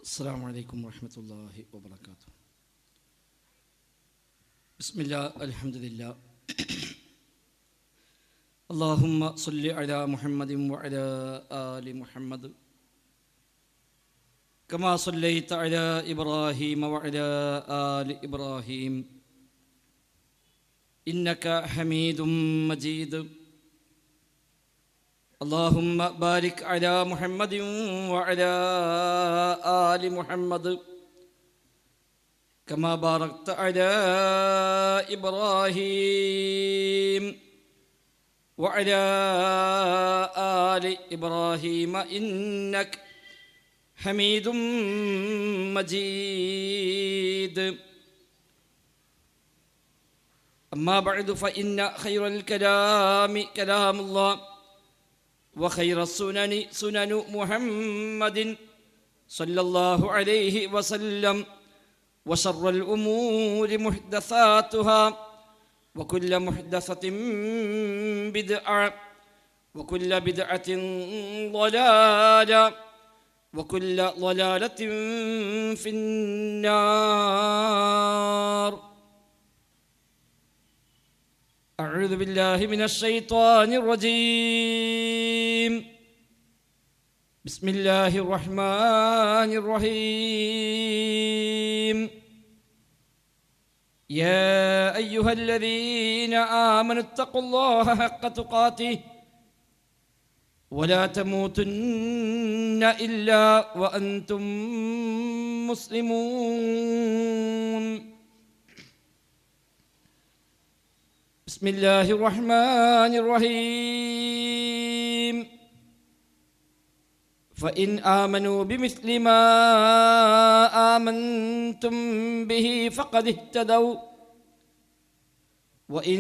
السلام عليكم ورحمة الله وبركاته. بسم الله الحمد لله. اللهم صل على محمد وعلى آل محمد كما صليت على إبراهيم وعلى آل إبراهيم إنك حميد مجيد. اللهم بارك على محمد وعلى آل محمد كما باركت على إبراهيم وعلى آل إبراهيم إنك حميد مجيد. أما بعد فإن خير الكلام كلام الله وخير السنن سنن محمد صلى الله عليه وسلم وشر الأمور محدثاتها وكل محدثة بدعة وكل بدعة ضلالة وكل ضلالة في النار. أعوذ بالله من الشيطان الرجيم. بسم الله الرحمن الرحيم. يا أيها الذين آمنوا اتقوا الله حق تقاته ولا تموتن إلا وأنتم مسلمون. بسم الله الرحمن الرحيم. فإن آمنوا بمثل ما آمنتم به فقد اهتدوا وإن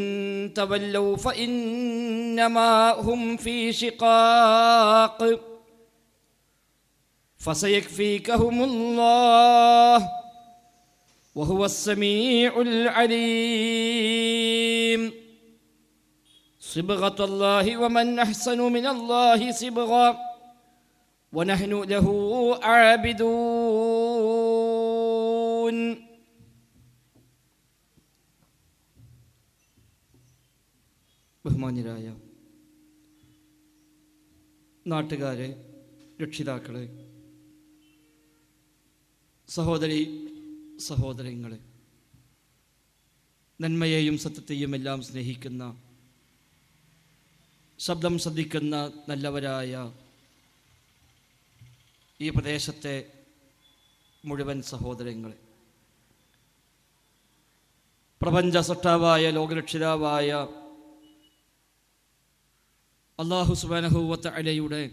تولوا فإنما هم في شقاق فسيكفيكهم الله وهو السميع العليم. صبغة الله ومن أحسن من الله صبغا ونحن له عابدون. ബഹുമാന്യരായ നാട്ടുകാരെ, രക്ഷിതാക്കളെ, സഹോദരി സഹോദരങ്ങളെ, നന്മയെയും സത്യത്തെയും എല്ലാം സ്നേഹിക്കുന്ന, ശബ്ദം ശ്രദ്ധിക്കുന്ന നല്ലവരായ ഈ പ്രദേശത്തെ മുഴുവൻ സഹോദരങ്ങളെ, പ്രപഞ്ച സൃഷ്ടാവായ ലോകരക്ഷിതാവായ അല്ലാഹു സുബ്ഹാനഹു വ തആലയുടെ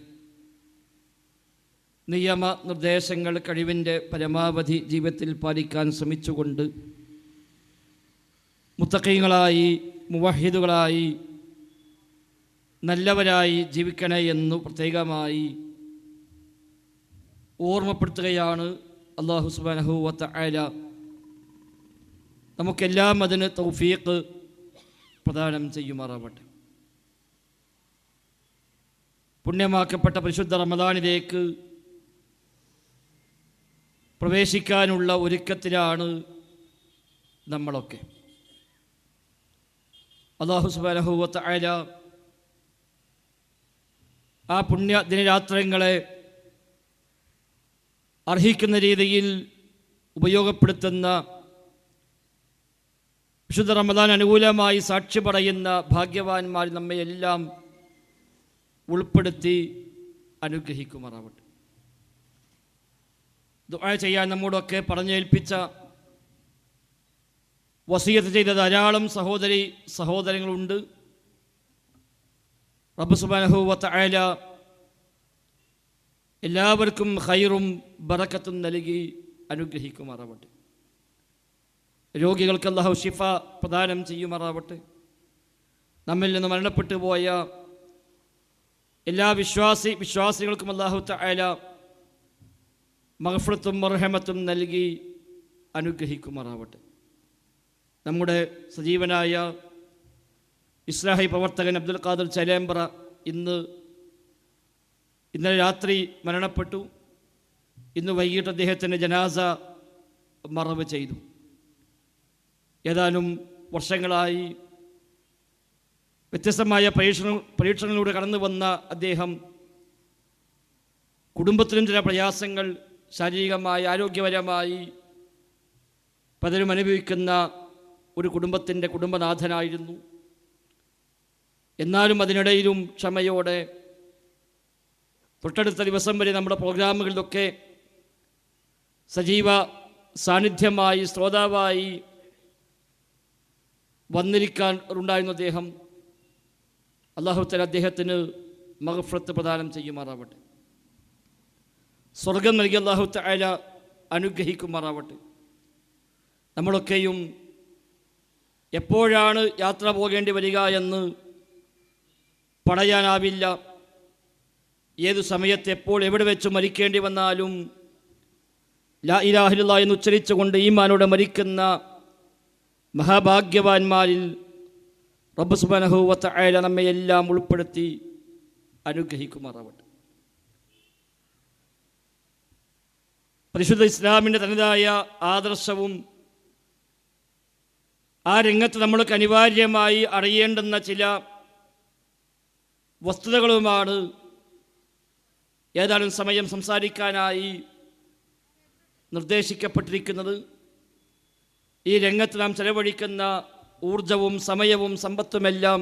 നിയമ നിർദ്ദേശങ്ങൾ കഴിവിൻ്റെ പരമാവധി ജീവിതത്തിൽ പാലിക്കാൻ ശ്രമിച്ചുകൊണ്ട് മുത്തഖീങ്ങളായി, മുവഹിദുകളായി, നല്ലവരായി ജീവിക്കണേ എന്നു പ്രത്യേകമായി ഓർമ്മപ്പെടുത്തുകയാണ്. അല്ലാഹു സുബ്ഹാനഹു വ തആല നമുക്കെല്ലാം അതിന് തൗഫീഖ് പ്രദാനം ചെയ്യുമാറാവട്ടെ. പുണ്യമാക്കപ്പെട്ട പരിശുദ്ധ റമദാനിലേക്ക് പ്രവേശിക്കാനുള്ള ഒരുക്കത്തിലാണ് നമ്മളൊക്കെ. അല്ലാഹു സുബ്ഹാനഹു വ തആല ആ പുണ്യ ദിനരാത്രങ്ങളെ അർഹിക്കുന്ന രീതിയിൽ ഉപയോഗപ്പെടുത്തുന്ന, വിശുദ്ധ റമദാൻ അനുകൂലമായി സാക്ഷി പറയുന്ന ഭാഗ്യവാന്മാർ നമ്മയെല്ലാം ഉൾപ്പെടുത്തി അനുഗ്രഹിക്കുമാറാവട്ടെ. ദുആ ചെയ്യാൻ നമ്മോടൊക്കെ പറഞ്ഞേൽപ്പിച്ച, വസിയത്ത് ചെയ്ത ധാരാളം സഹോദരങ്ങളുണ്ട്. റബ്ബ് സുബ്ഹാനഹു വ തആല എല്ലാവർക്കും ഖൈറും ബറക്കത്തും നൽകി അനുഗ്രഹിക്കുമാറാവട്ടെ. രോഗികൾക്ക് അല്ലാഹു ശിഫ പ്രദാനം ചെയ്യുമാറാവട്ടെ. നമ്മിൽ നിന്ന് മരണപ്പെട്ടു പോയ എല്ലാ വിശ്വാസികൾക്കും അല്ലാഹു തആല മഗ്ഫിറത്തും മർഹമത്തും നൽകി അനുഗ്രഹിക്കുമാറാവട്ടെ. നമ്മുടെ സജീവനായ ഇസ്ലാഹി പ്രവർത്തകൻ അബ്ദുൽ ഖാദർ ചേലേമ്പ്ര ഇന്നലെ രാത്രി മരണപ്പെട്ടു. ഇന്ന് വൈകിട്ട് അദ്ദേഹത്തിൻ്റെ ജനാസ മറവ് ചെയ്തു. ഏതാനും വർഷങ്ങളായി വ്യത്യസ്തമായ പരീക്ഷണങ്ങളിലൂടെ കടന്നു വന്ന അദ്ദേഹം കുടുംബത്തിലും ചില പ്രയാസങ്ങൾ ശാരീരികമായി ആരോഗ്യപരമായി പലരും അനുഭവിക്കുന്ന ഒരു കുടുംബത്തിൻ്റെ കുടുംബനാഥനായിരുന്നു. എന്നാലും അതിനിടയിലും ക്ഷമയോടെ തൊട്ടടുത്ത ദിവസം വരെ നമ്മുടെ പ്രോഗ്രാമുകളിലൊക്കെ സജീവ സാന്നിധ്യമായി ശ്രോതാവായി വന്നിരിക്കാറുണ്ടായിരുന്ന അദ്ദേഹം അല്ലാഹു തആല അദ്ദേഹത്തിന് മഗ്ഫിറത്ത് പ്രദാനം ചെയ്യുമാറാവട്ടെ. സ്വർഗം നൽകി അല്ലാഹു തആല അനുഗ്രഹിക്കുമാറാവട്ടെ. നമ്മളൊക്കെയും എപ്പോഴാണ് യാത്ര പോകേണ്ടി വരിക എന്ന് പറയാനാവില്ല. ഏതു സമയത്ത് എപ്പോൾ എവിടെ വെച്ച് മരിക്കേണ്ടി വന്നാലും ലാ ഇലാഹ ഇല്ലല്ലാഹ് എന്ന് ഉച്ചരിച്ചുകൊണ്ട് ഈമാനോടെ മരിക്കുന്ന മഹാഭാഗ്യവാന്മാരിൽ റബ്ബ് സുബ്ഹാനഹു വ തആല നമ്മയെല്ലാം ഉൾപ്പെടുത്തി അനുഗ്രഹിക്കുമാറാവട്ടെ. പരിശുദ്ധ ഇസ്ലാമിൻ്റെ തനതായ ആദർശവും ആ രംഗത്ത് നമ്മൾക്ക് അനിവാര്യമായി അറിയേണ്ടുന്ന ചില വസ്തുതകളുമാണ് ഏതാനും സമയം സംസാരിക്കാനായി നിർദ്ദേശിക്കപ്പെട്ടിരിക്കുന്നത്. ഈ രംഗത്ത് നാം ചെലവഴിക്കുന്ന ഊർജവും സമയവും സമ്പത്തുമെല്ലാം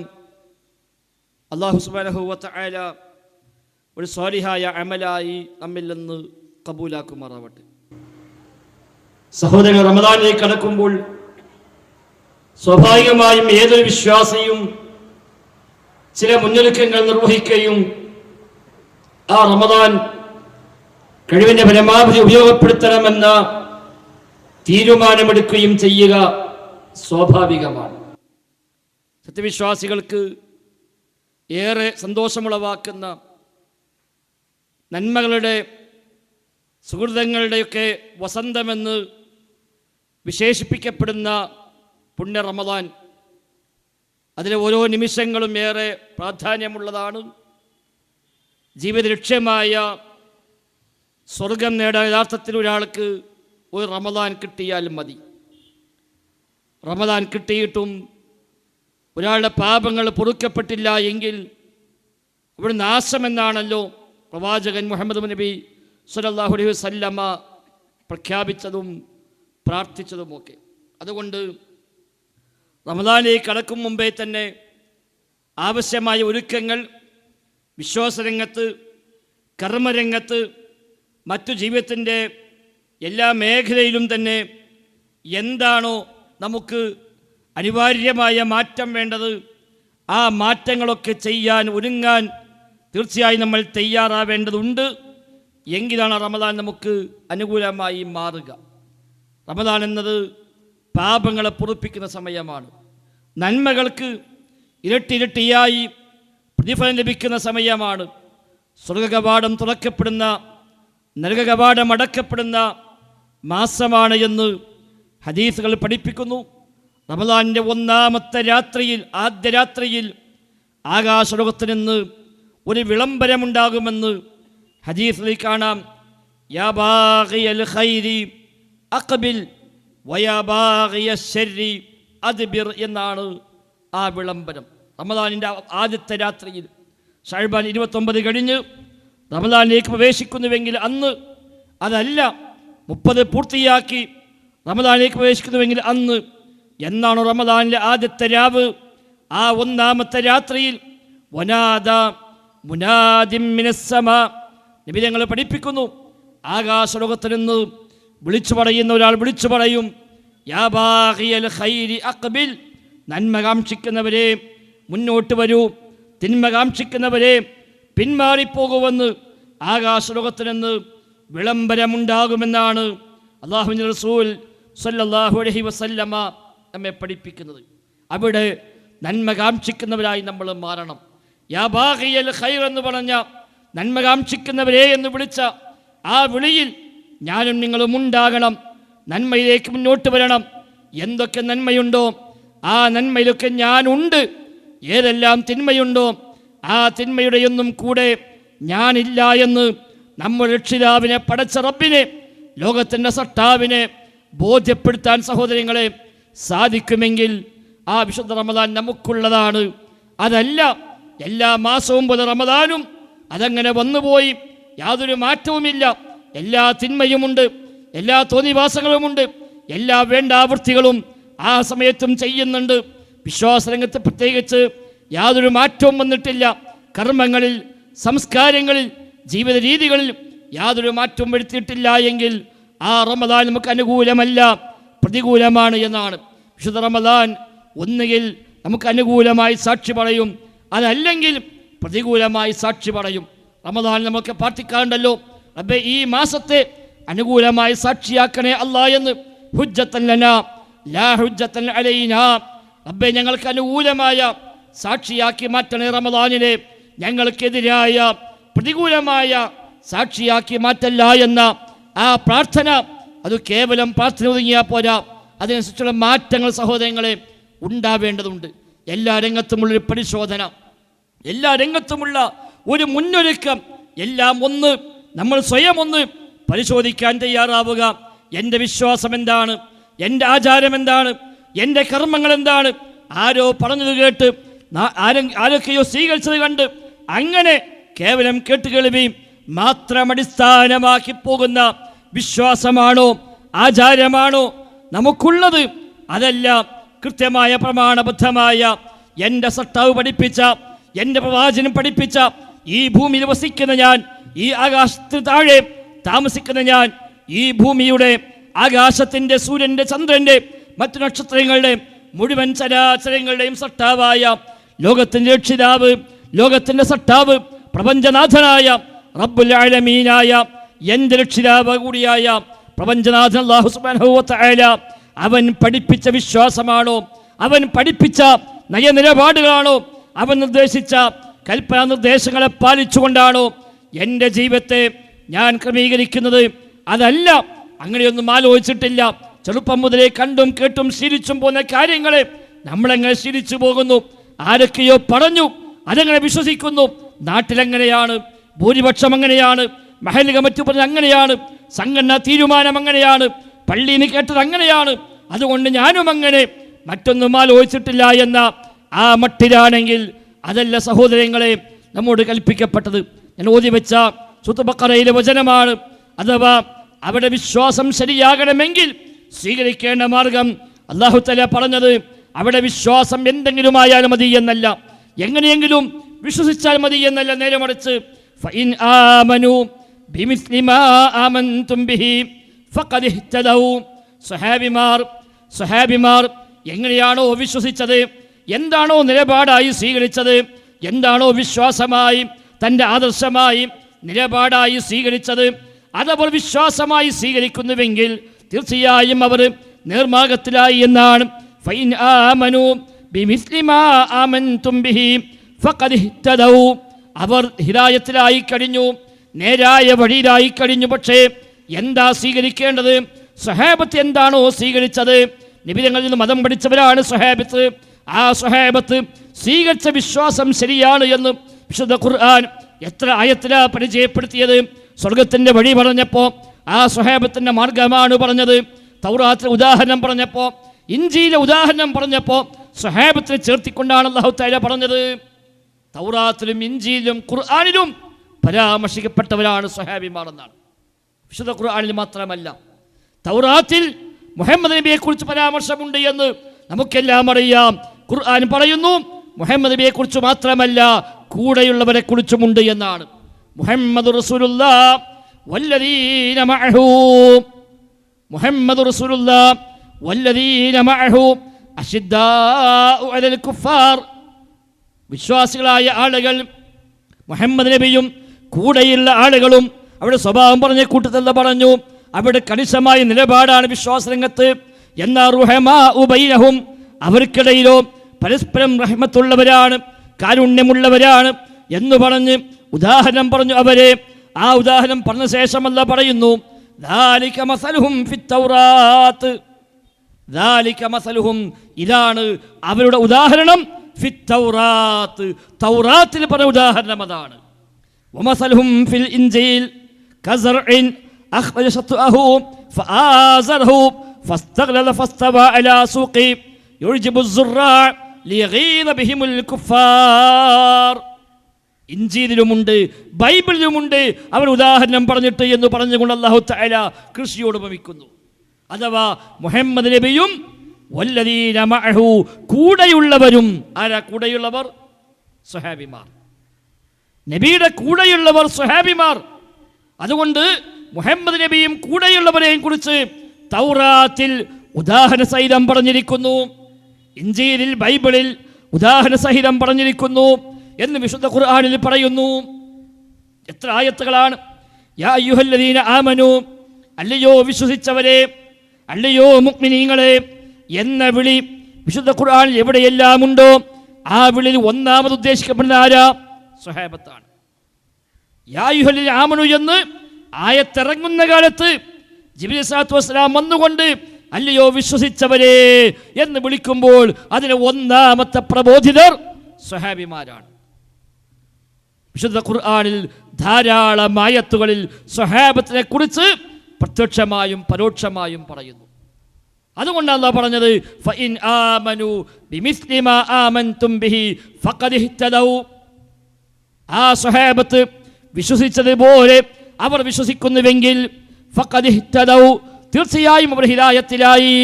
അല്ലാഹു സുബ്ഹാനഹു വ തആല ഒരു സ്വാലിഹായ അമലായി നമ്മിൽ നിന്ന് കബൂലാക്കുമാറാവട്ടെ. സഹോദരൻ, റമദാനിലേക്ക് കടക്കുമ്പോൾ സ്വാഭാവികമായും ഏതൊരു വിശ്വാസിയും ചില മുന്നൊരുക്കങ്ങൾ നിർവഹിക്കുകയും ആ റമദാൻ കഴിവിൻ്റെ പരമാവധി ഉപയോഗപ്പെടുത്തണമെന്ന തീരുമാനമെടുക്കുകയും ചെയ്യുക സ്വാഭാവികമാണ്. സത്യവിശ്വാസികൾക്ക് ഏറെ സന്തോഷമുളവാക്കുന്ന നന്മകളുടെ സുഹൃതങ്ങളുടെയൊക്കെ വസന്തമെന്ന് വിശേഷിപ്പിക്കപ്പെടുന്ന പുണ്യ റമദാൻ, അതിലെ ഓരോ നിമിഷങ്ങളും ഏറെ പ്രാധാന്യമുള്ളതാണ്. ജീവിത ലക്ഷ്യമായ സ്വർഗം നേടാൻ യഥാർത്ഥത്തിൽ ഒരാൾക്ക് ഒരു റമദാൻ കിട്ടിയാൽ മതി. റമദാൻ കിട്ടിയിട്ടും ഒരാളുടെ പാപങ്ങൾ പൊറുക്കപ്പെട്ടില്ല എങ്കിൽ അവിടെ നാശമെന്നാണല്ലോ പ്രവാചകൻ മുഹമ്മദ് നബി സ്വല്ലല്ലാഹു അലൈഹി വസല്ലമ പ്രഖ്യാപിച്ചതും പ്രാർത്ഥിച്ചതുമൊക്കെ. അതുകൊണ്ട് റമദാനിലേക്ക് കടക്കും മുമ്പേ തന്നെ ആവശ്യമായ ഒരുക്കങ്ങൾ വിശ്വാസരംഗത്ത്, കർമ്മരംഗത്ത്, മറ്റു ജീവിതത്തിൻ്റെ എല്ലാ മേഖലയിലും തന്നെ എന്താണോ നമുക്ക് അനിവാര്യമായ മാറ്റം വേണ്ടത്, ആ മാറ്റങ്ങളൊക്കെ ചെയ്യാൻ ഒരുങ്ങാൻ തീർച്ചയായും നമ്മൾ തയ്യാറാവേണ്ടതുണ്ട്. എങ്കിലാണ് റമദാൻ നമുക്ക് അനുകൂലമായി മാറുക. റമദാൻ എന്നത് പാപങ്ങളെ പൊറുപ്പിക്കുന്ന സമയമാണ്. നന്മകൾക്ക് ഇരട്ടിയായി പ്രതിഫലം ലഭിക്കുന്ന സമയമാണ്. സ്വർഗകവാടം തുറക്കപ്പെടുന്ന, നരകകവാടം അടക്കപ്പെടുന്ന മാസമാണ് എന്ന് ഹദീസുകൾ പഠിപ്പിക്കുന്നു. റമദാനിൻ്റെ ഒന്നാമത്തെ രാത്രിയിൽ, ആദ്യ രാത്രിയിൽ ആകാശലോകത്ത് നിന്ന് ഒരു വിളംബരമുണ്ടാകുമെന്ന് ഹദീസിൽ കാണാം. യാ ബാഗിയൽ ഖൈരി അഖ്ബിൽ വയാ ബാഗിയൽ ശർരി അദ്ബിർ എന്നാണ് ആ വിളംബരം. റമദാനിൻ്റെ ആദ്യത്തെ രാത്രിയിൽ, ശഅബാൻ 29 കഴിഞ്ഞ് റമദാനിലേക്ക് പ്രവേശിക്കുന്നുവെങ്കിൽ അന്ന്, അതല്ല 30 പൂർത്തിയാക്കി റമദാനിലേക്ക് പ്രവേശിക്കുന്നുവെങ്കിൽ അന്ന്, എന്നാണ് റമദാനിലെ ആദ്യത്തെ രാവ്, ആ ഒന്നാമത്തെ രാത്രിയിൽ വനാദ മുനാദിം മിനസ്സമാ, നബി തങ്ങൾ പഠിപ്പിക്കുന്നു, ആകാശലോകത്തിൽ നിന്ന് വിളിച്ചു പറയുന്ന ഒരാൾ വിളിച്ചു പറയും, യാ ബാഗിയൽ ഖൈരി അഖ്ബിൽ, നന്മ കാക്ഷിക്കുന്നവരെ മുന്നോട്ട് വരൂ, തിന്മ കാക്ഷിക്കുന്നവരെ പിന്മാറിപ്പോകുമെന്ന് ആകാശലോകത്തിൽ നിന്ന് വിളംബരമുണ്ടാകുമെന്നാണ് അല്ലാഹുവിൻ്റെ റസൂൽ സ്വല്ലല്ലാഹു അലൈഹി വസല്ലമ നമ്മെ പഠിപ്പിക്കുന്നത്. അവിടെ നന്മ കാക്ഷിക്കുന്നവരായി നമ്മൾ മാറണം. യാ ബാഗിയൽ ഖൈർ എന്ന് പറഞ്ഞ, നന്മ കാക്ഷിക്കുന്നവരെ എന്ന് വിളിച്ച ആ വിളിയിൽ ഞാനും നിങ്ങളും ഉണ്ടാകണം. നന്മയിലേക്ക് മുന്നോട്ട് വരണം. എന്തൊക്കെ നന്മയുണ്ടോ ആ നന്മയിലൊക്കെ ഞാനുണ്ട്. ഏതെല്ലാം തിന്മയുണ്ടോ ആ തിന്മയുടെയൊന്നും കൂടെ ഞാനില്ല എന്ന് നമ്മുടെ രക്ഷിതാവിനെ പടച്ച റബ്ബിനെ, ലോകത്തിൻ്റെ സട്ടാവിനെ ബോധ്യപ്പെടുത്താൻ സഹോദരങ്ങളെ സാധിക്കുമെങ്കിൽ ആ വിശുദ്ധ റമദാൻ നമുക്കുള്ളതാണ്. അതല്ല എല്ലാ മാസവും പോലെ റമദാനും അതങ്ങനെ വന്നുപോയി, യാതൊരു മാറ്റവുമില്ല. എല്ലാ തിന്മയുമുണ്ട്, എല്ലാ തോന്നിവാസങ്ങളുമുണ്ട്, എല്ലാ വേണ്ടാവൃത്തികളും ആ സമയത്തും ചെയ്യുന്നുണ്ട്. വിശ്വാസരംഗത്ത് പ്രത്യേകിച്ച് യാതൊരു മാറ്റവും വന്നിട്ടില്ല. കർമ്മങ്ങളിൽ, സംസ്കാരങ്ങളിൽ, ജീവിത രീതികളിൽ യാതൊരു മാറ്റവും വരുത്തിയിട്ടില്ല എങ്കിൽ ആ റമദാൻ നമുക്ക് അനുകൂലമല്ല, പ്രതികൂലമാണ് എന്നാണ്. വിശുദ്ധ റമദാൻ ഒന്നുകിൽ നമുക്ക് അനുകൂലമായി സാക്ഷി പറയും, അതല്ലെങ്കിൽ പ്രതികൂലമായി സാക്ഷി പറയും. റമദാൻ നമുക്ക് പ്രാർത്ഥിക്കാറുണ്ടല്ലോ, റബ്ബേ ഈ മാസത്തെ അനുകൂലമായി സാക്ഷിയാക്കണേ അല്ലാ എന്ന്. ഹുജ്ജത്തൻ ലനാ ലാ ഹുജ്ജത്തൻ അലൈനാ, റബ്ബേ ഞങ്ങൾക്ക് അനുകൂലമായ സാക്ഷിയാക്കി മാറ്റണേ റമദാനിനെ, ഞങ്ങൾക്കെതിരായ പ്രതികൂലമായ സാക്ഷിയാക്കി മാറ്റല്ല എന്ന ആ പ്രാർത്ഥന, അത് കേവലം പ്രാർത്ഥന ഒതുങ്ങിയാൽ പോരാ, അതിനനുസരിച്ചുള്ള മാറ്റങ്ങൾ സഹോദരങ്ങളെ ഉണ്ടാവേണ്ടതുണ്ട്. എല്ലാ രംഗത്തുമുള്ളൊരു പരിശോധന, എല്ലാ രംഗത്തുമുള്ള ഒരു മുന്നൊരുക്കം, എല്ലാം ഒന്ന് നമ്മൾ സ്വയം ഒന്ന് പരിശോധിക്കാൻ തയ്യാറാവുക. എൻ്റെ വിശ്വാസം എന്താണ്, എൻ്റെ ആചാരം എന്താണ്, എൻ്റെ കർമ്മങ്ങൾ എന്താണ്, ആരോ പറഞ്ഞത് കേട്ട് ആരൊക്കെയോ സ്വീകരിച്ചത് കണ്ട് അങ്ങനെ കേവലം കേട്ടുകേൾവിയും മാത്രം അടിസ്ഥാനമാക്കി പോകുന്ന വിശ്വാസമാണോ, ആചാരമാണോ നമുക്കുള്ളത്? അതല്ല, കൃത്യമായ പ്രമാണബദ്ധമായ എൻ്റെ സട്ടാവ് പഠിപ്പിച്ച, എൻ്റെ പ്രവാചകൻ പഠിപ്പിച്ച, ഈ ഭൂമിയിൽ വസിക്കുന്ന ഞാൻ, ഈ ആകാശത്തിന് താഴെ താമസിക്കുന്ന ഞാൻ, ഈ ഭൂമിയുടെ, ആകാശത്തിൻ്റെ, സൂര്യൻ്റെ, ചന്ദ്രൻ്റെ, മറ്റു നക്ഷത്രങ്ങളുടെ മുഴുവൻ ചരാചരങ്ങളുടെയും സട്ടാവായ, ലോകത്തിൻ്റെ രക്ഷിതാവ്, ലോകത്തിൻ്റെ സട്ടാവ്, പ്രപഞ്ചനാഥനായ റബ്ബുൽ ആലമീനായ എൻ്റെ രക്ഷിതാവ് കൂടിയായ പ്രപഞ്ചനാഥൻ അല്ലാഹു സുബ്ഹാനഹു വ തആല അവൻ പഠിപ്പിച്ച വിശ്വാസമാണോ, അവൻ പഠിപ്പിച്ച നയനിലപാടുകളാണോ, അവൻ നിർദ്ദേശിച്ച കൽപ്പനാ നിർദ്ദേശങ്ങളെ പാലിച്ചുകൊണ്ടാണോ എൻ്റെ ജീവിതത്തെ ഞാൻ ക്രമീകരിക്കുന്നത്? അതല്ല, അങ്ങനെയൊന്നും ആലോചിച്ചിട്ടില്ല. ചെറുപ്പം മുതലേ കണ്ടും കേട്ടും ശീലിച്ചും പോകുന്ന കാര്യങ്ങളെ നമ്മളെങ്ങനെ ശീലിച്ചു പോകുന്നു. ആരൊക്കെയോ പറഞ്ഞു, അതെങ്ങനെ വിശ്വസിക്കുന്നു. നാട്ടിലെങ്ങനെയാണ്, ഭൂരിപക്ഷം അങ്ങനെയാണ്, മഹല്ല് കമ്മിറ്റി പറഞ്ഞ അങ്ങനെയാണ്, സംഘടനാ തീരുമാനം അങ്ങനെയാണ്, പള്ളിയിൽ നിന്ന് കേട്ടത് അങ്ങനെയാണ്, അതുകൊണ്ട് ഞാനും അങ്ങനെ, മറ്റൊന്നും ആലോചിച്ചിട്ടില്ല എന്ന ആ മട്ടിലാണെങ്കിൽ അതല്ല സഹോദരങ്ങളെ നമ്മോട് കൽപ്പിക്കപ്പെട്ടത്. ഞാൻ ഓതി വെച്ച സൂറത്തുൽ ബഖറയിലെ വചനമാണ്. അഥവാ അവിടെ വിശ്വാസം ശരിയാകണമെങ്കിൽ സ്വീകരിക്കേണ്ട മാർഗം അല്ലാഹു തആല പറഞ്ഞത് അവിടെ വിശ്വാസം എന്തെങ്കിലും ആയാലും മതി എന്നല്ല, എങ്ങനെയെങ്കിലും വിശ്വസിച്ചാൽ മതി എന്നല്ല, നേരെ മറിച്ച് ഫഇൻ ആമനു ബിമിസ്ലി മാ ആമൻതും ബിഹി ഫഖദ് ഇഹ്തദൗ. സഹാബിമാർ എങ്ങനെയാണോ വിശ്വസിച്ചത്, എന്താണോ നിലപാടായി സ്വീകരിച്ചത്, എന്താണോ വിശ്വാസമായി തൻ്റെ ആദർശമായി നിലപാടായി സ്വീകരിച്ചത്, അതവർ വിശ്വാസമായി സ്വീകരിക്കുന്നുവെങ്കിൽ തീർച്ചയായും അവർ നേർമാർഗത്തിലായി എന്നാണ്. ഫൈൻ ആമനു ബിമിസ്ലി മാ ആമൻതും ബിഹി ഫഖദ് ഇഹ്തദൗ. അവർ ഹിദായത്തിലായി കഴിഞ്ഞു, നേരായ വഴിയിലായി കഴിഞ്ഞു. പക്ഷേ എന്താ സ്വീകരിക്കേണ്ടത്? സ്വഹാബത്ത് എന്താണോ സ്വീകരിച്ചത്, നബിതങ്ങളിൽ നിന്ന് മതം പഠിച്ചവരാണ് സ്വഹാബത്ത്. ആ സ്വഹാബത്ത് സ്വീകരിച്ച വിശ്വാസം ശരിയാണ് എന്ന് വിശുദ്ധ ഖുർആൻ എത്ര ആയത്തിലാ പരിചയപ്പെടുത്തിയത്. സ്വർഗത്തിൻ്റെ വഴി പറഞ്ഞപ്പോൾ ആ സ്വഹാബത്തിൻ്റെ മാർഗമാണ് പറഞ്ഞത്. തൗറാത്തിലെ ഉദാഹരണം പറഞ്ഞപ്പോൾ, ഇഞ്ചിയിലെ ഉദാഹരണം പറഞ്ഞപ്പോൾ സ്വഹാബത്തിനെ ചേർത്തിക്കൊണ്ടാണ് അല്ലാഹു തആല പറഞ്ഞത്. തൗറാത്തിലും ഇഞ്ചിയിലും ഖുർആനിലും പരാമർശിക്കപ്പെട്ടവരാണ് സ്വഹാബിമാർ എന്നാണ്. വിശുദ്ധ ഖുർആനിൽ മാത്രമല്ല, തൗറാത്തിൽ മുഹമ്മദ് നബിയെക്കുറിച്ച് പരാമർശമുണ്ട് എന്ന് നമുക്കെല്ലാം അറിയാം. ഖുർആൻ പറയുന്നു മുഹമ്മദ് നബിയെക്കുറിച്ച് മാത്രമല്ല കൂടെയുള്ളവരെ കുറിച്ചുമുണ്ട് എന്നാണ്. മുഹമ്മദ് റസൂലുള്ളാഹ് വല്ലദീന മഅഹു, മുഹമ്മദ് റസൂലുള്ളാഹ് വല്ലദീന മഅഹു അശിദ്ദാഉ അലൽ കുഫാർ. വിശ്വാസികളായ ആളുകൾ, മുഹമ്മദ് നബിയും കൂടെയുള്ള ആളുകളും അവിടെ സ്വഭാവം പറഞ്ഞ കൂട്ടത്തിൽ പറഞ്ഞു, അവിടെ കണിശമായ നിലപാടാണ് വിശ്വാസരംഗത്ത്. എന്നാൽ റുഹമാഉ ബൈനഹും, അവർക്കിടയിലോ പരസ്പരം റഹ്മത്തുള്ളവരാണ്, കാരുണ്യമുള്ളവരാണ് എന്ന് പറഞ്ഞ് ഉദാഹരണം പറഞ്ഞു അവരെ. ആ ഉദാഹരണം പറഞ്ഞ ശേഷമല്ല പറയുന്നു, ദാലിക മസലുഹും ഫിത്തൗറാത്ത്, ദാലിക മസലുഹും, ഇതാണ് അവരുടെ ഉദാഹരണം, ഫിത്തൗറാത്ത്, തൗറാത്തിൽ പറഞ്ഞ ഉദാഹരണം അതാണ്. വമസലുഹും ഫിൽ ഇൻജീൽ, കസർഇൻ അഖ്റജ ശത്അഹു ഫആസറഹു ഫസ്തഗ്ലല ഫസ്തവ അലാ സൂഖി യുജിബു الزراع ലിയഗീദ ബിഹിമുൽ കുഫാർ. ഇഞ്ചീലിലുമുണ്ട്, ബൈബിളിലുമുണ്ട് അവർ ഉദാഹരണം പറഞ്ഞിട്ട് എന്ന് പറഞ്ഞുകൊണ്ട് അല്ലാഹു തആല കൃഷിയോട് ഉപമിക്കുന്നു. അഥവാ മുഹമ്മദ് നബിയും വല്ലദീന മഅഹു കൂടെയുള്ളവരും. ആരാ കൂടെയുള്ളവർ? സ്വഹാബിമാർ. നബിയുടെ കൂടെയുള്ളവർ സ്വഹാബിമാർ. അതുകൊണ്ട് മുഹമ്മദ് നബിയും കൂടെയുള്ളവരെയും കുറിച്ച് തൗറാത്തിൽ ഉദാഹരണ സഹിതം പറഞ്ഞിരിക്കുന്നു, ഇഞ്ചീലിൽ ബൈബിളിൽ ഉദാഹരണ സഹിതം പറഞ്ഞിരിക്കുന്നു എന്ന് വിശുദ്ധ ഖുർആനിൽ പറയുന്നു. എത്ര ആയത്തുകളാണ്! യാ അയ്യുഹല്ലദീന ആമനു, അല്ലയോ വിശ്വസിച്ചവരെ, അല്ലയോ മുഅ്മിനീങ്ങളെ എന്ന വിളി വിശുദ്ധ ഖുർആനിൽ എവിടെയെല്ലാം ഉണ്ടോ ആ വിളിയിൽ ഒന്നാമത് ഉദ്ദേശിക്കപ്പെടുന്ന ആരാ? സ്വഹാബത്താണ്. യാ അയ്യുഹല്ലദീന ആമനു എന്ന് ആയത്തിറങ്ങുന്ന കാലത്ത് ജിബ്രീൽ സ്വല്ലല്ലാഹു അലൈഹി വസല്ലം വന്നുകൊണ്ട് അല്ലയോ വിശ്വസിച്ചവരെ എന്ന് വിളിക്കുമ്പോൾ അതിന് ഒന്നാമത്തെ പ്രബോധിതർ സ്വഹാബിമാരാണ്. വിശുദ്ധ ഖുർആനിൽ ധാരാളം ആയത്തുകളിൽ സ്വഹാബത്തിനെ കുറിച്ച് പ്രത്യക്ഷമായും പരോക്ഷമായും പറയുന്നു. അതുകൊണ്ടാണ് അല്ലാഹു പറഞ്ഞത് ഫഇൻ ആമനു ബിമിസ്ലി മാ ആമൻതും ബിഹി ഫഖദ് ഇഹ്തദൗ. ആ സ്വഹാബത്ത് വിശ്വസിച്ചതുപോലെ അവർ വിശ്വസിക്കുന്നുവെങ്കിൽ ഫഖദ് ഇഹ്തദൗ, തീർച്ചയായും അവർ ഹിദായത്തിലായി,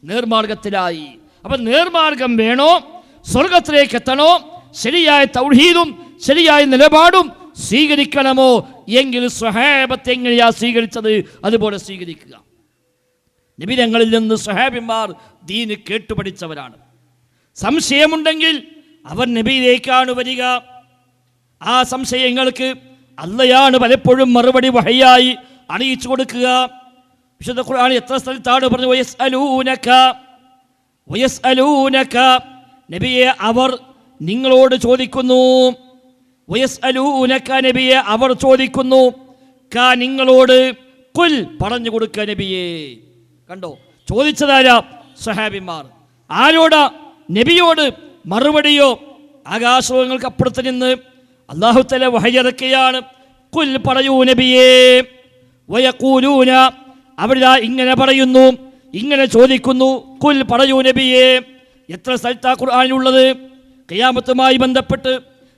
നേർമാർഗത്തിലായി. അപ്പം നേർമാർഗം വേണോ, സ്വർഗത്തിലേക്ക് എത്തണോ, ശരിയായ തൗഹീദും ശരിയായ നിലപാടും സ്വീകരിക്കണമോ എങ്കിൽ സ്വഹാബത്ത് എങ്ങനെയാ സ്വീകരിച്ചത് അതുപോലെ സ്വീകരിക്കുക. നബിതങ്ങളിൽ നിന്ന് സ്വഹാബിമാർ ദീന് കേട്ടുപഠിച്ചവരാണ്. സംശയമുണ്ടെങ്കിൽ അവർ നബിയിലേക്കാണ് വരിക. ആ സംശയങ്ങൾക്ക് അള്ളയാണ് പലപ്പോഴും മറുപടി വഹയായി അറിയിച്ചു കൊടുക്കുക. വിശുദ്ധ ഖുർആനിൽ എത്ര സ്ഥലത്താണ് പറഞ്ഞു വയസ്അലൂനക, നബിയെ അവർ നിങ്ങളോട് ചോദിക്കുന്നു. വയസ്അലൂനക, നബിയെ അവർ ചോദിക്കുന്നു. നിങ്ങളോട് കുൽ, പറഞ്ഞു കൊടുക്കുക നബിയെ. കണ്ടോ, ചോദിച്ചതാരാ? സ്വഹാബിമാർ. ആരോടാ? നബിയോട്. മറുപടിയോ ആകാശങ്ങൾക്ക് അപ്പുറത്ത് നിന്ന് അല്ലാഹു തആല വഹയിറക്കുകയാണ്. കുൽ, പറയൂ നബിയേ. വയഖൂലൂന, അവരിതാ ഇങ്ങനെ പറയുന്നു, ഇങ്ങനെ ചോദിക്കുന്നു. കുൽ, പറയൂ നബിയേ. എത്ര സ്ഥലത്താ ഖുർആനിലുള്ളത്? ഖിയാമത്തുമായി ബന്ധപ്പെട്ട്,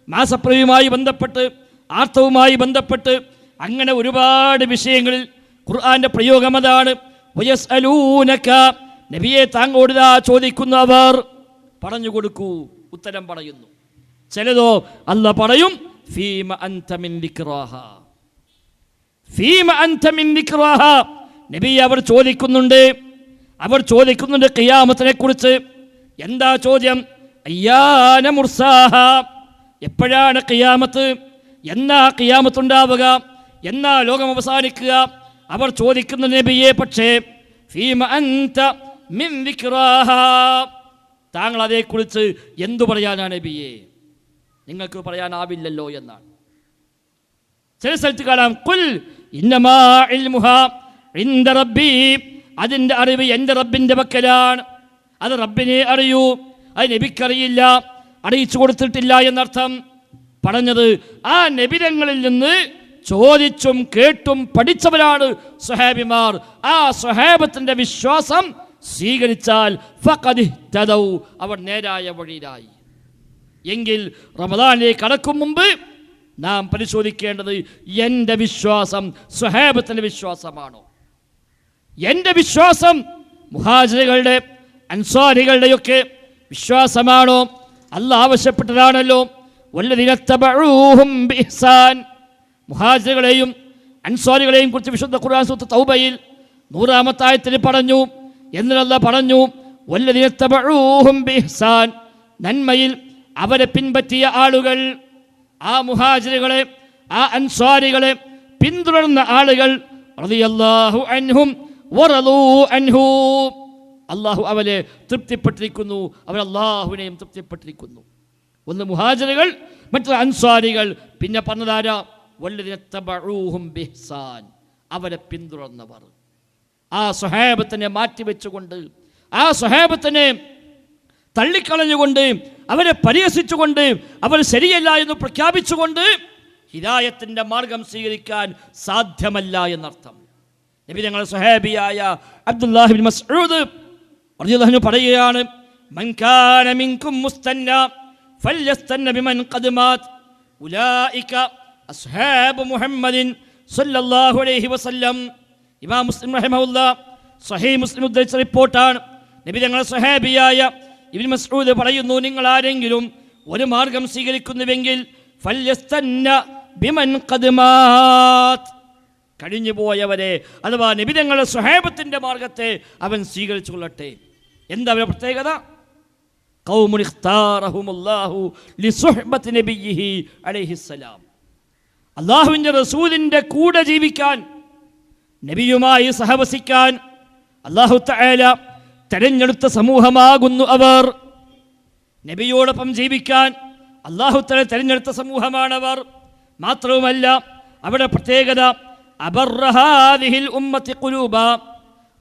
മാസപ്രയുമായി ബന്ധപ്പെട്ട്, ആർത്തവുമായി ബന്ധപ്പെട്ട്, അങ്ങനെ ഒരുപാട് വിഷയങ്ങളിൽ ഖുർആന്റെ പ്രയോഗം അതാണ്. വയസ്അലൂനക, നബിയെ താങ്കളോട് ചോദിക്കുന്നവർ പറഞ്ഞു കൊടുക്കൂ, ഉത്തരം പറയുന്നു. ചിലതോ അല്ലാഹ് പറയും ഫീമ അൻത മിൻ ദിക്റാഹ, ഫീമ അൻത മിൻ ദിക്റാഹ. നബി അവർ ചോദിക്കുന്നുണ്ട് ഖിയാമത്തിനെ കുറിച്ച്. എന്താ ചോദ്യം? അയ്യാന മുർസാഹ, എപ്പോഴാണ് ഖിയാമത്ത്? എന്നാ ഖിയാമത്ത് ഉണ്ടാവുക? എന്നാ ലോകം അവസാനിക്കുക? അവർ ചോദിക്കുന്ന നബിയെ. പക്ഷേ ഫീമ അൻത മിൻ ദിക്റാഹ, താങ്കൾ അതേക്കുറിച്ച് എന്തു പറയാനാണ് നബിയെ? നിങ്ങൾക്ക് പറയാനാവില്ലല്ലോ എന്നാണ്. ചില സ്ഥലത്ത് കാണാം ഖുൽ ഇന്നമാ ഇൽമുഹാ ഇൻദ റബ്ബി, അതിൻ്റെ അറിവ് എൻ്റെ റബ്ബിൻ്റെ പക്കലാണ്, അത് റബ്ബിനെ അറിയൂ, അത് നബിക്കറിയില്ല, അറിയിച്ചു കൊടുത്തിട്ടില്ല എന്നർത്ഥം. പറഞ്ഞത് ആ നബിതങ്ങളിൽ നിന്ന് ചോദിച്ചും കേട്ടും പഠിച്ചവരാണ് സ്വഹാബിമാർ. ആ സ്വഹാബത്തിന്റെ വിശ്വാസം സ്വീകരിച്ചാൽ ഫഖദ് ഇഹ്തദൗ, അവർ നേരായ വഴിയിലായി. എങ്കിൽ റമദാനിലേക്ക് കടക്കും മുമ്പ് നാം പരിശോധിക്കേണ്ടത് എൻ്റെ വിശ്വാസം സ്വഹാബത്തിന്റെ വിശ്വാസമാണോ? എൻ്റെ വിശ്വാസം മുഹാജിറുകളുടെ അൻസാരികളുടെയൊക്കെ വിശ്വാസമാണോ? അല്ലാഹ് ആവശ്യപ്പെട്ടതാണല്ലോ വല്ലദീന തബഊഹും ബിഇഹ്സാൻ. മുഹാജിറുകളെയും അൻസാരികളെയും കുറിച്ച് വിശുദ്ധ ഖുർആൻ സൂറത്ത് തൗബയിൽ 100-ാമത്തെ ആയത്തിൽ പറഞ്ഞു. എന്നിട്ട് അല്ലാഹ് പറഞ്ഞു വല്ലദീന തബഊഹും ബിഇഹ്സാൻ, നന്മയിൽ അവരെ പിൻപറ്റിയ ആളുകൾ, ആ മുഹാജിറുകളെ, ആ അൻസാരികളെ പിന്തുടർന്ന ആളുകൾ റളിയല്ലാഹു അൻഹും വറളൂ അൻഹു, അല്ലാഹു അവരെ തൃപ്തിപ്പെട്ടിരിക്കുന്നു, അവർ അല്ലാഹുവിനെയും തൃപ്തിപ്പെട്ടിരിക്കുന്നു. ഒന്ന് മുഹാജിറുകൾ, മറ്റൊരു അൻസാരികൾ. പിന്നെ പറഞ്ഞതാരാ? വല്ലദീന തബഊഹും ബിഇഹ്സാൻ, അവരെ പിന്തുടർന്നവർ. ആ സ്വഹാബത്തിനെ മാറ്റിവെച്ചുകൊണ്ട്, ആ സ്വഹാബത്തിനെ തള്ളിക്കളഞ്ഞുകൊണ്ട്, അവരെ പരിഹസിച്ചുകൊണ്ട്, അവർ ശരിയല്ല എന്ന് പ്രഖ്യാപിച്ചുകൊണ്ട് ഹിദായത്തിൻ്റെ മാർഗം സ്വീകരിക്കാൻ സാധ്യമല്ല എന്നർത്ഥം. നബി ഞങ്ങളുടെ സ്വഹാബിയായ അബ്ദുല്ലാഹി ഇബ്നു മസ്ഊദ് റളിയല്ലാഹു അൻഹു പറയുകയാണ്, മൻ കാന മിൻകും മുസ്തന്ന ഫല്യസ്തന്ന ബിമൻ ഖദ് മാത് ഉലൈക അസ്ഹാബു മുഹമ്മദിൻ സല്ലല്ലാഹു അലൈഹി വസല്ലം. ഇമാം മുസ്ലിം റഹിമഹുല്ലാഹ് സ്വഹീഹ് മുസ്ലിം ഉദ്ധരിച്ച റിപ്പോർട്ടാണ്. നബി ഞങ്ങളുടെ സ്വഹാബിയായ ഇബ്നു മസ്ഊദ് പറയുന്നു, നിങ്ങൾ ആരെങ്കിലും ഒരു മാർഗം സ്വീകരിക്കുന്നുവെങ്കിൽ ഫല്യസ്തന്ന ബിമൻ ഖദ് മാത്, കഴിഞ്ഞു പോയവരെ അഥവാ നബി തങ്ങളുടെ സ്വഹാബത്തിന്റെ മാർഗത്തെ അവൻ സ്വീകരിച്ചു കൊള്ളട്ടെ. എന്താ അവരുടെ പ്രത്യേകത? ഖൗമുൻ ഇഖ്താറഹുമുല്ലാഹു ലിസുഹ്ബത്തി നബിയിഹി അലൈഹിസ്സലാം. അല്ലാഹുവിൻ്റെ റസൂലിൻ്റെ കൂടെ ജീവിക്കാൻ, നബിയുമായി സഹവസിക്കാൻ അല്ലാഹു തആല തെരഞ്ഞെടുത്ത സമൂഹമാകുന്നു അവർ. നബിയോടൊപ്പം ജീവിക്കാൻ അല്ലാഹു തആല തെരഞ്ഞെടുത്ത സമൂഹമാണവർ. മാത്രവുമല്ല അവരുടെ പ്രത്യേകത അബർറഹാദിഹിൽ ഉമ്മത്തി ഖുലൂബ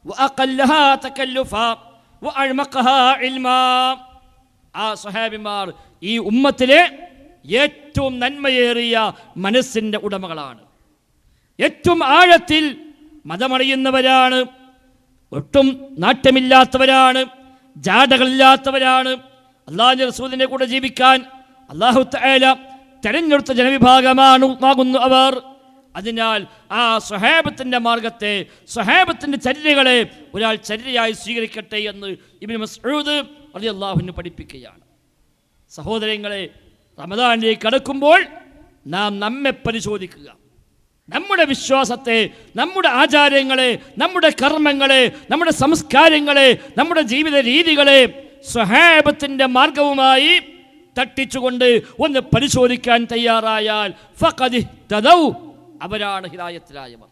വഅഖല്ലഹാ തകല്ലുഫ വഅഅ്മഖഹാ ഇൽമാ. ആ സ്വഹാബിമാർ ഈ ഉമ്മത്തിലെ ഏറ്റവും നന്മയേറിയ മനസ്സിൻ്റെ ഉടമകളാണ്. ഏറ്റവും ആഴത്തിൽ മതമറിയുന്നവരാണ്, ഒട്ടും നാട്യമില്ലാത്തവരാണ്, ജാടകളില്ലാത്തവരാണ്. അല്ലാഹുവിൻ്റെ റസൂലിൻ്റെ കൂടെ ജീവിക്കാൻ അല്ലാഹു തആല തെരഞ്ഞെടുത്ത ജനവിഭാഗമാകുന്നു അവർ. അതിനാൽ ആ സ്വഹാബത്തിൻ്റെ മാർഗത്തെ, സ്വഹാബത്തിൻ്റെ ചര്യകളെ ഒരാൾ ചര്യയായി സ്വീകരിക്കട്ടെ എന്ന് ഇബ്നു മസ്ഊദ് റളിയല്ലാഹു അൻഹു പഠിപ്പിക്കുകയാണ്. സഹോദരങ്ങളെ, റമദാനിലേക്ക് കടക്കുമ്പോൾ നാം നമ്മെ പരിശോധിക്കുക. നമ്മുടെ വിശ്വാസത്തെ, നമ്മുടെ ആചാരങ്ങളെ, നമ്മുടെ കർമ്മങ്ങളെ, നമ്മുടെ സംസ്കാരങ്ങളെ, നമ്മുടെ ജീവിത രീതികളെ സ്വഹാബത്തിൻ്റെ മാർഗവുമായി തട്ടിച്ചുകൊണ്ട് ഒന്ന് പരിശോധിക്കാൻ തയ്യാറായാൽ ഫഖദ് ഇഹ്തദൗ, അവരാണ് ഹിദായത്തിലായവർ,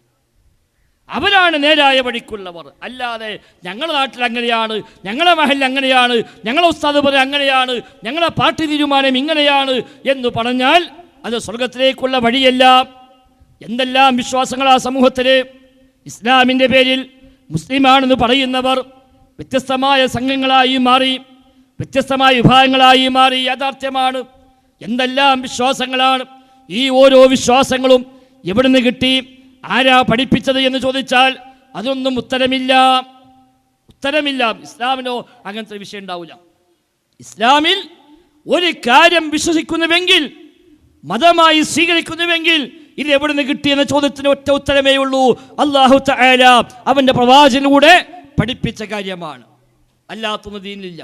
അവരാണ് നേരായ വഴിക്കുള്ളവർ. അല്ലാതെ ഞങ്ങളുടെ നാട്ടിൽ അങ്ങനെയാണ്, ഞങ്ങളുടെ മഹലിൽ അങ്ങനെയാണ്, ഞങ്ങളുടെ ഉസ്താദ് പോലെ അങ്ങനെയാണ്, ഞങ്ങളുടെ പാർട്ടി തീരുമാനം ഇങ്ങനെയാണ് എന്ന് പറഞ്ഞാൽ അത് സ്വർഗത്തിലേക്കുള്ള വഴിയല്ല. എന്തെല്ലാം വിശ്വാസങ്ങളാ സമൂഹത്തിൽ! ഇസ്ലാമിൻ്റെ പേരിൽ മുസ്ലിമാണെന്ന് പറയുന്നവർ വ്യത്യസ്തമായ സംഘങ്ങളായി മാറി, വ്യത്യസ്തമായ വിഭാഗങ്ങളായി മാറി. യാഥാർത്ഥ്യമാണ്. എന്തെല്ലാം വിശ്വാസങ്ങളാണ്! ഈ ഓരോ വിശ്വാസങ്ങളും എവിടുന്ന് കിട്ടി, ആരാ പഠിപ്പിച്ചത് എന്ന് ചോദിച്ചാൽ അതൊന്നും ഉത്തരമില്ല. ഇസ്ലാമിനോ അങ്ങനത്തെ വിഷയം ഉണ്ടാവില്ല. ഇസ്ലാമിൽ ഒരു കാര്യം വിശ്വസിക്കുന്നുവെങ്കിൽ, മതമായി സ്വീകരിക്കുന്നുവെങ്കിൽ ഇത് എവിടുന്ന് കിട്ടിയെന്ന ചോദ്യത്തിന് ഒറ്റ ഉത്തരമേ ഉള്ളൂ. അല്ലാഹു തആല അവൻ്റെ പ്രവാചകനിലൂടെ പഠിപ്പിച്ച കാര്യമാണ്. അല്ലാത്തൊന്നും ദീനിലില്ല,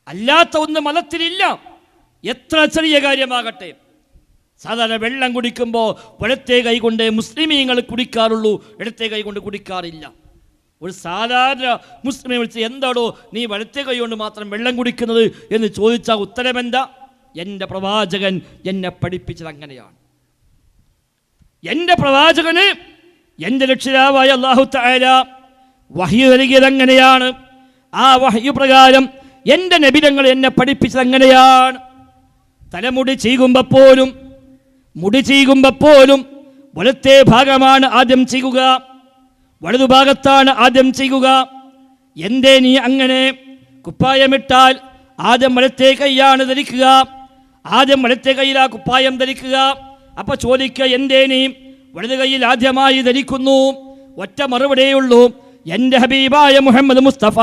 അല്ലാത്ത ഒന്ന് മതത്തിലില്ല. എത്ര ചെറിയ കാര്യമാകട്ടെ. സാധാരണ വെള്ളം കുടിക്കുമ്പോൾ വലത്തെ കൈ കൊണ്ട് മുസ്ലിമീങ്ങൾ കുടിക്കാറുള്ളൂ, ഇടത്തെ കൈ കൊണ്ട് കുടിക്കാറില്ല. ഒരു സാധാരണ മുസ്ലിമെ വിളിച്ച് എന്താണോ നീ വലത്തെ കൈ കൊണ്ട് മാത്രം വെള്ളം കുടിക്കുന്നത് എന്ന് ചോദിച്ചാൽ ഉത്തരമെന്താ? എൻ്റെ പ്രവാചകൻ എന്നെ പഠിപ്പിച്ചത് അങ്ങനെയാണ്. എൻ്റെ പ്രവാചകന് എൻ്റെ രക്ഷിതാവായ അല്ലാഹു തആല വഹ്യ് നൽകിയത് അങ്ങനെയാണ്. ആ വഹ്യ് പ്രകാരം എൻ്റെ നബിതങ്ങൾ എന്നെ പഠിപ്പിച്ചത് അങ്ങനെയാണ്. തലമുടി ചീകുമ്പോൾ പോലും വലത്തെ ഭാഗമാണ് ആദ്യം ചെയ്യുക, വലതുഭാഗത്താണ് ആദ്യം ചെയ്യുക. എന്തേ നീ അങ്ങനെ? കുപ്പായമിട്ടാൽ ആദ്യം വലത്തെ കൈയാണ് ധരിക്കുക, ആദ്യം വലത്തെ കൈയിലാ കുപ്പായം ധരിക്കുക. അപ്പോൾ ചോദിക്കുക, എന്തേ നീ വലത് കൈയിൽ ആദ്യമായി ധരിക്കുന്നു? ഒറ്റ മറുപടിയേ എൻ്റെ ഹബീബായ മുഹമ്മദ് മുസ്തഫ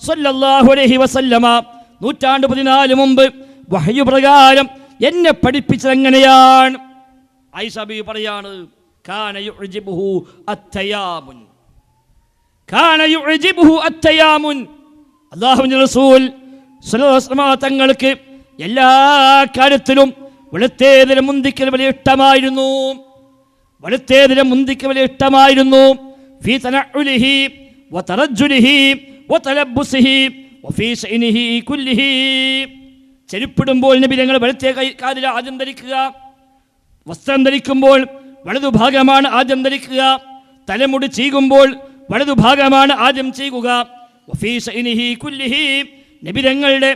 സല്ലല്ലാഹു അലൈഹി വസല്ലമ 114 മുമ്പ് വഹ്യ് പ്രകാരം എന്നെ പഠിപ്പിച്ചത് എങ്ങനെയാണ്? ആയിഷ ബീവി പറയാണ്, കാന യുഅ്ജിബുഹു അത്തയാമുൻ. അല്ലാഹുവിൻ്റെ റസൂൽ സ്വല്ലല്ലാഹു അലൈഹി വസല്ലമ തങ്ങൾക്ക് എല്ലാ കാര്യത്തിലും വലത്തേതിനെ മുന്തിക്കൽ വലിയ ഇഷ്ടമായിരുന്നു. ഫീ തനഉലിഹി വതറജ്ജുലിഹി വതലബ്ബുസിഹി വഫീ ശഅനിഹി കുല്ലിഹി. ചെരുപ്പിടുമ്പോൾ നബി തങ്ങൾ വലത്തെ കാലിൽ ആദ്യം ധരിക്കുക, വസ്ത്രം ധരിക്കുമ്പോൾ വലതുഭാഗമാണ് ആദ്യം ധരിക്കുക, തലമുടി ചീകുമ്പോൾ വലതുഭാഗമാണ് ആദ്യം ചെയ്യുക. വഫീ ശഅനിഹി കുല്ലിഹി. നബി തങ്ങളുടെ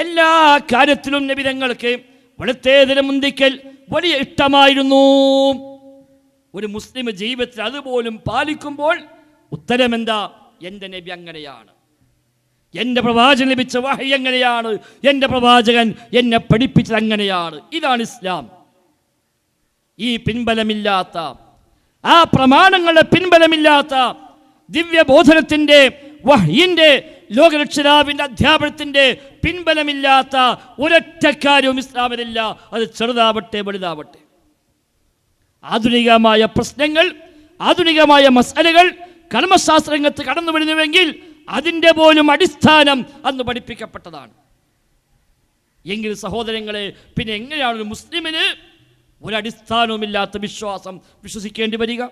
എല്ലാ കാര്യത്തിലും നബി തങ്ങൾക്ക് വലത്തേതിനെ മുന്തിക്കൽ വലിയ ഇഷ്ടമായിരുന്നു. ഒരു മുസ്ലിം ജീവിതത്തിൽ അതുപോലും പാലിക്കുമ്പോൾ ഉത്തരമെന്താ? എൻ്റെ നബി അങ്ങനെയാണ്, എൻ്റെ പ്രവാചകൻ ലഭിച്ച വഹ്യ് എങ്ങനെയാണ്, എൻ്റെ പ്രവാചകൻ എന്നെ പഠിപ്പിച്ചത് അങ്ങനെയാണ്. ഇതാണ് ഇസ്ലാം. ഈ പിൻബലമില്ലാത്ത, ആ പ്രമാണങ്ങളുടെ പിൻബലമില്ലാത്ത ദിവ്യബോധനത്തിൻ്റെ, വഹ്യിൻ്റെ, ലോകരക്ഷിതാവിൻ്റെ അധ്യാപനത്തിൻ്റെ പിൻബലമില്ലാത്ത ഒരൊറ്റ കാര്യവും ഇസ്ലാമിലില്ല. അത് ചെറുതാവട്ടെ വലുതാവട്ടെ. ആധുനികമായ പ്രശ്നങ്ങൾ, ആധുനികമായ മസലകൾ കർമ്മശാസ്ത്രരംഗത്ത് കടന്നു വരുന്നുവെങ്കിൽ അതിൻ്റെ പോലും അടിസ്ഥാനം അന്ന് പഠിപ്പിക്കപ്പെട്ടതാണ്. എങ്കിൽ സഹോദരങ്ങളെ, പിന്നെ എങ്ങനെയാണ് ഒരു മുസ്ലിമിന് ഒരടിസ്ഥാനവുമില്ലാത്ത വിശ്വാസം വിശ്വസിക്കേണ്ടി വരിക?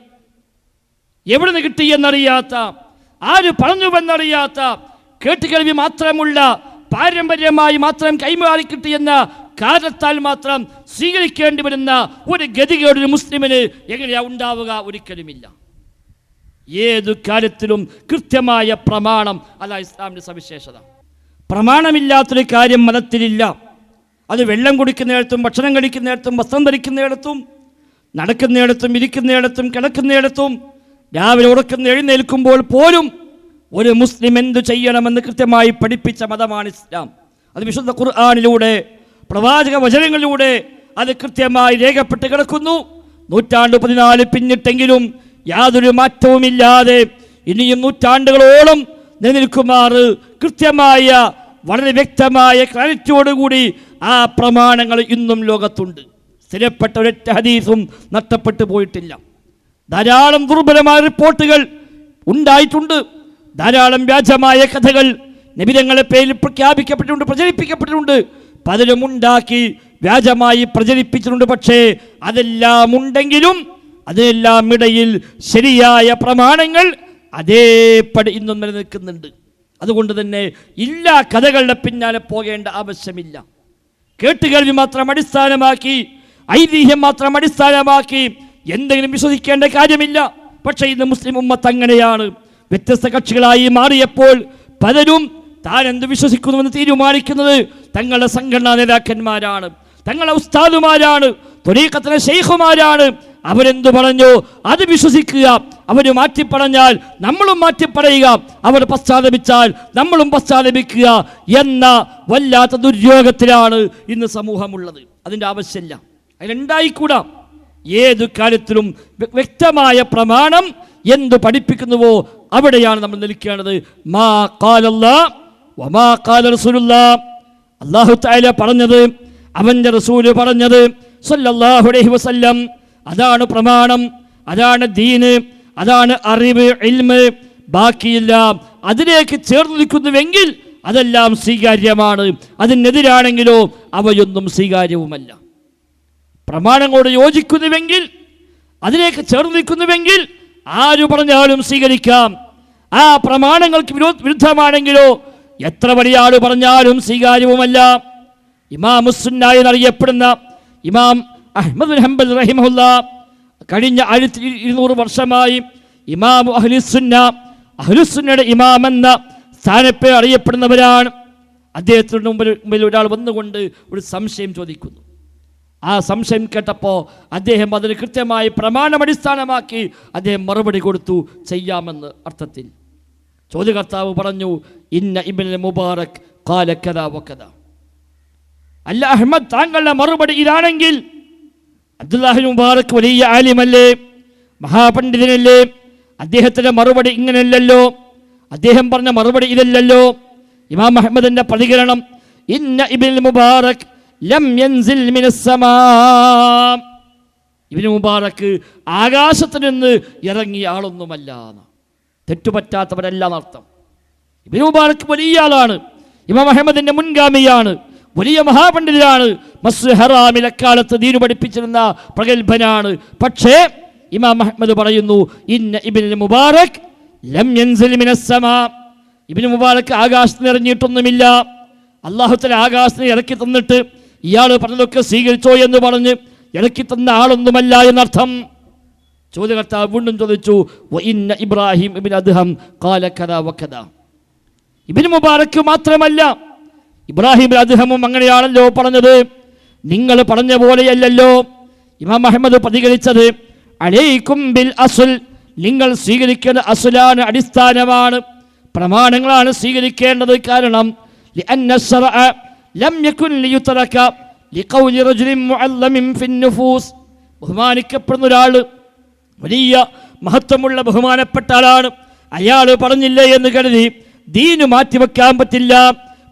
എവിടെ നിന്ന് കിട്ടിയെന്നറിയാത്ത, ആര് പറഞ്ഞുവെന്നറിയാത്ത, കേട്ടുകേൾവി മാത്രമുള്ള, പാരമ്പര്യമായി മാത്രം കൈമാറി കിട്ടിയെന്ന കാരണത്താൽ മാത്രം സ്വീകരിക്കേണ്ടി വരുന്ന ഒരു ഗതികേട് ഒരു മുസ്ലിമിന് എങ്ങനെയാ ഉണ്ടാവുക? ഒരിക്കലുമില്ല. ഏതു കാര്യത്തിലും കൃത്യമായ പ്രമാണം, അല്ല ഇസ്ലാമിൻ്റെ സവിശേഷത. പ്രമാണമില്ലാത്തൊരു കാര്യം മതത്തിലില്ല. അത് വെള്ളം കുടിക്കുന്നിടത്തും, ഭക്ഷണം കഴിക്കുന്നിടത്തും, വസ്ത്രം ധരിക്കുന്നിടത്തും, നടക്കുന്നിടത്തും, ഇരിക്കുന്നിടത്തും, കിടക്കുന്നിടത്തും, രാവിലെ ഉറക്കുന്ന എഴുന്നേൽക്കുമ്പോൾ പോലും ഒരു മുസ്ലിം എന്തു ചെയ്യണമെന്ന് കൃത്യമായി പഠിപ്പിച്ച മതമാണ് ഇസ്ലാം. അത് വിശുദ്ധ ഖുർആനിലൂടെ, പ്രവാചക വചനങ്ങളിലൂടെ അത് കൃത്യമായി രേഖപ്പെട്ട് കിടക്കുന്നു. 14 പിന്നിട്ടെങ്കിലും യാതൊരു മാറ്റവുമില്ലാതെ ഇനിയും നൂറ്റാണ്ടുകളോളം നിലനിൽക്കുമാറ് കൃത്യമായ, വളരെ വ്യക്തമായ ക്ലാരിറ്റിയോടുകൂടി ആ പ്രമാണങ്ങൾ ഇന്നും ലോകത്തുണ്ട്. സ്ഥിരപ്പെട്ട ഒരൊറ്റ ഹദീസും നഷ്ടപ്പെട്ടു പോയിട്ടില്ല. ധാരാളം ദുർബലമായ റിപ്പോർട്ടുകൾ ഉണ്ടായിട്ടുണ്ട്. ധാരാളം വ്യാജമായ കഥകൾ നബിതങ്ങളുടെ പേരിൽ പ്രഖ്യാപിക്കപ്പെട്ടിട്ടുണ്ട്, പ്രചരിപ്പിക്കപ്പെട്ടിട്ടുണ്ട്. പലരും ഉണ്ടാക്കി വ്യാജമായി പ്രചരിപ്പിച്ചിട്ടുണ്ട്. പക്ഷേ അതെല്ലാം ഉണ്ടെങ്കിലും അതിനെല്ലാം ഇടയിൽ ശരിയായ പ്രമാണങ്ങൾ അതേപടി ഇന്നും നിലനിൽക്കുന്നുണ്ട്. അതുകൊണ്ട് തന്നെ ഇല്ലാ കഥകളുടെ പിന്നാലെ പോകേണ്ട ആവശ്യമില്ല. കേട്ടുകേൾവി മാത്രം അടിസ്ഥാനമാക്കി, ഐതിഹ്യം മാത്രം അടിസ്ഥാനമാക്കി എന്തെങ്കിലും വിശ്വസിക്കേണ്ട കാര്യമില്ല. പക്ഷേ ഇന്ന് മുസ്ലിം ഉമ്മത്ത് അങ്ങനെയാണ്. വ്യത്യസ്ത കക്ഷികളായി മാറിയപ്പോൾ പലരും താൻ എന്ത് വിശ്വസിക്കുന്നുവെന്ന് തീരുമാനിക്കുന്നത് തങ്ങളുടെ സംഘടനാ നേതാക്കന്മാരാണ്, തങ്ങളുടെ ഉസ്താദുമാരാണ്, ത്വരീഖത്തിലെ ശൈഖുമാരാണ്. അവരെന്തു പറഞ്ഞു അത് വിശ്വസിക്കുക. അവർ മാറ്റിപ്പറഞ്ഞാൽ നമ്മളും മാറ്റിപ്പറയുക, അവർ പശ്ചാത്തപിച്ചാൽ നമ്മളും പശ്ചാത്തപിക്കുക എന്ന വല്ലാത്ത ദുര്യോഗത്തിലാണ് ഇന്ന് സമൂഹമുള്ളത്. അതിൻ്റെ ആവശ്യമില്ല, അതിനുണ്ടായിക്കൂടാ. ഏതു കാര്യത്തിലും വ്യക്തമായ പ്രമാണം എന്തു പഠിപ്പിക്കുന്നുവോ അവിടെയാണ് നമ്മൾ നിൽക്കേണ്ടത്. മാ ഖാലല്ലാഹ് വമാ ഖാല റസൂലുള്ളാഹ്, അല്ലാഹു തആല പറഞ്ഞത്, അവൻ്റെ റസൂല് പറഞ്ഞത് സല്ലല്ലാഹു അലൈഹി വസല്ലം, അതാണ് പ്രമാണം, അതാണ് ദീന്, അതാണ് അറിവ്, ഇൽമ്. ബാക്കിയെല്ലാം അതിലേക്ക് ചേർന്ന് നിൽക്കുന്നുവെങ്കിൽ അതെല്ലാം സ്വീകാര്യമാണ്. അതിനെതിരാണെങ്കിലോ അവയൊന്നും സ്വീകാര്യവുമല്ല. പ്രമാണങ്ങളോട് യോജിക്കുന്നുവെങ്കിൽ, അതിലേക്ക് ചേർന്ന് നിൽക്കുന്നുവെങ്കിൽ ആര് പറഞ്ഞാലും സ്വീകരിക്കാം. ആ പ്രമാണങ്ങൾക്ക് വിരുദ്ധമാണെങ്കിലോ എത്ര വലിയ ആൾ പറഞ്ഞാലും സ്വീകാര്യവുമല്ല. ഇമാമുസ്സുന്ന എന്നറിയപ്പെടുന്ന ഇമാം അഹ്മദ് ബിൻ ഹംബൽ റഹിമഹുല്ലാഹ് കഴിഞ്ഞ 1200 വർഷമായി ഇമാമു അഹ്ലുസുന്നയുടെ ഇമാം എന്ന സ്ഥാനപ്പേർ അറിയപ്പെടുന്നവരാണ്. അദ്ദേഹത്തിന് മുമ്പിൽ ഒരാൾ വന്നുകൊണ്ട് ഒരു സംശയം ചോദിക്കുന്നു. ആ സംശയം കേട്ടപ്പോൾ അദ്ദേഹം അതിന് കൃത്യമായി പ്രമാണമടിസ്ഥാനമാക്കി അദ്ദേഹം മറുപടി കൊടുത്തു, ചെയ്യാമെന്ന് അർത്ഥത്തിൽ. ചോദ്യകർത്താവ് പറഞ്ഞു, ഇന്ന ഇബ്നുൽ മുബാറക് ഖാല കദാ വകദാ. അല്ല അഹ്മദ്, താങ്കളുടെ മറുപടി ഇതാണെങ്കിൽ അബ്ദുല്ലാഹി മുബാറക് വലിയ ആലിമല്ലേ, മഹാപണ്ഡിതനല്ലേ, അദ്ദേഹത്തിൻ്റെ മറുപടി ഇങ്ങനെയല്ലല്ലോ, അദ്ദേഹം പറഞ്ഞ മറുപടി ഇതല്ലല്ലോ. ഇമാം അഹ്മദിന്റെ പ്രതികരണം, ഇന്ന ഇബ്നുൽ മുബാറക് ലം യൻസിൽ മിനസ് സമാ. ഇബ്നു മുബാറക് ആകാശത്ത് നിന്ന് ഇറങ്ങിയ ആളൊന്നുമല്ല, തെറ്റുപറ്റാത്തവരല്ല എന്നർത്ഥം. ഇബ്നു മുബാറക് വലിയ ആളാണ്, ഇമാം അഹ്മദിന്റെ മുൻഗാമിയാണ്, വലിയ മഹാപണ്ഡിതനാണ്, മസ്ജിദ് ഹറാമിൽ അക്കാലത്ത് ദീനു പഠിപ്പിച്ചിരുന്ന പ്രഗത്ഭനാണ്. പക്ഷേ ഇമാം അഹ്മദ് പറയുന്നു, ഇന്ന ഇബ്നുൽ മുബാറക് ലം യൻസിൽ മിനസ് സമാ. ഇബ്നു മുബാറക് ആകാശത്ത് നിന്ന് ഇറങ്ങിയിട്ടൊന്നുമില്ല. അല്ലാഹു തആല ആകാശത്ത് ഇറക്കി തന്നിട്ട് ഇയാൾ പറഞ്ഞതൊക്കെ സ്വീകരിച്ചോ എന്ന് പറഞ്ഞ് ഇറക്കി തന്ന ആളൊന്നുമല്ല എന്നർത്ഥം. ചോദ്യകർത്താവ് വീണ്ടും ചോദിച്ചു, വഇന്ന ഇബ്രാഹിം ഇബ്നു അദ്ഹം ഖാല കദാ വകദാ. ഇബ്നു മുബാറക് മാത്രമല്ല, ഇബ്രാഹിം അദ്ഹമും അങ്ങനെയാണല്ലോ പറഞ്ഞത്. നിങ്ങൾ പറഞ്ഞ പോലെയല്ലല്ലോ. ഇമാം അഹ്മദ് പ്രതികരിച്ചത്, അലൈക്കും ബിൽ അസ്ൽ, നിങ്ങൾ സ്വീകരിക്കേണ്ട അസ്ലാണ്, അടിസ്ഥാനമാണ്, പ്രമാണങ്ങളാണ് സ്വീകരിക്കേണ്ടത്. കാരണം لأن الشرع لم يكن ليترك لقول رجل معلم في النفوس. ബഹുമാനിക്കപ്പെടുന്ന ഒരാൾ, വലിയ മഹത്വമുള്ള ബഹുമാനപ്പെട്ട ആളാണ്. അയാൾ പറഞ്ഞില്ല എന്ന് കരുതി ദീന് മാറ്റിവെക്കാൻ പറ്റില്ല,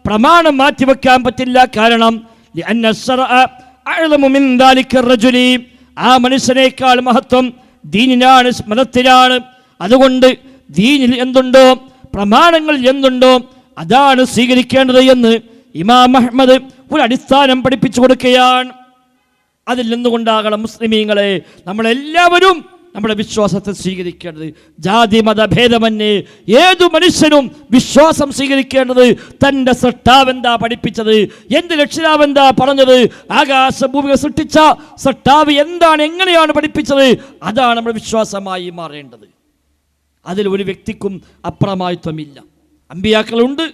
പ്രമാണം മാറ്റിവെക്കാൻ പറ്റില്ല. കാരണം ആ മനുഷ്യനേക്കാൾ മഹത്വം ദീനിനാണ്, മതത്തിലാണ്. അതുകൊണ്ട് ദീനിൽ എന്തുണ്ടോ, പ്രമാണങ്ങൾ എന്തുണ്ടോ അതാണ് സ്വീകരിക്കേണ്ടത് എന്ന് ഇമാം അഹ്മദ് ഒരു അടിസ്ഥാനം പഠിപ്പിച്ചു കൊടുക്കുകയാണ്. അതിൽ നിന്നുകൊണ്ടാകണം മുസ്ലിമീങ്ങളെ നമ്മളെല്ലാവരും നമ്മുടെ വിശ്വാസത്തെ സ്വീകരിക്കേണ്ടത്. ജാതി മതഭേദമന്യേ ഏതു മനുഷ്യനും വിശ്വാസം സ്വീകരിക്കേണ്ടത് തൻ്റെ സൃഷ്ടാവ് എന്താ പഠിപ്പിച്ചത്, എൻ്റെ രക്ഷിതാവ് എന്താ പറഞ്ഞത്, ആകാശഭൂമിയെ സൃഷ്ടിച്ച സൃഷ്ടാവ് എന്താണ്, എങ്ങനെയാണ് പഠിപ്പിച്ചത്, അതാണ് നമ്മുടെ വിശ്വാസമായി മാറേണ്ടത്. അതിൽ ഒരു വ്യക്തിക്കും അപ്രമാദിത്വമില്ല. അമ്പിയാക്കളുണ്ട്,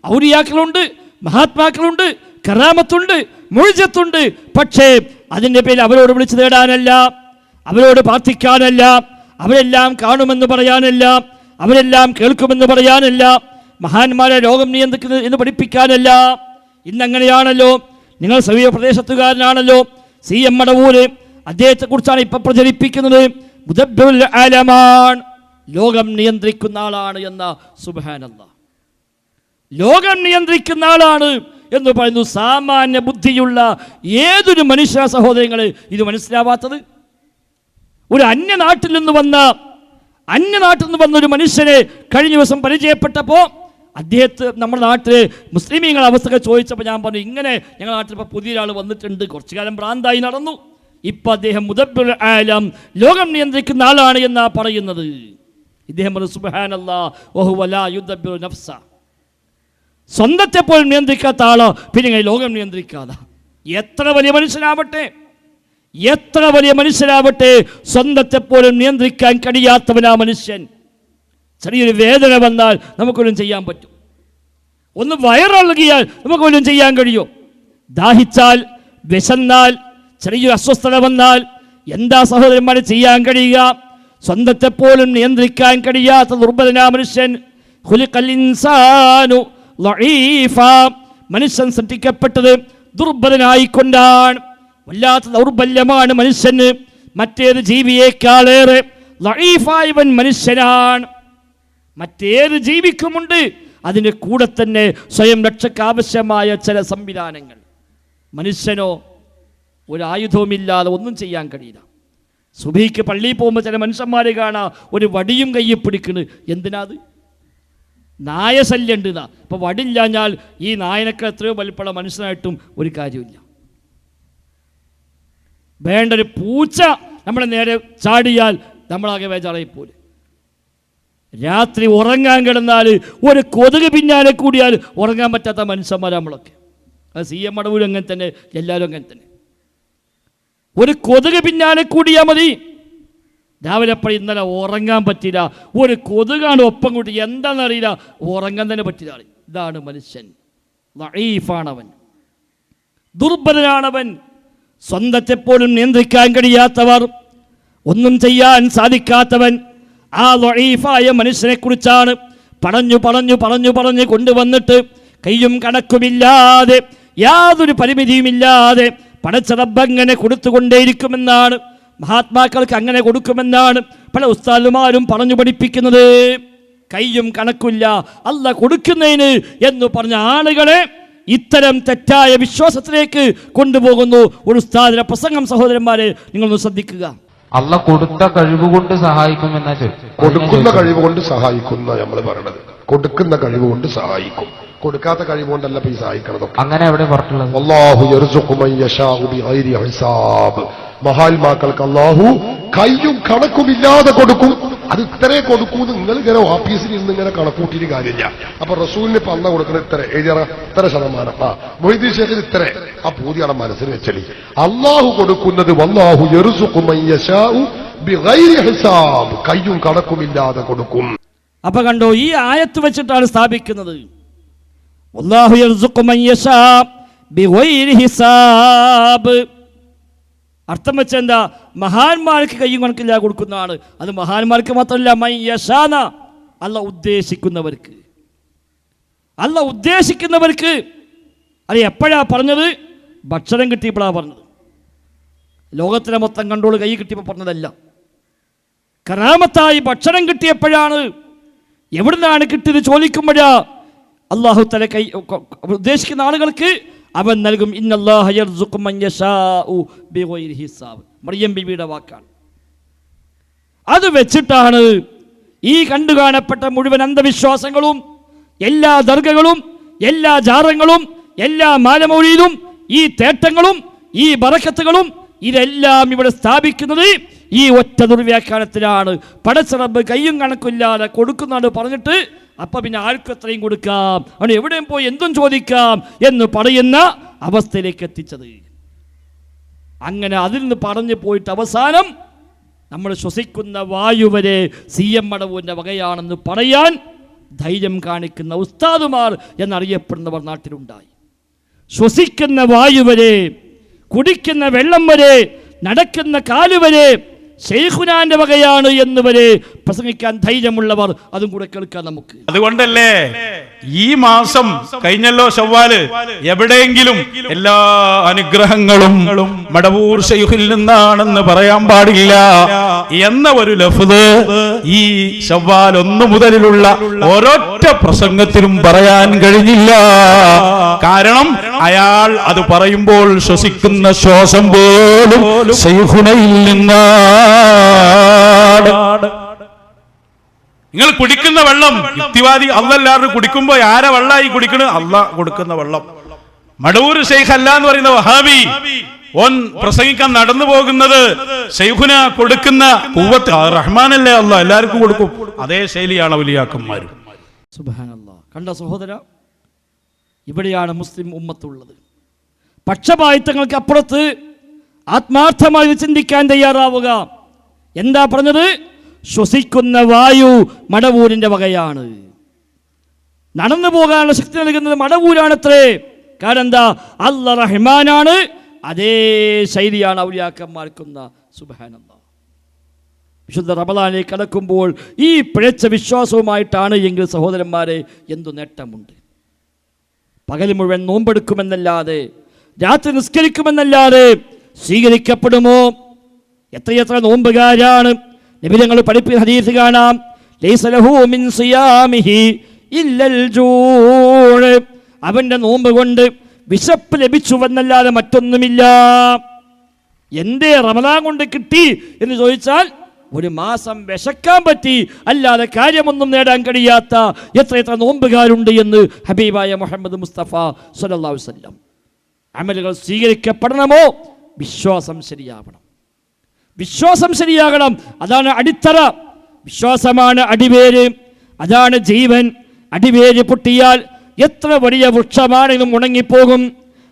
ഔലിയാക്കളുണ്ട്, മഹാത്മാക്കളുണ്ട്, കറാമത്തുണ്ട്, മുഅ്ജിസത്തുണ്ട്. പക്ഷേ അതിൻ്റെ പേരിൽ അവരോട് വിളിച്ചു തേടാനല്ല, അവരോട് പ്രാർത്ഥിക്കാനല്ല, അവരെല്ലാം കാണുമെന്ന് പറയാനല്ല, അവരെല്ലാം കേൾക്കുമെന്ന് പറയാനല്ല, മഹാന്മാരെ രോഗം നിയന്ത്രിക്കുന്നത് എന്ന് പഠിപ്പിക്കാനല്ല. ഇന്നങ്ങനെയാണല്ലോ. നിങ്ങൾ സമീപ പ്രദേശത്തുകാരനാണല്ലോ, CM മടവൂര്, അദ്ദേഹത്തെക്കുറിച്ചാണ് ഇപ്പം പ്രചരിപ്പിക്കുന്നത്. മുദബ്ബിറുൽ ആലമാണ്, ലോകം നിയന്ത്രിക്കുന്ന ആളാണ് എന്ന. സുബ്ഹാനല്ലാഹ്, ലോകം നിയന്ത്രിക്കുന്ന ആളാണ് എന്ന് പറയുന്നു. സാമാന്യ ബുദ്ധിയുള്ള ഏതൊരു മനുഷ്യ സഹോദരങ്ങളെ ഇത് മനസ്സിലാവാത്തത്? ഒരു അന്യനാട്ടിൽ നിന്ന് വന്ന ഒരു മനുഷ്യനെ കഴിഞ്ഞ ദിവസം പരിചയപ്പെട്ടപ്പോൾ അദ്ദേഹത്തെ നമ്മുടെ നാട്ടിൽ മുസ്ലിമീങ്ങളുടെ അവസ്ഥകൾ ചോദിച്ചപ്പോൾ ഞാൻ പറഞ്ഞു, ഇങ്ങനെ ഞങ്ങളുടെ നാട്ടിൽ ഇപ്പോൾ പുതിയൊരാൾ വന്നിട്ടുണ്ട്, കുറച്ചു കാലം ഭ്രാന്തായി നടന്നു, ഇപ്പം അദ്ദേഹം മുദബ്ബിറുൽ ആലം, ലോകം നിയന്ത്രിക്കുന്ന ആളാണ് എന്നാ പറയുന്നത്. ഇദ്ദേഹം പറഞ്ഞു സുബ്ഹാനല്ലാഹ് വഹുവ ലാ യുദബ്ബിറു നഫ്സ, സ്വന്തത്തെ പോലും നിയന്ത്രിക്കാത്ത ആളോ പിന്നെ ലോകം നിയന്ത്രിക്കാതെ. എത്ര വലിയ മനുഷ്യനാവട്ടെ സ്വന്തത്തെ പോലും നിയന്ത്രിക്കാൻ കഴിയാത്തവനാ മനുഷ്യൻ. ചെറിയൊരു വേദന വന്നാൽ നമുക്കൊന്നും ചെയ്യാൻ പറ്റും, ഒന്ന് വയറിളകിയാൽ നമുക്കൊന്നും ചെയ്യാൻ കഴിയും, ദാഹിച്ചാൽ, വിശന്നാൽ, ചെറിയൊരു അസ്വസ്ഥത വന്നാൽ എന്താ സഹോദരന്മാരെ ചെയ്യാൻ കഴിയുക? സ്വന്തത്തെ പോലും നിയന്ത്രിക്കാൻ കഴിയാത്ത ദുർബലനാ മനുഷ്യൻ. ഖുലിഖൽ ഇൻസാനു ലഈഫ, മനുഷ്യൻ സൃഷ്ടിക്കപ്പെട്ടത് ദുർബലനായിക്കൊണ്ടാണ്. വല്ലാത്ത ദൗർബല്യമാണ് മനുഷ്യന്, മറ്റേത് ജീവിയേക്കാളേറെ ലഈഫായവൻ മനുഷ്യനാണ്. മറ്റേത് ജീവിക്കുമുണ്ട് അതിൻ്റെ കൂടെ തന്നെ സ്വയം രക്ഷയ്ക്കാവശ്യമായ ചില സംവിധാനങ്ങൾ. മനുഷ്യനോ ഒരായുധവുമില്ലാതെ ഒന്നും ചെയ്യാൻ കഴിയില്ല. സുബഹിക്ക് പള്ളിയിൽ പോകുമ്പോൾ ചില മനുഷ്യന്മാരെ കാണാം ഒരു വടിയും കയ്യിൽ പിടിക്കുന്നത്. എന്തിനാത്? നായശല്യം ഉണ്ട് എന്നാ. അപ്പോൾ വടില്ലാഞ്ഞാൽ ഈ നായനൊക്കെ എത്രയോ വലിപ്പമുള്ള മനുഷ്യനായിട്ടും ഒരു കാര്യമില്ല. വേണ്ട ഒരു പൂച്ച നമ്മളെ നേരെ ചാടിയാൽ നമ്മളാകെ വേജാറായിപ്പോലെ. രാത്രി ഉറങ്ങാൻ കിടന്നാൽ ഒരു കൊതുക് പിന്നാലെ കൂടിയാൽ ഉറങ്ങാൻ പറ്റാത്ത മനുഷ്യന്മാർ നമ്മളൊക്കെ. അത് CM മടവൂരും അങ്ങനെ തന്നെ, എല്ലാവരും അങ്ങനെ തന്നെ. ഒരു കൊതുക് പിന്നാലെ കൂടിയാൽ മതി, രാവിലെ എപ്പോഴും ഇന്നലെ ഉറങ്ങാൻ പറ്റില്ല, ഒരു കൊതുകാണ് ഒപ്പം കൂട്ടി, എന്താണെന്നറിയില്ല, ഉറങ്ങാൻ തന്നെ പറ്റില്ല. ഇതാണ് മനുഷ്യൻ. ലഈഫാണവൻ, ദുർബലനാണവൻ, സ്വന്തത്തെപ്പോലും നിയന്ത്രിക്കാൻ കഴിയാത്തവർ, ഒന്നും ചെയ്യാൻ സാധിക്കാത്തവൻ. ആ ലഈഫായ മനുഷ്യനെ കുറിച്ചാണ് പറഞ്ഞു കൊണ്ടുവന്നിട്ട് കയ്യും കണക്കുമില്ലാതെ യാതൊരു പരിമിതിയുമില്ലാതെ പടച്ച റബ്ബങ്ങനെ കൊടുത്തുകൊണ്ടേയിരിക്കുമെന്നാണ്, മഹാത്മാക്കൾക്ക് അങ്ങനെ കൊടുക്കുമെന്നാണ് പല ഉസ്താദുമാരും പറഞ്ഞു പഠിപ്പിക്കുന്നത്. കയ്യും കണക്കില്ല അല്ല കൊടുക്കുന്നതിന് എന്ന് പറഞ്ഞ ആളുകളെ ഇത്തരം തെറ്റായ വിശ്വാസത്തിലേക്ക് കൊണ്ടുപോകുന്നു ഒരു ഉസ്താദിന്റെ പ്രസംഗം. സഹോദരന്മാരെ, നിങ്ങളൊന്ന് ശ്രദ്ധിക്കുക. അല്ല കൊടുത്ത കഴിവ് കൊണ്ട് സഹായിക്കുമെന്നാ കൊടുക്കുന്ന കഴിവ് കൊണ്ട് സഹായിക്കുന്ന നമ്മൾ പറയണത്, കൊടുക്കുന്ന കഴിവ് കൊണ്ട് സഹായിക്കും, കൊടുക്കാത്ത കഴിവ് കൊണ്ടല്ല ഈ സഹായിക്കണത്. അങ്ങനെ എവിടെ പറഞ്ഞിട്ടുള്ളത്? അല്ലാഹു യർസുഖു മൻ യശാഉ ബിഗൈരി ഹിസാബ്. മഹാത്മാക്കൾക്ക് അല്ലാഹു കയ്യും കണക്കുമില്ലാതെ കൊടുക്കും. അത് ഇത്രേ കൊടുക്കൂന്ന് നിങ്ങൾ ഇങ്ങനെ ഓഫീസിൽ ഇരുന്ന് ഇങ്ങനെ കണക്കൂട്ടിയിട്ട് കാര്യമില്ല. അപ്പൊ റസൂലിന് ഇപ്പൊ അന്ന കൊടുക്കുന്ന ഇത്ര ശതമാനം, മൊയ്തീൻ ശേഖർ ഇത്ര, ആ പൂതിയാണ് മനസ്സിൽ വെച്ചടി. അള്ളാഹു കൊടുക്കുന്നത് വല്ലാഹു യർസുഖു മൻ യശാഉ ബിഗൈരി ഹിസാബ്, കയ്യും കണക്കുമില്ലാതെ കൊടുക്കും. അപ്പൊ കണ്ടോ, ഈ ആയത്ത് വെച്ചിട്ടാണ് സ്ഥാപിക്കുന്നത്. വല്ലാഹു യർസുഖു മൻ യശാഉ ബിഗൈരി ഹിസാബ്. അർത്ഥം വെച്ചെന്താ? മഹാന്മാർക്ക് കയ്യും കണക്കില്ല കൊടുക്കുന്നതാണ്. അത് മഹാന്മാർക്ക് മാത്രമല്ല, മൻ യശാന, അല്ല ഉദ്ദേശിക്കുന്നവർക്ക്. അത് എപ്പോഴാ പറഞ്ഞത്? ഭക്ഷണം കിട്ടിയപ്പോഴാണ് പറഞ്ഞത്. ലോകത്തിലെ മൊത്തം കൺട്രോൾ കൈ കിട്ടിയപ്പോൾ പറഞ്ഞതല്ല. കറാമത്തായി ഭക്ഷണം കിട്ടിയപ്പോഴാണ്. എവിടുന്നാണ് കിട്ടിയത് ചോദിക്കുമ്പോഴാ അള്ളാഹു തആല കൈ ഉദ്ദേശിക്കുന്ന ആളുകൾക്ക് അവൻ നൽകും. ഇന്നല്ലാഹ യർസുഖു മൻ യശാഉ ബിഗൈരി ഹിസാബ്. മറിയം ബിബിയുടെ വാക്കാണ്. അത് വെച്ചിട്ടാണ് ഈ കണ്ടു കാണപ്പെട്ട മുഴുവൻ അന്ധവിശ്വാസങ്ങളും, എല്ലാ ദർഗകളും, എല്ലാ ജാറങ്ങളും, എല്ലാ മാലമൗലീദും, ഈ തേട്ടങ്ങളും, ഈ ബറക്കത്തുകളും ഇതെല്ലാം ഇവിടെ സ്ഥാപിക്കുന്നത് ഈ ഒറ്റ ദുർവ്യാഖ്യാനത്തിലാണ്. പടച്ച റബ്ബ് കയ്യും കണക്കില്ലാതെ കൊടുക്കുന്നാണ് പറഞ്ഞിട്ട് അപ്പം പിന്നെ ആർക്കും എത്രയും കൊടുക്കാം, അവന് എവിടെയും പോയി എന്തും ചോദിക്കാം എന്ന് പറയുന്ന അവസ്ഥയിലേക്ക് എത്തിച്ചത്. അങ്ങനെ അതിൽ നിന്ന് പറഞ്ഞു പോയിട്ട് അവസാനം നമ്മൾ ശ്വസിക്കുന്ന വായു വരെ CM മടവൂരിൻ്റെ വകയാണെന്ന് പറയാൻ ധൈര്യം കാണിക്കുന്ന ഉസ്താദുമാർ എന്നറിയപ്പെടുന്നവർ നാട്ടിലുണ്ടായി. ശ്വസിക്കുന്ന വായു വരെ, കുടിക്കുന്ന വെള്ളം വരെ, നടക്കുന്ന കാലുവരെ ശൈഖുനാന്റെ വകയാണ് എന്ന് വരെ പ്രസംഗിക്കാൻ ധൈര്യമുള്ളവർ, അതും കൂടെ കേൾക്കാൻ നമുക്ക്. അതുകൊണ്ടല്ലേ ഈ മാസം കഴിഞ്ഞല്ലോ ശവ്വാല്, എവിടെയെങ്കിലും എല്ലാ അനുഗ്രഹങ്ങളും മടവൂർ ശൈഖിൽ നിന്നാണെന്ന് പറയാൻ പാടില്ല എന്ന ഒരു ലഫ്ദ് ഈ ശവ്വാൽ 1 മുതലുള്ള ഓരൊറ്റ പ്രസംഗത്തിലും പറയാൻ കഴിഞ്ഞില്ല. കാരണം അയാൾ അത് പറയുമ്പോൾ ശ്വസിക്കുന്ന ശ്വാസം പോലും ശൈഖുനയിൽ നിന്നാണ്. നിങ്ങൾ കുടിക്കുന്ന വെള്ളം യുക്തിവാദി അല്ലാതെ കുടിക്കുമ്പോ ആരെ വെള്ളമായി കുടിക്കണ്? അള്ളാഹ് കൊടുക്കുന്ന വെള്ളം. മടവൂർ ശൈഖ് അല്ല എന്ന് പറയുന്ന വഹാബി ഓൻ പ്രസംഗിക്കാൻ നടന്നു പോകുന്നത് ശൈഖുന കൊടുക്കുന്ന ഖുവ്വത്ത് റഹ്മാനല്ലേ അള്ളാഹ് എല്ലാവർക്കും കൊടുക്കും. അതേ ശൈലിയാണ് ഔലിയാക്കന്മാർ. സുബ്ഹാനല്ലാഹ്. കണ്ട സഹോദര, ഇവിടെയാണ് മുസ്ലിം ഉമ്മത്തുള്ളത്. പക്ഷപാതിത്വങ്ങൾക്ക് അപ്പുറത്ത് ആത്മാർത്ഥമായി ചിന്തിക്കാൻ തയ്യാറാവുക. എന്താ പറഞ്ഞത്? ശ്വസിക്കുന്ന വായു മടവൂരിൻ്റെ വകയാണ്. നടന്നു പോകാനുള്ള ശക്തി നൽകുന്നത് മടവൂരാണത്രേ. കാരണം എന്താ? അല്ലാഹ് റഹ്മാനാണ്. അതേ ശൈലിയാണ് ഔലിയാക്കന്മാർക്കുന്ന. സുബ്ഹാനല്ലാഹ്. വിശുദ്ധ റമളാനിലേക്ക് കടക്കുമ്പോൾ ഈ പിഴച്ച വിശ്വാസവുമായിട്ടാണ് എങ്കിൽ സഹോദരന്മാരെ എന്തു നേട്ടമുണ്ട്? പകൽ മുഴുവൻ നോമ്പെടുക്കുമെന്നല്ലാതെ, രാത്രി നിസ്കരിക്കുമെന്നല്ലാതെ സ്വീകരിക്കപ്പെടുമോ? എത്രയെത്ര നോമ്പുകാരാണ്. നബി തങ്ങൾ പഠിപ്പിക്കുന്ന ഹദീസ് കാണാം, ലൈസ ലഹു മിൻ സിയാമിഹി ഇല്ലൽ ജൂഅ്. അവന്റെ നോമ്പ് കൊണ്ട് വിശപ്പ് ലഭിച്ചുവെന്നല്ലാതെ മറ്റൊന്നുമില്ല. എന്തേ റമദാൻ കൊണ്ട് കിട്ടി എന്ന് ചോദിച്ചാൽ, ഒരു മാസം വിശക്കാൻ പറ്റി, അല്ലാതെ കാര്യമൊന്നും നേടാൻ കഴിയാത്ത എത്രയെത്ര നോമ്പുകാരുണ്ട് എന്ന് ഹബീബായ മുഹമ്മദ് മുസ്തഫ സ്വല്ലല്ലാഹു അലൈഹി വസല്ലം. അമലുകൾ സ്വീകരിക്കപ്പെടണമോ? വിശ്വാസം ശരിയാവണം. വിശ്വാസം ശരിയാകണം. അതാണ് അടിത്തറ. വിശ്വാസമാണ് അടിവേര്, അതാണ് ജീവൻ. അടിവേര് പൊട്ടിയാൽ എത്ര വലിയ വൃക്ഷമാണെങ്കിലും ഉണങ്ങിപ്പോകും.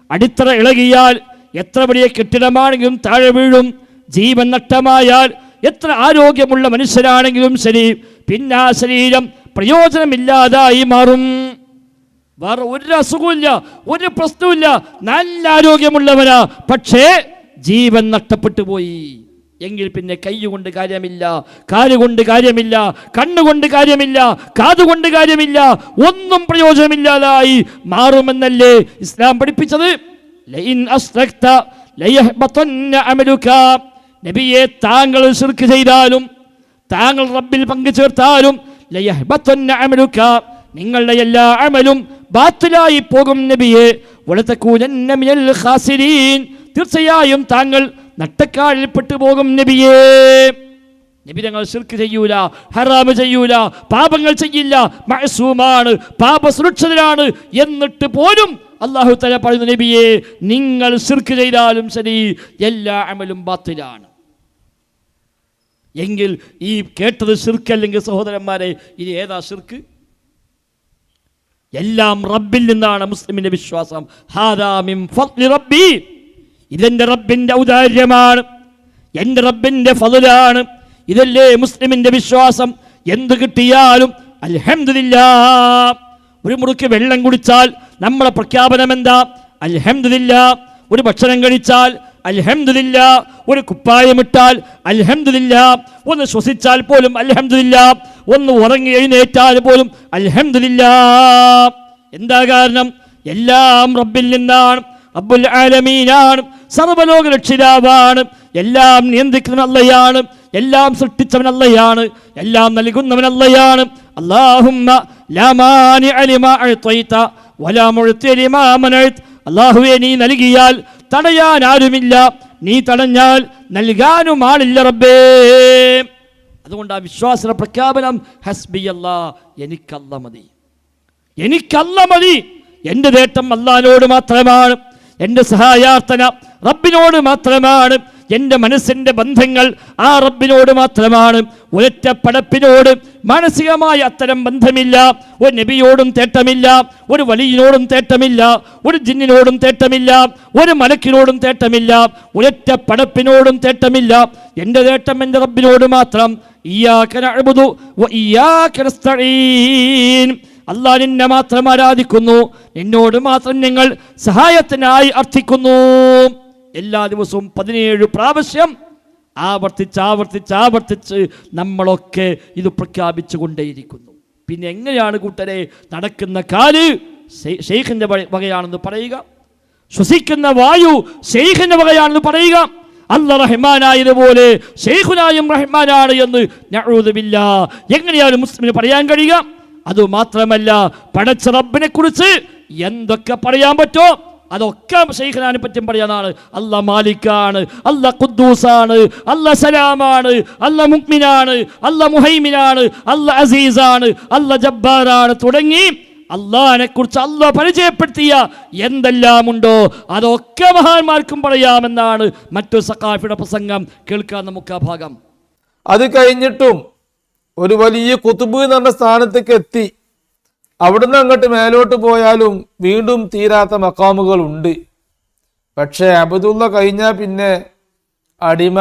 അടിത്തറ ഇളകിയാൽ എത്ര വലിയ കെട്ടിടമാണെങ്കിലും താഴെ വീഴും. ജീവൻ നഷ്ടമായാൽ എത്ര ആരോഗ്യമുള്ള മനുഷ്യരാണെങ്കിലും ശരി, പിന്നെ ആ ശരീരം പ്രയോജനമില്ലാതായി മാറും. വേറെ ഒരു അസുഖമില്ല, ഒരു പ്രശ്നമില്ല, നല്ല ആരോഗ്യമുള്ളവരാ, പക്ഷേ ജീവൻ നഷ്ടപ്പെട്ടു പോയി എങ്കിൽ പിന്നെ കൈകൊണ്ട് കാര്യമില്ല, കാലുകൊണ്ട് കാര്യമില്ല, കണ്ണുകൊണ്ട് കാര്യമില്ല, കാതുകൊണ്ട് കാര്യമില്ല, ഒന്നും പ്രയോജനമില്ലാതായി മാറുമെന്നല്ലേ ഇസ്ലാം പഠിപ്പിച്ചത്? ലഇൻ അസ്റക്ത ലയഹ്ബതന്ന അമലുക. നബിയെ, താങ്കൾ ശിർക്ക് ചെയ്താലും, താങ്കൾ റബ്ബിൽ പങ്കു ചേർത്താലും, ലയഹ്ബതന്ന അമലുക, നിങ്ങളുടെ എല്ലാ അമലും ബാത്തിലായി പോകും നബിയെ. വലതകൂനന്ന മിനൽ ഖാസിരീൻ, തീർച്ചയായും താങ്കൾ നട്ടക്കാളിൽപ്പെട്ടു പോകും നബിയേ. നബി തങ്ങൾ ശിർക്ക് ചെയ്യൂല, ഹറാമ് ചെയ്യൂല, പാപങ്ങൾ ചെയ്യില്ല, മഅസൂമാണ്, പാപസുരക്ഷിതരാണ്. എന്നിട്ട് പോലും അല്ലാഹു തആല പറയുന്നു, നബിയെ, നിങ്ങൾ ശിർക്ക് ചെയ്താലും ശരി, എല്ലാ അമലും ബാത്തിലാണ്. എങ്കിൽ ഈ കേട്ടത് ശിർക്കല്ലെങ്കിൽ സഹോദരന്മാരെ, ഇനി ഏതാ ശിർക്ക്? എല്ലാം റബ്ബിൽ നിന്നാണ് മുസ്ലിമിന്റെ വിശ്വാസം. ഹാദാ മിൻ ഫദ്ലി റബ്ബി, ഇതെന്റെ റബ്ബിന്റെ ഔദാര്യമാണ്, എൻ്റെ റബ്ബിന്റെ ഫദ്ലാണ്. ഇതല്ലേ മുസ്ലിമിന്റെ വിശ്വാസം. എന്ത് കിട്ടിയാലും അൽഹംദുലില്ലാഹ്. ഒരു മുറുക്ക് വെള്ളം കുടിച്ചാൽ നമ്മളെ പ്രഖ്യാപനം എന്താ? അൽഹംദുലില്ലാഹ്. ഒരു ഭക്ഷണം കഴിച്ചാൽ അൽഹംദുലില്ലാഹ്. ഒരു കുപ്പായമിട്ടാൽ അൽഹംദുലില്ലാഹ്. ഒന്ന് ശ്വസിച്ചാൽ പോലും അൽഹംദുലില്ലാഹ്. ഒന്ന് ഉറങ്ങി എഴുന്നേറ്റാൽ പോലും അൽഹംദുലില്ലാഹ്. എന്താ കാരണം? എല്ലാം റബ്ബിൽ നിന്നാണ്. റബ്ബുൽ ആലമീനാണ്, സർവ്വലോക രക്ഷിതാവാണ്. എല്ലാം നിയന്ത്രിക്കുന്നവൻ അല്ലയാണ്, എല്ലാം സൃഷ്ടിച്ചവൻ അല്ലയാണ്, എല്ലാം നൽകുന്നവൻ അല്ലയാണ്. അല്ലാഹുമ്മ ലാ മാനിഅ ലിമാ അഅ്തൈത വലാ മുഅ്തി ലിമാ മനഅത്. അല്ലാഹുവേ, നീ നൽകിയാൽ തടയാൻ ആരുമില്ല, നീ തടഞ്ഞാൽ നൽകാനും ആളില്ല റബ്ബേ. അതുകൊണ്ട് ആ വിശ്വാസ പ്രഖ്യാപനം ഹസ്ബി അല്ലാ, എനിക്കല്ല മതി, എനിക്കല്ല മതി. എൻ്റെ നേട്ടം അല്ലാഹുവിനോട് മാത്രമാണ്, എൻ്റെ സഹായാർത്ഥന റബ്ബിനോട് മാത്രമാണ്, എൻ്റെ മനസ്സിൻ്റെ ബന്ധങ്ങൾ ആ റബ്ബിനോട് മാത്രമാണ്. ഒരൊറ്റ പടപ്പിനോട് മാനസികമായ അത്തരം ബന്ധമില്ല. ഒരു നബിയോടും തേട്ടമില്ല, ഒരു വലിയനോടും തേട്ടമില്ല, ഒരു ജിന്നിനോടും തേട്ടമില്ല, ഒരു മലക്കിനോടും തേട്ടമില്ല, ഒരൊറ്റ പടപ്പിനോടും തേട്ടമില്ല. എൻ്റെ തേട്ടം എൻ്റെ റബ്ബിനോട് മാത്രം. ഇയ്യാക നഅ്ബുദു വ ഇയ്യാക നസ്തഈൻ. അല്ലാഹ് നിന്നെ മാത്രം ആരാധിക്കുന്നു, നിന്നോട് മാത്രം ഞങ്ങൾ സഹായത്തിനായി അർത്ഥിക്കുന്നു. എല്ലാ ദിവസവും 17 പ്രാവശ്യം ആവർത്തിച്ച് നമ്മളൊക്കെ ഇത് പ്രഖ്യാപിച്ചു കൊണ്ടേയിരിക്കുന്നു. പിന്നെ എങ്ങനെയാണ് കൂട്ടരെ നടക്കുന്ന കാല് ശൈഖിന്റെ വകയാണെന്ന് പറയുക, ശ്വസിക്കുന്ന വായു ശൈഖിന്റെ വകയാണെന്ന് പറയുക, അല്ലാഹ് റഹ്മാനായതുപോലെ ശൈഖുനായും റഹ്മാനാണ് എന്ന് നഊദു ബില്ലാഹ് എങ്ങനെയാണ് മുസ്ലിമിന് പറയാൻ കഴിയുക? അതുമാത്രമല്ല, പടച്ച റബ്ബിനെ കുറിച്ച് എന്തൊക്കെ പറയാൻ പറ്റോ അതൊക്കെ ശൈഖിനെ പറ്റും പറയാനാണ്. അല്ലാഹ് മാലിക്കാണ്, അല്ലാഹ് ഖുദ്ദൂസാണ്, അല്ലാഹ് സലാമാണ്, അല്ലാഹ് മുഅ്മിനാണ്, അല്ലാഹ് മുഹൈമിനാണ്, അല്ലാഹ് അസീസാണ്, അല്ലാഹ് ജബ്ബാറാണ് തുടങ്ങി അള്ളാഹിനെ കുറിച്ച് അല്ലാഹ് പരിചയപ്പെടുത്തിയ എന്തെല്ലാം ഉണ്ടോ അതൊക്കെ മഹാന്മാർക്കും പറയാമെന്നാണ് മറ്റൊരു സഖാഫിയുടെ പ്രസംഗം. കേൾക്കാൻ നമുക്ക് ആ ഭാഗം. അത് കഴിഞ്ഞിട്ടും ഒരു വലിയ കുതുബ് എന്ന് പറഞ്ഞ സ്ഥാനത്തേക്ക് എത്തി. അവിടുന്ന് അങ്ങോട്ട് മേലോട്ട് പോയാലും വീണ്ടും തീരാത്ത മക്കാമുകൾ ഉണ്ട്. പക്ഷേ അബ്ദുള്ള കഴിഞ്ഞാൽ പിന്നെ അടിമ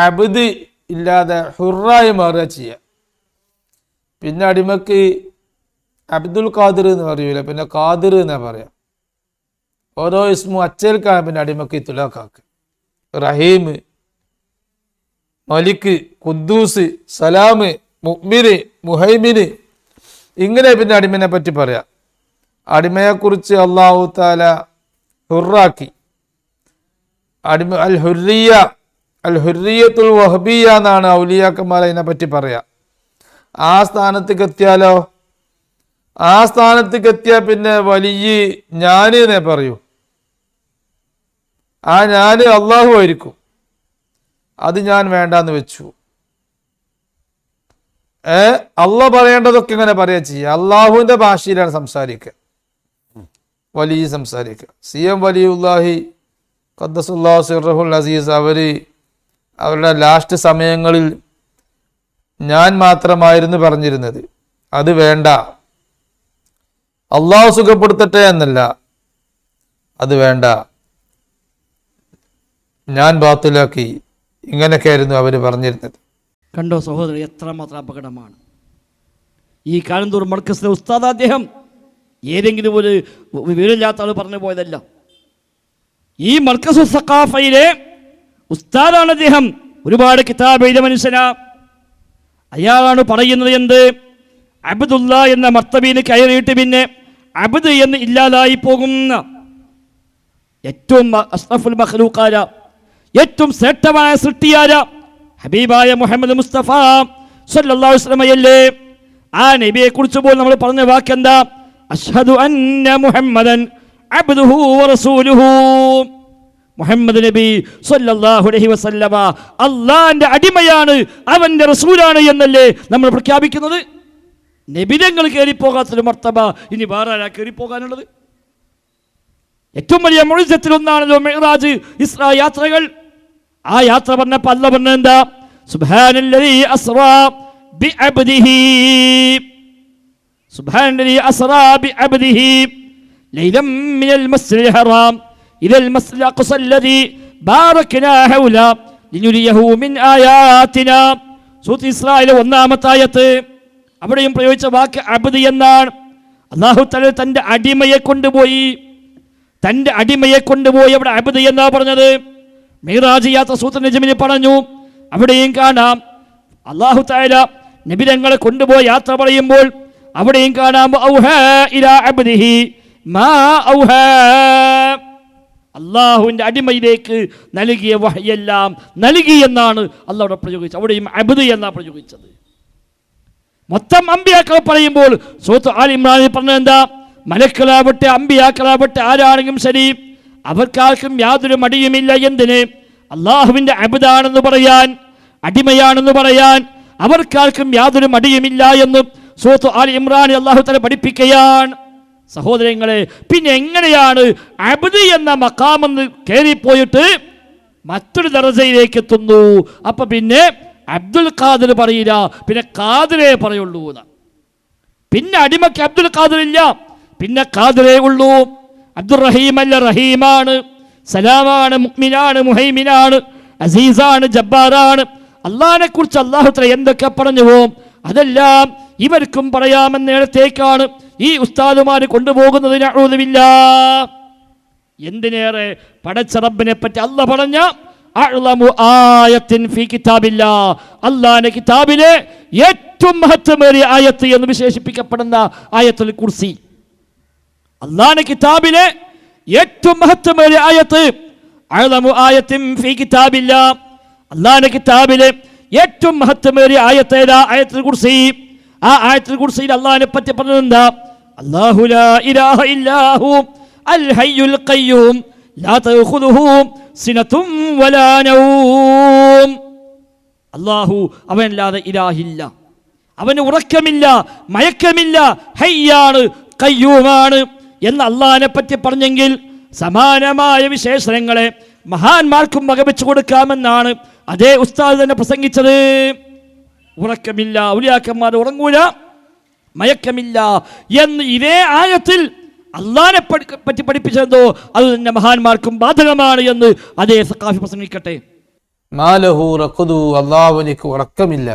അബ്ദ് ഇല്ലാതെ ഹുറായി മാറുക ചെയ്യുക. പിന്നെ അടിമക്ക് അബ്ദുൽ ഖാദിർ എന്ന് പറയൂല, പിന്നെ ഖാദിർ എന്നാ പറയാം. ഓരോ ഇസ്മു അച്ചേൽക്കാണ് പിന്നെ അടിമക്ക് തുലാക്കാക്ക്. റഹീം, മലിക്ക്, ഖുദ്ദൂസ്, സലാം, മുഅ്മിന്, മുഹൈമിന്, ഇങ്ങനെ പിന്നെ അടിമനെ പറ്റി പറയാം. അടിമയെക്കുറിച്ച് അല്ലാഹു തആല ഹുറാക്കി. അടിമ അൽ ഹുറിയ, അൽ ഹുറിയത്തുൽ വഹബിയ എന്നാണ് ഔലിയാക്കന്മാർ അതിനെ പറ്റി പറയാം. ആ സ്ഥാനത്തേക്ക് എത്തിയാലോ, ആ സ്ഥാനത്തേക്ക് എത്തിയാൽ പിന്നെ വലിയ ഞാന് എന്നേ പറയൂ. ആ ഞാന് അള്ളാഹു ആയിരിക്കും. അത് ഞാൻ വേണ്ടാന്ന് വെച്ചു. അള്ളാഹ് പറയേണ്ടതൊക്കെ ഇങ്ങനെ പറയാ ചെയ്യുക. അള്ളാഹുവിന്റെ ഭാഷയിലാണ് സംസാരിക്കുക, വലിയ സംസാരിക്കുക. CM വലിയുല്ലാഹി ഖദ്ദസുല്ലാഹു സിർറഹുൽ അസീസ് അവരുടെ ലാസ്റ്റ് സമയങ്ങളിൽ ഞാൻ മാത്രമായിരുന്നു പറഞ്ഞിരുന്നത്. അത് വേണ്ട, അള്ളാഹു സുഖപ്പെടുത്തട്ടെ എന്നല്ല, അത് വേണ്ട, ഞാൻ ബാത്തിലാക്കി, ഇങ്ങനെയൊക്കെയായിരുന്നു അവർ പറഞ്ഞിരുന്നത്. കണ്ടോ സഹോദരൻ, എത്രമാത്രം അപകടമാണ് ഈ കാലന്തൂർ മർക്കസിലെ ഉസ്താദ്. അദ്ദേഹം ഏതെങ്കിലും ഒരു വിവരമില്ലാത്ത ആൾ പറഞ്ഞു പോയതല്ല. ഈ മർക്കസു സഖാഫയിലെ ഉസ്താദാണ് അദ്ദേഹം. ഒരുപാട് കിതാബ് എഴുതിയ മനുഷ്യനാ. അയാളാണ് പറയുന്നത് എന്ത്, അബ്ദുള്ള എന്ന മർത്തബീന് കയറിയിട്ട് പിന്നെ അബ്ദ് എന്ന് ഇല്ലാതായി പോകുന്ന ഏറ്റവും അഷ്റഫുൽ മഖ്ലൂഖായ, ഏറ്റവും ശ്രേഷ്ഠമായ സൃഷ്ടിയായ ഹബീബായ മുഹമ്മദ് മുസ്തഫ സല്ലല്ലാഹു അലൈഹി വസല്ലമയല്ലേ. ആ നബിയെ കുറിച്ച് പോലും നമ്മൾ പറഞ്ഞ വാക്കെന്താ, അഷ്ഹദു അന്ന മുഹമ്മദൻ അബ്ദുഹു വറസൂലുഹു. മുഹമ്മദ് നബി സല്ലല്ലാഹു അലൈഹി വസല്ലമ അള്ളാന്റെ അടിമയാണ്, അവന്റെ റസൂലാണ് എന്നല്ലേ നമ്മൾ പ്രഖ്യാപിക്കുന്നത്. നബിതങ്ങൾ കയറിപ്പോകാത്തൊരു മർത്തബ ഇനി വേറെ ആരാ കയറിപ്പോകാനുള്ളത്? ഏറ്റവും വലിയ മുഅ്ജിസത്തിലൊന്നാണല്ലോ മിഅ്റാജ്, ഇസ്രാ യാത്രകൾ. ആ യാത്ര പറഞ്ഞപ്പോൾ അല്ലാഹ് പറഞ്ഞത് എന്താ, സുബ്ഹാനല്ലദീ അസ്റാ ബിഅബ്ദിഹി, സുബ്ഹാനല്ലദീ അസ്റാ ബിഅബ്ദിഹി ലൈലൻ മിനൽ മസ്ജിദിൽ ഹറാം ഇലൽ മസ്ജിദിൽ അഖ്സല്ലദീ ബാറക്നാ ഹൗല ലിനുരിയഹു മിൻ ആയാതിനാ. സൂറത്ത് ഇസ്രായിലെ 1-ാമത്തെ ആയത്ത്. അവിടെയും പ്രയോഗിച്ച വാക്ക് അബ്ദ് എന്നാണ്. അല്ലാഹു തആല തൻ്റെ അടിമയെ കൊണ്ടുപോയി, തൻ്റെ അടിമയെ കൊണ്ടുപോയി അവിടെ അബ്ദ് എന്നാ പറഞ്ഞത്. മിഅ്റാജ് യാത്ര സൂറത്ത് നജ്മിൽ പറഞ്ഞു. അവിടെയും കാണാം അല്ലാഹു തആല നബിതങ്ങളെ കൊണ്ടുപോയി യാത്ര പറയുമ്പോൾ അവിടെയും കാണാം ഔഹാ ഇലാ അബ്ദിഹി മാ ഔഹാ. അള്ളാഹുവിൻ്റെ അടിമയിലേക്ക് നൽകിയ വഹയെല്ലാം നൽകി എന്നാണ് അള്ളാഹ് അവിടെ പ്രയോഗിച്ചത്. അവിടെയും അബ്ദ് എന്നാണ് പ്രയോഗിച്ചത്. മൊത്തം അമ്പിയാക്കൾ പറയുമ്പോൾ സൂറത്ത് ആൽ ഇമ്രാനിൽ പറഞ്ഞത് എന്താ? മലക്കളാവട്ടെ അമ്പിയാക്കളാവട്ടെ ആരാണെങ്കിലും ശരി, അവർക്കാർക്കും യാതൊരു മടിയുമില്ല. എന്തിന്? അള്ളാഹുവിൻ്റെ അബ്ദാണെന്ന് പറയാൻ, അടിമയാണെന്ന് പറയാൻ അവർക്കാർക്കും യാതൊരു മടിയുമില്ല എന്ന് സൂറത്ത് ആൽ ഇമ്രാനിൽ അള്ളാഹു തആല പഠിപ്പിക്കുകയാണ്. സഹോദരങ്ങളെ, പിന്നെ എങ്ങനെയാണ് അബ്ദ് എന്ന മഖാമെന്ന് കയറിപ്പോയിട്ട് മറ്റൊരു ദർജയിലേക്ക് എത്തുന്നു? അപ്പൊ പിന്നെ അബ്ദുൽ ഖാദിർ പറയില്ല, പിന്നെ ഖാദിറേ പറയുള്ളൂ എന്ന്. പിന്നെ അടിമയ്ക്ക് അബ്ദുൽ ഖാദിർ ഇല്ല, പിന്നെ ഖാദിറേ ഉള്ളൂ. അബ്ദുർ റഹീം അല്ല, റഹീമാണ്, സലാമാണ്, മുഅ്മിനാണ്, മുഹൈമിനാണ്, അസീസാണ്, ജബ്ബാറാണ്. അള്ളാഹിനെ കുറിച്ച് അല്ലാഹു തആല എന്തൊക്കെ പറഞ്ഞുവോ അതെല്ലാം ഇവർക്കും പറയാമെന്ന നേരത്തേക്കാണ് ഈ ഉസ്താദുമാർ കൊണ്ടുപോകുന്നത്. നഊദുബില്ല. എന്തിനേറെ പടച്ച റബ്ബിനെ പറ്റി അല്ലാഹ് പറഞ്ഞ അഅ്ലമു ആയത്തിൻ ഫീ കിതാബില്ലാ, അല്ലാഹുവിന്റെ കിതാബിലെ ഏറ്റവും മഹത്വമേറിയ ആയത്ത് എന്ന് വിശേഷിപ്പിക്കപ്പെടുന്ന ആയത്തുൽ കുർസി. അല്ലാഹുവിന്റെ കിതാബിലെ ഏറ്റവും മഹത്വമേറിയ ആയത്ത് അഅ്ലമു ആയത്തിൻ ഫീ കിതാബില്ലാ, അല്ലാഹുവിന്റെ കിതാബിലെ ഏറ്റവും മഹത്വമേറിയ ആയത്ത് ഏതാ? ആയത്തുൽ കുർസി. ആ ആയത്തുൽ കുർസിയിൽ അല്ലാഹുവിനെ പറ്റി പറഞ്ഞത് എന്താ? അല്ലാഹു ലാ ഇലാഹ ഇല്ലാഹു അൽ ഹയ്യുൽ ഖയ്യൂം ലാ തഖുദുഹു സിനതും വലാ നൗം. അല്ലാഹു അവനല്ലാതെ ഇലാഹില്ല, അവന് ഉറക്കമില്ല, മയക്കമില്ല, ഹയ്യാണ്, ഖയ്യൂമാണ് എന്ന് അല്ലാഹുവിനെ പറ്റി പറഞ്ഞെങ്കിൽ സമാനമായ വിശേഷണങ്ങളെ മഹാന്മാർക്കും വകവെച്ചു കൊടുക്കാമെന്നാണ് അതേ ഉസ്താദ് തന്നെ പ്രസംഗിച്ചത്. ഉറക്കമില്ല, ഔലിയാക്കന്മാർ ഉറങ്ങൂല, മയക്കമില്ല എന്ന് ഇതേ ആയത്തിൽ അള്ളാഹിനെ പറ്റി പഠിപ്പിച്ചതോ അത് തന്നെ മഹാന്മാർക്കും ബാധകമാണ് എന്ന് അതേ സഖാഫി പ്രസംഗിക്കട്ടെ. മാലഹു റഖദു, അല്ലാഹുവിനക്ക് ഉറക്കമില്ല.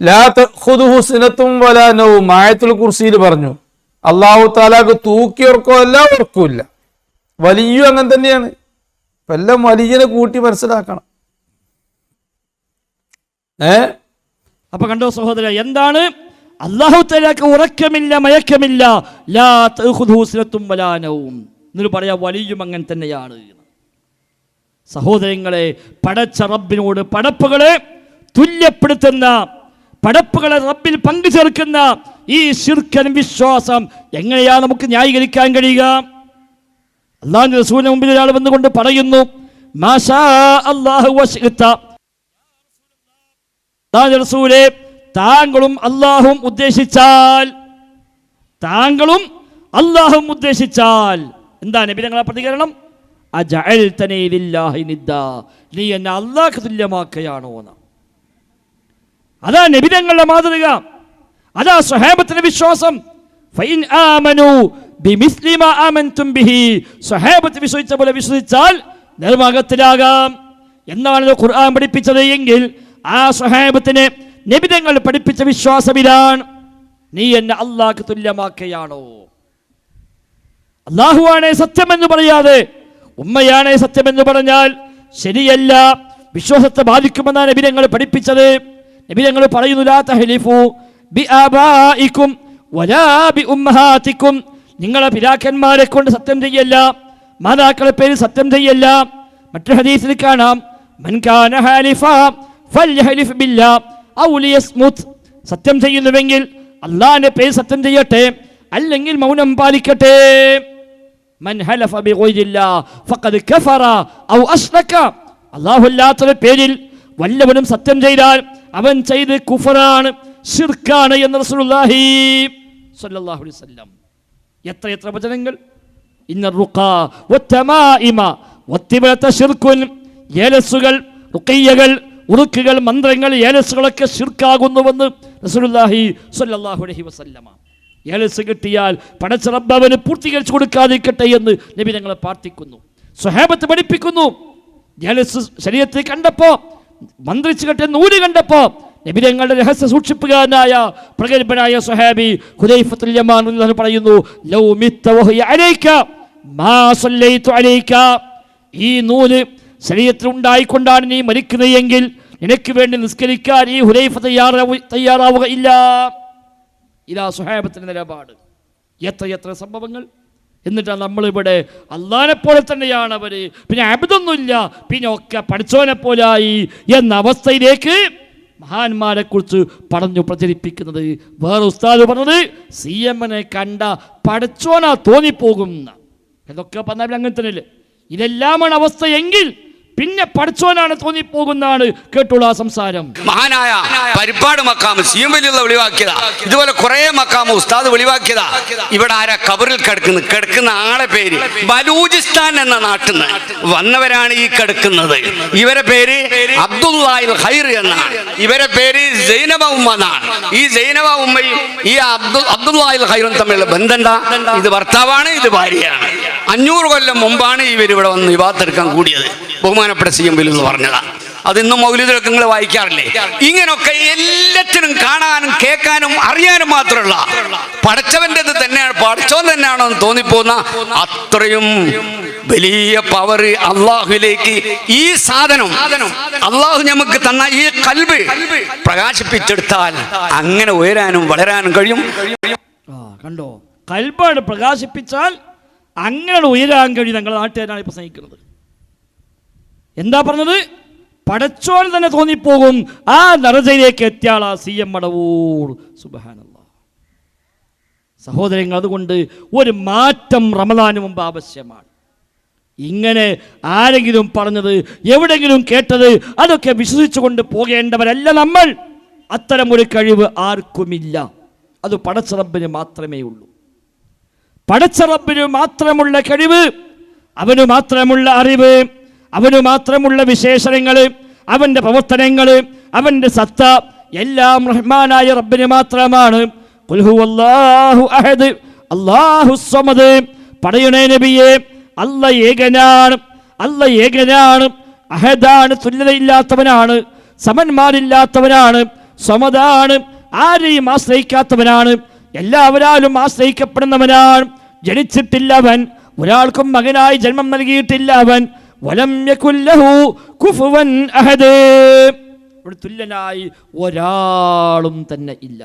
ലാ തഖുദുഹു സിനത്തും വലാ നൗം, ആയത്തുൽ കുർസിയിൽ പറഞ്ഞു. അല്ലാഹു തആലക്ക് തൂക്കിയുറക്കോ അല്ല, ഉറക്കില്ല. വലിയ അങ്ങനെ തന്നെയാണ്. എല്ലാം വലിയനെ കൂട്ടി മനസ്സിലാക്കണം. അപ്പൊ കണ്ടോ സഹോദര, എന്താണ് അല്ലാഹു തആലക്ക് ഉറക്കമില്ല, മയക്കമില്ല, ലാ തഖുദുഹു സിനത്തും വലാ നൗം എന്ന് പറയാ. വലിയും അങ്ങനെ തന്നെയാണ്. സഹോദരങ്ങളെ, പടച്ച റബ്ബിനോട് പടപ്പുകളെ തുല്യപ്പെടുത്തുന്ന, പടപ്പുകളെ റബ്ബിൽ പങ്കു ചേർക്കുന്ന ഈ ശിർക്കൻ വിശ്വാസം എങ്ങനെയാണ് നമുക്ക് ന്യായീകരിക്കാൻ കഴിയുക? അല്ലാഹുവിന്റെ റസൂലിന്റെ മുമ്പിൽ ഒരാൾ വന്നുകൊണ്ട് പറയുന്നു, മാഷാ അല്ലാഹു വശിഅത, റസൂലേ താങ്കളും അല്ലാഹും ഉദ്ദേശിച്ചാൽ, താങ്കളും അല്ലാഹും ഉദ്ദേശിച്ചാൽ എന്താ നബി തങ്ങളുടെ പ്രതികരണം? അജഅൽതനി ലില്ലാഹി നിദ്ദാ, നീ എന്നെ അല്ലാഹുക്ക് തുല്യമാക്കുകയാണോ എന്ന്. അതാ നബി തങ്ങളുടെ മാതൃക, അതാ സ്വഹാബത്തിന്റെ വിശ്വാസം. ഫഇൻ ആമനൂ ബിമിസ്ലി മാ ആമൻതും ബിഹി, സ്വഹാബത്ത് വിശ്വസിച്ച പോലെ വിശ്വസിച്ചാൽ നിർമാർഗ്ഗത്തിലാകാം എന്നാണ് ഖുർആൻ പഠിപ്പിച്ചത്. എങ്കിൽ ആ സ്വഹാബത്തിനെ നബി തങ്ങൾ പഠിപ്പിച്ച വിശ്വാസമിതാണ്, നീ എന്നെ അല്ലാഹുക്ക് തുല്യമാക്കുകയാണോ. അല്ലാഹുവാണേ സത്യമെന്ന് പറയാതെ ഉമ്മയാണേ സത്യമെന്ന് പറഞ്ഞാൽ ശരിയല്ല, വിശ്വാസത്തെ ബാധിക്കുമെന്നാണ് നബി തങ്ങൾ പഠിപ്പിച്ചത്. നബി തങ്ങൾ പറയുന്നു, ലാ തഹ്ലിഫു ബിആബാഇകും വലാ ബിഉമ്മഹാതികും, നിങ്ങളെ പിതാക്കന്മാരെ കൊണ്ട് സത്യം ചെയ്യല്ല, മാതാക്കളെ പേര് സത്യം ചെയ്യല്ല. മറ്റൊരു ഹദീസിൽ കാണാം, മൻ കാന ഹാലിഫ ഫൽയഹ്ലിഫ് ബില്ലാ ഔ ലിയസ്മുത്, സത്യം ചെയ്യുന്നുവെങ്കിൽ അല്ലാഹുവിന്റെ പേര് സത്യം ചെയ്യട്ടെ, അല്ലെങ്കിൽ മൗനം പാലിക്കട്ടെ. മൻ ഹലഫ ബിഗൈരില്ലാ ഫഖദ് കഫറ ഔ അശ്റക, അല്ലാഹുവിന്റെ പേരിൽ വല്ലവനും സത്യം ചെയ്താൽ അവൻ ചെയ്ത് കുഫറാണ്, ശിർക്കാണ് എന്ന് റസൂലുള്ളാഹി സ്വല്ലല്ലാഹു അലൈഹി വസല്ലം. എത്ര വചനങ്ങൾ! ഇന്ന റുഖാ വത്തമാഇമ വത്തിബത ശിർകുൻ, ഏലസുകൾ, റുഖിയ്യകൾ, ഉറുക്കുകൾ, മന്ത്രങ്ങൾ, ഏലസുകളൊക്കെ ശിർക്കാകുന്നുവെന്ന് റസൂലുള്ളാഹി സ്വല്ലല്ലാഹു അലൈഹി വസല്ലമ. ഏലസ് കിട്ടിയാൽ പടച്ച റബ്ബ് അവന് പൂർത്തീകരിച്ചു കൊടുക്കാതിരിക്കട്ടെ എന്ന് നബി ഞങ്ങളെ പ്രാർത്ഥിക്കുന്നു. സ്വഹാബത്ത് പഠിപ്പിക്കുന്നു. ഏലസ് ശരീരത്തിൽ കണ്ടപ്പോ, മന്ത്രിച്ചു കെട്ടിയ നൂല് കണ്ടപ്പോ നബി ഞങ്ങളുടെ രഹസ്യ സൂക്ഷിപ്പുകാരനായ പ്രഗത്ഭനായ സ്വഹാബി ഹുദൈഫത്തുൽ യമാൻ പറയുന്നു, ലൗ മിത്ത വഹിയ അലൈക മാ സല്ലൈതു അലൈക, ഈ നൂല് ശരീരത്തിൽ ഉണ്ടായിക്കൊണ്ടാണ് നീ മരിക്കുന്നതെങ്കിൽ നിനക്ക് വേണ്ടി നിസ്കരിക്കാൻ ഈ ഹുദൈഫ തയ്യാറാവുക ഇല്ല. ഇതാ സ്വഹാബത്തിന്റെ നിലപാട്. എത്ര സംഭവങ്ങൾ, എന്നിട്ടാണ് നമ്മളിവിടെ അള്ളാനെ പോലെ തന്നെയാണ് അവർ, പിന്നെ അബദൊന്നുമില്ല, പിന്നെ ഒക്കെ പഠിച്ചവനെ പോലായി എന്ന അവസ്ഥയിലേക്ക് മഹാന്മാരെ കുറിച്ച് പറഞ്ഞു പ്രചരിപ്പിക്കുന്നത്. വേറെ ഉസ്താദ് പറഞ്ഞത് CM-നെ കണ്ട പഠിച്ചോനാ തോന്നിപ്പോകും. ഇതൊക്കെ പറഞ്ഞാൽ അങ്ങനെ തന്നെയല്ലേ? ഇതെല്ലാമാണ് അവസ്ഥ എങ്കിൽ പിന്നെ പഠിച്ചോനാണ് തോന്നിപ്പോകുന്നാണ് കേട്ടുള്ള സംസാരം. മഹാനായ പരിപ്പാട് മക്കാമ് CM വലിയുള്ള വെളിവാക്കിയതാ. ഇതുപോലെ കുറെ മക്കാമ് ഉസ്താദ് വെളിവാക്കിയതാ. ഇവിടെ ആരാ കബറിൽ കിടക്കുന്ന ആളെ പേര് ബലൂചിസ്ഥാൻ എന്ന നാട്ടിൽ നിന്ന് വന്നവരാണ് ഈ കിടക്കുന്നത്. ഇവരെ പേര് അബ്ദുല്ലാഹിൽ ഖൈർ എന്നാണ്. ഇവരെ പേര് സൈനബ ഉമ്മ എന്നാണ്. ഈ സൈനബ ഉമ്മയും ഈ അബ്ദുല്ലാഹിൽ ഖൈറും തമ്മിലുള്ള ബന്ധം എന്താ? ഇത് ഭർത്താവാണ്, ഇത് ഭാര്യയാണ്. 500 കൊല്ലം മുമ്പാണ് ഇവർ ഇവിടെ വന്ന് വിവാഹത്തെടുക്കാൻ കൂടിയത്. ബഹുമാനപ്പെട്ട CM എന്ന് പറഞ്ഞതാ. അത് ഇന്നും മൗലിദിലൊക്കെ നിങ്ങൾ വായിക്കാറില്ലേ? ഇങ്ങനൊക്കെ എല്ലാത്തിനും കാണാനും കേൾക്കാനും അറിയാനും മാത്രമല്ല പഠിച്ചവൻ്റെത് തന്നെയാണ്, പഠിച്ചവൻ തന്നെയാണോ എന്ന് തോന്നിപ്പോകുന്ന അത്രയും വലിയ പവർ അള്ളാഹുവിലേക്ക് ഈ സാധനം അള്ളാഹു നമുക്ക് തന്ന ഈ കൽബ് പ്രകാശിപ്പിച്ചെടുത്താൽ അങ്ങനെ ഉയരാനും വളരാനും കഴിയും. കണ്ടോ, കൽബാണ് പ്രകാശിപ്പിച്ചാൽ അങ്ങനെ ഉയരാൻ കഴിയും. ഞങ്ങളുടെ നാട്ടുകാരാണ് ഇപ്പൊ സ്നേഹിക്കുന്നത്. എന്താ പറഞ്ഞത്? പടച്ചോൻ തന്നെ തോന്നിപ്പോകും. ആ ദറജയിലേക്ക് എത്തിയാൾ ആ CM മടവൂർ. സുബ്ഹാനല്ലാഹ്. സഹോദരങ്ങൾ, അതുകൊണ്ട് ഒരു മാറ്റം റമദാന് മുമ്പ് ആവശ്യമാണ്. ഇങ്ങനെ ആരെങ്കിലും പറഞ്ഞത് എവിടെങ്കിലും കേട്ടത് അതൊക്കെ വിശ്വസിച്ചുകൊണ്ട് പോകേണ്ടവരല്ല നമ്മൾ. അത്തരം ഒരു കഴിവ് ആർക്കുമില്ല. അത് പടച്ച റബ്ബിന് മാത്രമേ ഉള്ളൂ. പടച്ച റബ്ബിന് മാത്രമുള്ള കഴിവ്, അവന് മാത്രമുള്ള അറിവ്, അവന് മാത്രമുള്ള വിശേഷണങ്ങൾ, അവൻ്റെ പ്രവർത്തനങ്ങൾ, അവൻ്റെ സത്ത എല്ലാം റഹ്മാനായ റബ്ബിന് മാത്രമാണ്. ഖുൽ ഹുവല്ലാഹു അഹദ് അല്ലാഹുസ് സമദ്. പറയണേ നബിയേ, അല്ലാഹ് ഏകനാണ്, അല്ലാഹ് ഏകനാണ്, അഹദാണ്, തുല്യതയില്ലാത്തവനാണ്, സമന്മാരില്ലാത്തവനാണ്, സമദാണ്, ആരെയും ആശ്രയിക്കാത്തവനാണ്, എല്ലാവരാലും ആശ്രയിക്കപ്പെടുന്നവനാണ്. ജനിച്ചിട്ടില്ല അവൻ, ഒരാൾക്കും മകനായി ജന്മം നൽകിയിട്ടില്ല അവൻ. വലം യകുൽ ലഹു കുഫുവൻ അഹദ്. ഇവിടെ തുല്യനായി ഒരാളും തന്നെ ഇല്ല.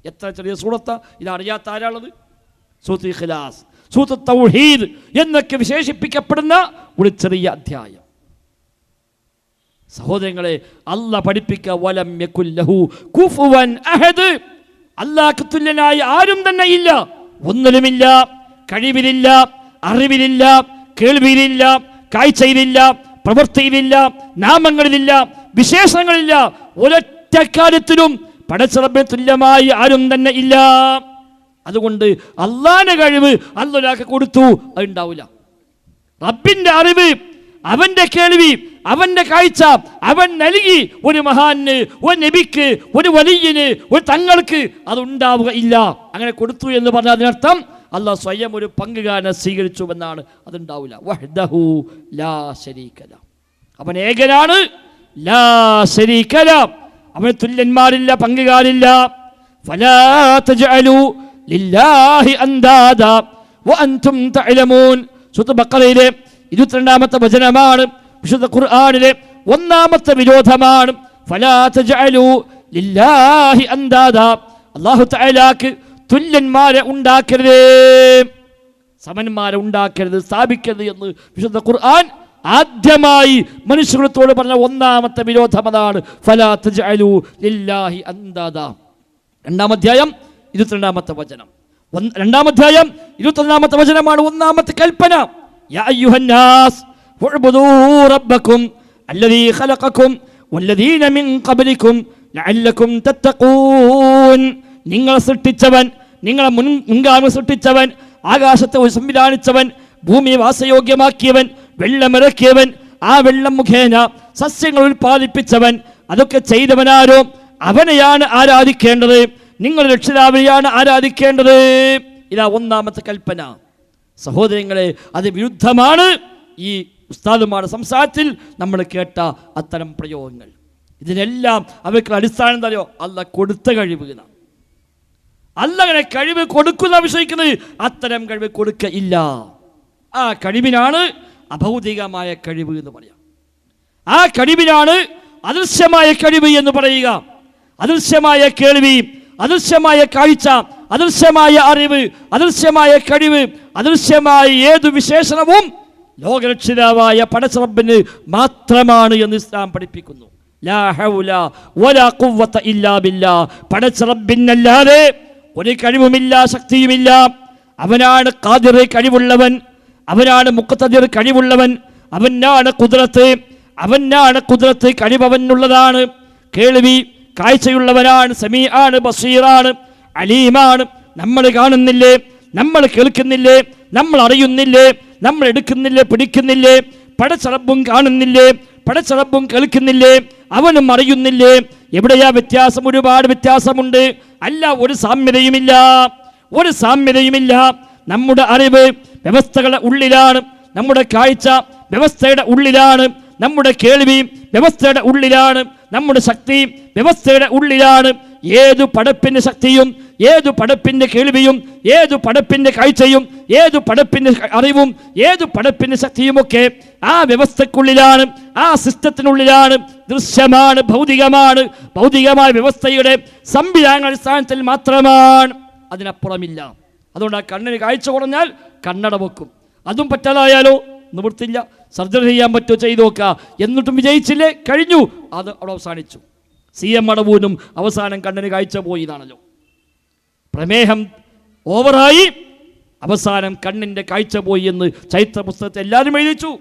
എത്ര ചെറിയ സൂറത്താ! ഇത് അറിയാത്ത ആരാളത്? സൂറത്തുൽ ഇഖ്ലാസ്, സൂറത്തുൽ തൗഹീദ് എന്നൊക്കെ വിശേഷിപ്പിക്കപ്പെടുന്ന ഒരു ചെറിയ അധ്യായം. സഹോദരങ്ങളെ, അല്ലാഹ് പഠിപ്പിക്കുക, വലം യകുൽ ലഹു കുഫുവൻ അഹദ്. അല്ലാഹ്ക്ക് തുല്യനായി ആരും തന്നെ ഇല്ല. ഒന്നിലുമില്ല, കഴിവിലില്ല, അറിവിലില്ല, കേൾവിയിലില്ല, കാഴ്ചയിലില്ല, പ്രവൃത്തിയിലില്ല, നാമങ്ങളിലില്ല, വിശേഷങ്ങളില്ല. ഒരൊറ്റ കാര്യത്തിലും പടച്ച റബ്ബിന് തുല്യമായി ആരും തന്നെ ഇല്ല. അതുകൊണ്ട് അള്ളാന്റെ കഴിവ് അല്ലാഹ് കൊടുത്തു, അതുണ്ടാവില്ല. റബ്ബിന്റെ അറിവ്, അവന്റെ കേൾവി, അവന്റെ കാഴ്ച അവൻ നൽകി ഒരു മഹാന്, ഒരു നബിക്ക്, ഒരു വലിയന്, ഒരു തങ്ങൾക്ക് അതുണ്ടാവുക ഇല്ല. അങ്ങനെ കൊടുത്തു എന്ന് പറഞ്ഞാൽ അതിനർത്ഥം അല്ലാഹ് സ്വയം ഒരു പങ്കുകാരനെ സ്വീകരിച്ചു എന്നാണ്. അതുണ്ടാവില്ല. വഹ്ദഹു ലാ ശരീക ലഹ്. അവൻ ഏകനാണ്, ലാ ശരീക ലഹ്, അവന് തുല്യന്മാരില്ല, പങ്കുകാരില്ല. ഫലാ തജ്അലു ലില്ലാഹി അൻദാദാ വഅൻതും തഅലമൂൻ. സൂറത്ത് ബഖറയിലെ 22-ാമത്തെ വചനമാണ്. വിശുദ്ധ ഖുർആനിലെ 1-ാമത്തെ വിരോധമാണ്. ഫലാ തജ്അലു ലില്ലാഹി അൻദാദാ. അല്ലാഹു തആലാക്ക് തുല്യന്മാരെ ഉണ്ടാക്കരുത്, സമന്മാരെ ഉണ്ടാക്കരുത്, സ്ഥാപിക്കരുത് എന്ന് വിശുദ്ധ ഖുർആൻ ആദ്യമായി മനുഷ്യത്തോട് പറഞ്ഞ 1-ാമത്തെ വിരോധം അതാണ്. ഫലാ തജ്അലു ലില്ലാഹി അൻദാദാ. 2-ാം അധ്യായം 22-ാമത്തെ വചനം. 2-ാം അധ്യായം 21-ാമത്തെ വചനമാണ് 1-ാമത്തെ കൽപ്പന. യാ അയ്യുഹന്നാസ് ഉഅ്ബുദൂ റബ്ബക്കും അല്ലദീ ഖലഖക്കും വല്ലദീന മിൻ ഖബ്ലിക്കും ലഅല്ലക്കും തത്തഖൂൻ. നിങ്ങളെ സൃഷ്ടിച്ചവൻ, നിങ്ങളെ മുൻഗാമി സൃഷ്ടിച്ചവൻ, ആകാശത്തെ സംവിധാനിച്ചവൻ, ഭൂമിയെ വാസയോഗ്യമാക്കിയവൻ, വെള്ളമിറക്കിയവൻ, ആ വെള്ളം മുഖേന സസ്യങ്ങൾ ഉൽപ്പാദിപ്പിച്ചവൻ, അതൊക്കെ ചെയ്തവനാരോ അവനെയാണ് ആരാധിക്കേണ്ടത്. നിങ്ങൾ രക്ഷിതാവിനെയാണ് ആരാധിക്കേണ്ടത്. ഇതാ 1-ാമത്തെ കൽപ്പന. സഹോദരങ്ങളെ, അത് വിരുദ്ധമാണ് ഈ ഉസ്താദുമാരുടെ സംസാരത്തിൽ നമ്മൾ കേട്ട അത്തരം പ്രയോഗങ്ങൾ. ഇതിനെല്ലാം അവയ്ക്കുള്ള അടിസ്ഥാനം എന്തായോ? അല്ലാഹ് കൊടുത്ത കഴിവ്. അല്ലാഹ് അങ്ങനെ കഴിവ് കൊടുക്കുന്ന വിശ്വസിക്കുന്നത്, അത്തരം കഴിവ് കൊടുക്കയില്ല. ആ കഴിവിനാണ് അഭൗതികമായ കഴിവ് എന്ന് പറയാം. ആ കഴിവിനാണ് അദൃശ്യമായ കഴിവ് എന്ന് പറയുക. അദൃശ്യമായ കേൾവി, അദൃശ്യമായ കാഴ്ച, അദൃശ്യമായ അറിവ്, അദൃശ്യമായ കഴിവ്, അദൃശ്യമായ ഏതു വിശേഷണവും ലോകരക്ഷിതാവായ പടച്ചറബ്ബിന് മാത്രമാണ് എന്ന് ഇസ്ലാം പഠിപ്പിക്കുന്നു. ലാ ഹൗല വലാ ഖുവത ഇല്ലാ ബില്ലാഹ്. പടച്ചറബ്ബിനല്ലാതെ ഒരു കഴിവുമില്ല, ശക്തിയുമില്ല. അവനാണ് ഖാദിർ, കഴിവുള്ളവൻ. അവനാണ് മുഖ്തദിർ, കഴിവുള്ളവൻ. അവനാണ് ഖുദ്റത്ത്, കഴിവവനുള്ളതാണ്. കേൾവി, കാഴ്ചയുള്ളവനാണ്. സമീആണ്, ബസീറാണ്, അലീമാണ്. നമ്മൾ കാണുന്നില്ലേ, നമ്മൾ കേൾക്കുന്നില്ലേ, നമ്മൾ അറിയുന്നില്ലേ, നമ്മൾ എടുക്കുന്നില്ലേ, പിടിക്കുന്നില്ലേ? പടച്ചറബ്ബും കാണുന്നില്ലേ, പടച്ചറബ്ബും കേൾക്കുന്നില്ലേ, അവനും അറിയുന്നില്ലേ? എവിടെയാ വ്യത്യാസം? ഒരുപാട് വ്യത്യാസമുണ്ട്. അല്ല, ഒരു സാമ്യതയുമില്ല. നമ്മുടെ അറിവ് വ്യവസ്ഥകളുടെ ഉള്ളിലാണ്, നമ്മുടെ കാഴ്ച വ്യവസ്ഥയുടെ ഉള്ളിലാണ്, നമ്മുടെ കേൾവി വ്യവസ്ഥയുടെ ഉള്ളിലാണ്, നമ്മുടെ ശക്തി വ്യവസ്ഥയുടെ ഉള്ളിലാണ്. ഏതു പടപ്പിന്റെ ശക്തിയും, ഏതു പടപ്പിന്റെ കേൾവിയും, ഏതു പടപ്പിന്റെ കാഴ്ചയും, ഏതു പടപ്പിന്റെ അറിവും, ഏതു പടപ്പിന്റെ ശക്തിയുമൊക്കെ ആ വ്യവസ്ഥക്കുള്ളിലാണ്, ആ സിസ്റ്റത്തിനുള്ളിലാണ്. ദൃശ്യമാണ്, ഭൗതികമാണ്. ഭൗതികമായ വ്യവസ്ഥയുടെ സംവിധാന അടിസ്ഥാനത്തിൽ മാത്രമാണ്, അതിനപ്പുറമില്ല. അതുകൊണ്ട് ആ കണ്ണിന് കാഴ്ച കുറഞ്ഞാൽ കണ്ണട വെക്കും. അതും പറ്റാതായാലോ നിവൃത്തില്ല. സർജറി ചെയ്യാൻ പറ്റുമോ, ചെയ്തു നോക്കുക. എന്നിട്ടും വിജയിച്ചില്ലേ, കഴിഞ്ഞു, അത് അവിടെ അവസാനിച്ചു. CM മടവൂനും അവസാനം കണ്ണിന് കാഴ്ച പോയി എന്നാണല്ലോ. പ്രമേഹം ഓവറായി അവസാനം കണ്ണിൻ്റെ കാഴ്ച പോയി എന്ന് ചരിത്ര പുസ്തകത്തെ എല്ലാവരും എഴുതിച്ചു.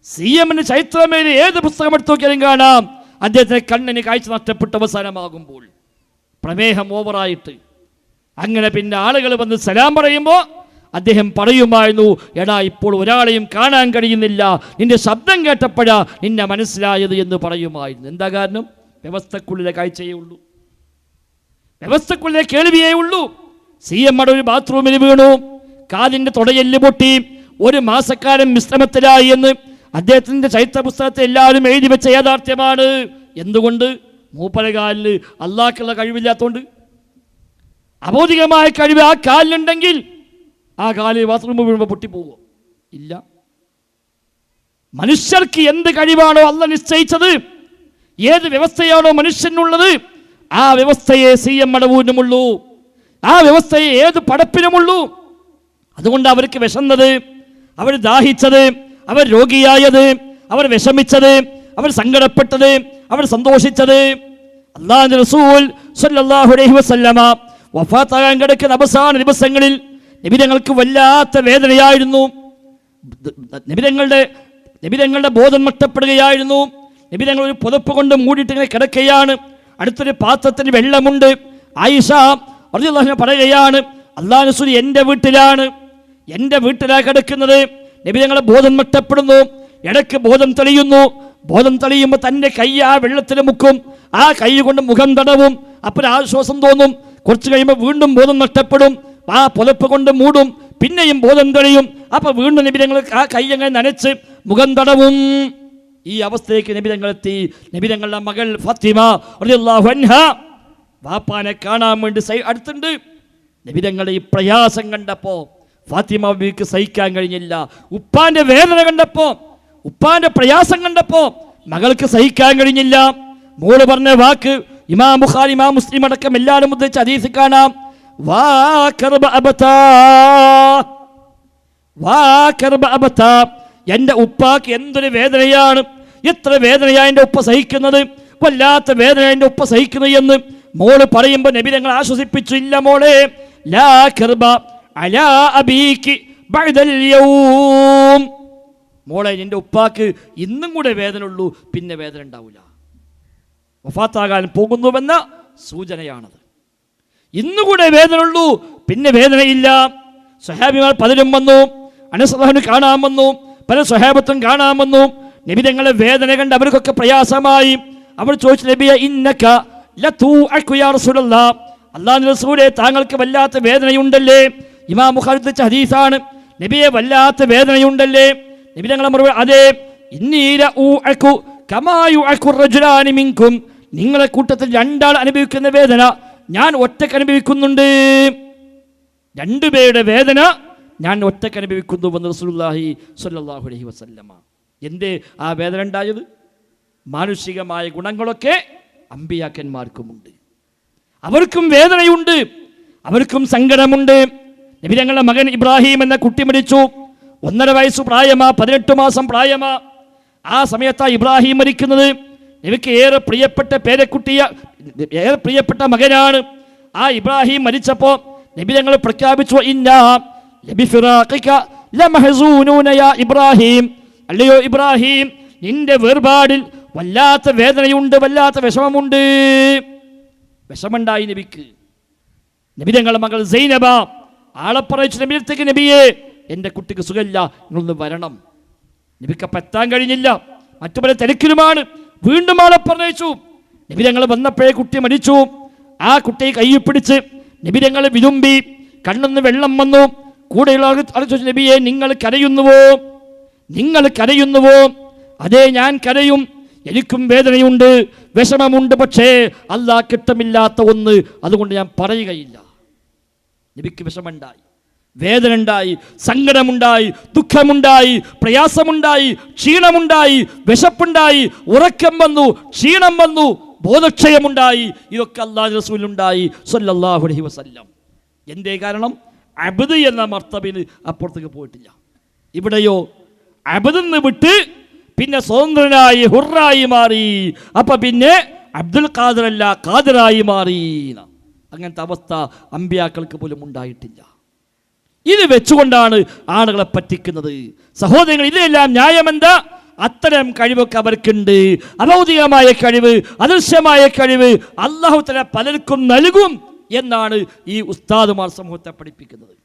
CMന് ചരിത്രമേൽ ഏത് പുസ്തകം എടുത്തു നോക്കിയാലും കാണാം അദ്ദേഹത്തിന് കണ്ണിന് കാഴ്ച നഷ്ടപ്പെട്ട അവസാനമാകുമ്പോൾ, പ്രമേഹം ഓവറായിട്ട്. അങ്ങനെ പിന്നെ ആളുകൾ വന്ന് സലാം പറയുമ്പോൾ അദ്ദേഹം പറയുമായിരുന്നു, എടാ ഇപ്പോൾ ഒരാളെയും കാണാൻ കഴിയുന്നില്ല, നിന്റെ ശബ്ദം കേട്ടപ്പോഴാ നിന്നെ മനസ്സിലായത് എന്ന് പറയുമായിരുന്നു. എന്താ കാരണം? വ്യവസ്ഥക്കുള്ളിലെ കാഴ്ചയേ ഉള്ളൂ, വ്യവസ്ഥക്കുള്ളിലെ കേൾവിയേ ഉള്ളൂ. CM ഒരു ബാത്റൂമിൽ വീണു, കാലിൻ്റെ തുടയെല്ല് പൊട്ടി, 1 മാസക്കാലം വിശ്രമത്തിലായി എന്ന് അദ്ദേഹത്തിൻ്റെ ചരിത്ര പുസ്തകത്തെ എല്ലാവരും എഴുതി വെച്ച യാഥാർത്ഥ്യമാണ്. എന്തുകൊണ്ട്? മൂപ്പരകാലിന് അള്ളാഹ്ക്കുള്ള കഴിവില്ലാത്തതുകൊണ്ട്. അബോധികമായ കഴിവ് ആ കാലിലുണ്ടെങ്കിൽ ആ കാല് ബാത്റൂമിൽ വീഴുമ്പോൾ പൊട്ടിപ്പോകുമോ? ഇല്ല. മനുഷ്യർക്ക് എന്ത് കഴിവാണോ അള്ളാഹ് നിശ്ചയിച്ചത്, ഏത് വ്യവസ്ഥയാണോ മനുഷ്യനുള്ളത്, ആ വ്യവസ്ഥയെ CM മടവൂരിനുമുള്ളൂ, ആ വ്യവസ്ഥയെ ഏത് പടപ്പിനുമുള്ളൂ. അതുകൊണ്ട് അവർക്ക് വിശന്നത്, അവർ ദാഹിച്ചത്, അവർ രോഗിയായത്, അവർ വിഷമിച്ചത്, അവർ സങ്കടപ്പെട്ടത്, അവർ സന്തോഷിച്ചത്. അല്ലാഹുവിന്റെ റസൂൽ സ്വല്ലല്ലാഹു അലൈഹി വസല്ലമ വഫാത്താകാൻ കിടക്കുന്ന അവസാന ദിവസങ്ങളിൽ നബിതങ്ങൾക്ക് വല്ലാത്ത വേദനയായിരുന്നു. നബിതങ്ങളുടെ ബോധം നഷ്ടപ്പെടുകയായിരുന്നു. നബിതങ്ങൾ ഒരു പുതപ്പ് കൊണ്ട് മൂടിയിട്ട് ഇങ്ങനെ കിടക്കുകയാണ്. അടുത്തൊരു പാത്രത്തിന് വെള്ളമുണ്ട്. ആയിഷ റളിയല്ലാഹു അൻഹ പറയുകയാണ്, അല്ലാഹുവിന്റെ റസൂൽ എൻ്റെ വീട്ടിലാണ് കിടക്കുന്നത്. നബിതങ്ങളുടെ ബോധം നഷ്ടപ്പെടുന്നു. ഇടയ്ക്ക് ബോധം തെളിയുന്നു. ബോധം തെളിയുമ്പോൾ തൻ്റെ കൈ ആ വെള്ളത്തിൽ മുക്കും, ആ കൈ കൊണ്ട് മുഖം തടവും. അപ്പോൾ ആശ്വാസം തോന്നും. കുറച്ച് കഴിയുമ്പോൾ വീണ്ടും ബോധം നഷ്ടപ്പെടും. ആ പുതപ്പ് കൊണ്ട് മൂടും, പിന്നെയും ബോധം തെളിയും. അപ്പോൾ വീണ്ടും നബിതങ്ങൾ ആ കൈ അങ്ങനെ നനച്ച് മുഖം തടവും. ഈ അവസ്ഥയ്ക്ക് നബിതങ്ങളെത്തി. നബിതങ്ങളുടെ മകൾ ഫാത്തിമ റളിയല്ലാഹു അൻഹ വാപ്പാനെ കാണാൻ വേണ്ടി അടുത്തുണ്ട്. നബിതങ്ങളുടെ ഈ പ്രയാസം കണ്ടപ്പോൾ ഫാത്തിമ ബീവിക്ക് സഹിക്കാൻ കഴിഞ്ഞില്ല. ഉപ്പാന്റെ വേദന കണ്ടപ്പോൾ, ഉപ്പാന്റെ പ്രയാസം കണ്ടപ്പോൾ മകൾക്ക് സഹിക്കാൻ കഴിഞ്ഞില്ല. മോള് പറഞ്ഞ വാക്ക് ഇമാം ബുഖാരി, ഇമാം മുസ്ലിം അടക്കം എല്ലാവരും ഉദ്ധരിച്ച ഹദീസിൽ കാണാം. എൻ്റെ ഉപ്പാക്ക് എന്തൊരു വേദനയാണ്, എത്ര വേദനയാണ് എൻ്റെ ഉപ്പ സഹിക്കുന്നത്, വല്ലാത്ത വേദന എൻ്റെ ഉപ്പ സഹിക്കുന്നത് എന്ന് മോള് പറയുമ്പോൾ നബി തങ്ങൾ ആശ്വസിപ്പിച്ചു, ഇല്ല മോളെ, ലാ കർബ അലാ അബീകി ബഅദൽ യൗം. മോളെ, നിന്റെ ഉപ്പാക്ക് ഇന്നും കൂടെ വേദന ഉള്ളൂ, പിന്നെ വേദന ഉണ്ടാവില്ല. വഫാത്താകാൻ പോകുന്നുവെന്ന സൂചനയാണത്. ഇന്നുകൂടെ വേദന ഉള്ളൂ, പിന്നെ വേദനയില്ല. സ്വഹാബിമാർ പലരും വന്നു, അനസ് റളിയല്ലാഹു അൻഹു കാണാൻ വന്നു, പല സ്വഹാബത്തും കാണാൻ വന്നു. നബി തങ്ങളെ വേദന കണ്ട് അവർക്കൊക്കെ പ്രയാസമായി. അവർ ചോദിച്ചു, നബിയെ ഇന്നക ലതൂഅകു യാ റസൂലല്ലാഹ്, അല്ലാഹുവിന്റെ റസൂലേ, താങ്കൾക്ക് വല്ലാത്ത വേദനയുണ്ടല്ലേ? ഇമാം ബുഖാരി ഉദ്ധരിച്ച ഹദീസാണ്. നബിയെ, വല്ലാത്ത വേദനയുണ്ടല്ലേ? നബി തങ്ങളെ മറുപടി, അതെ, ഇന്നി ലഊഅകു കമാ യുഅകു റജുലാനി മിൻകും, നിങ്ങളെ കൂട്ടത്തിൽ 2 ആൾ അനുഭവിക്കുന്ന വേദന ഞാൻ ഒറ്റക്ക് അനുഭവിക്കുന്നുണ്ട്. 2 പേരുടെ വേദന ഞാൻ ഒറ്റക്ക് അനുഭവിക്കുന്നുവെന്ന് റസൂലുള്ളാഹി സ്വല്ലല്ലാഹു അലൈഹി വസല്ലമ. എന്തേ ആ വേദന ഉണ്ടായത്? മാനുഷികമായ ഗുണങ്ങളൊക്കെ അമ്പിയാക്കന്മാർക്കുമുണ്ട്. അവർക്കും വേദനയുണ്ട്, അവർക്കും സങ്കടമുണ്ട്. നബി തങ്ങളുടെ മകൻ ഇബ്രാഹിം എന്ന കുട്ടി മരിച്ചു. 1.5 വയസ്സ് പ്രായമാ, 18 മാസം പ്രായമാ. ആ സമയത്താ ഇബ്രാഹിം മരിക്കുന്നത്. നബിക്ക് ഏറെ പ്രിയപ്പെട്ട പേരക്കുട്ടിയ, ഏറെ പ്രിയപ്പെട്ട മകനാണ്. ആ ഇബ്രാഹിം മരിച്ചപ്പോ നബി തങ്ങൾ പ്രഖ്യാപിച്ചു, ഇന്നാ ലബിഫിറാഖിക ലമഹസൂനൂന യാ ഇബ്രാഹിം, അല്ലയോ ഇബ്രാഹിം, നിന്റെ വേർപാടിൽ വല്ലാത്ത വേദനയുണ്ട്, വല്ലാത്ത വിഷമമുണ്ട്. വിഷമുണ്ടായി നബിക്ക്. നബി തങ്ങളുടെ മകൾ സൈനബ ആളെ പറയിച്ചു നബിയത്തേക്ക്, നബിയെ എൻ്റെ കുട്ടിക്ക് സുഖമില്ല, നിങ്ങളൊന്ന് വരണം. നബിക്കപ്പം എത്താൻ കഴിഞ്ഞില്ല, മറ്റു പല തിരക്കിലുമാണ്. വീണ്ടും ആളെ പറഞ്ഞയച്ചു. നബി തങ്ങൾ വന്നപ്പോഴേ കുട്ടി മരിച്ചു. ആ കുട്ടിയെ കയ്യിൽ പിടിച്ച് നബി തങ്ങൾ വിതുമ്പി, കണ്ണിന്ന് വെള്ളം വന്നു. കൂടെയുള്ള ചോദിച്ചു, നബിയെ നിങ്ങൾ കരയുന്നുവോ? നിങ്ങൾ കരയുന്നുവോ? അതേ, ഞാൻ കരയും, എനിക്കും വേദനയുണ്ട്, വിഷമമുണ്ട്, പക്ഷേ അല്ലാഹ് കിട്ടമില്ലാത്ത ഒന്ന്, അതുകൊണ്ട് ഞാൻ പറയുകയില്ല. നബിക്ക് വിഷമുണ്ടായി, വേദന ഉണ്ടായി, സങ്കടമുണ്ടായി, ദുഃഖമുണ്ടായി, പ്രയാസമുണ്ടായി, ക്ഷീണമുണ്ടായി, വിശപ്പുണ്ടായി, ഉറക്കം വന്നു, ക്ഷീണം വന്നു, ബോധക്ഷയമുണ്ടായി. ഇതൊക്കെ അല്ലാഹു റസൂലുണ്ടായി സ്വല്ലല്ലാഹു അലൈഹി വസല്ലം. എന്തേ കാരണം? അബ്ദ് എന്ന മർത്തബയിൽ അപ്പുറത്തേക്ക് പോയിട്ടില്ല. ഇവിടെയോ അബ്ദിന്ന് വിട്ട് പിന്നെ സ്വതന്ത്രനായി ഹുറായി മാറി. അപ്പൊ പിന്നെ അബ്ദുൽ ഖാദിർ അല്ല, ഖാദിറായി മാറി. അങ്ങനത്തെ അവസ്ഥ അമ്പിയാക്കൾക്ക് പോലും ഉണ്ടായിട്ടില്ല. ഇത് വെച്ചുകൊണ്ടാണ് ആളുകളെ പറ്റിക്കുന്നത്. സഹോദരങ്ങൾ, ഇതിലെല്ലാം ന്യായമെന്താ? അത്തരം കഴിവൊക്കെ അവർക്കുണ്ട്. അഭൗതികമായ കഴിവ്, അദൃശ്യമായ കഴിവ് അല്ലാഹു തആല പലർക്കും നൽകും എന്നാണ് ഈ ഉസ്താദുമാർ സമൂഹത്തെ പഠിപ്പിക്കുന്നത്.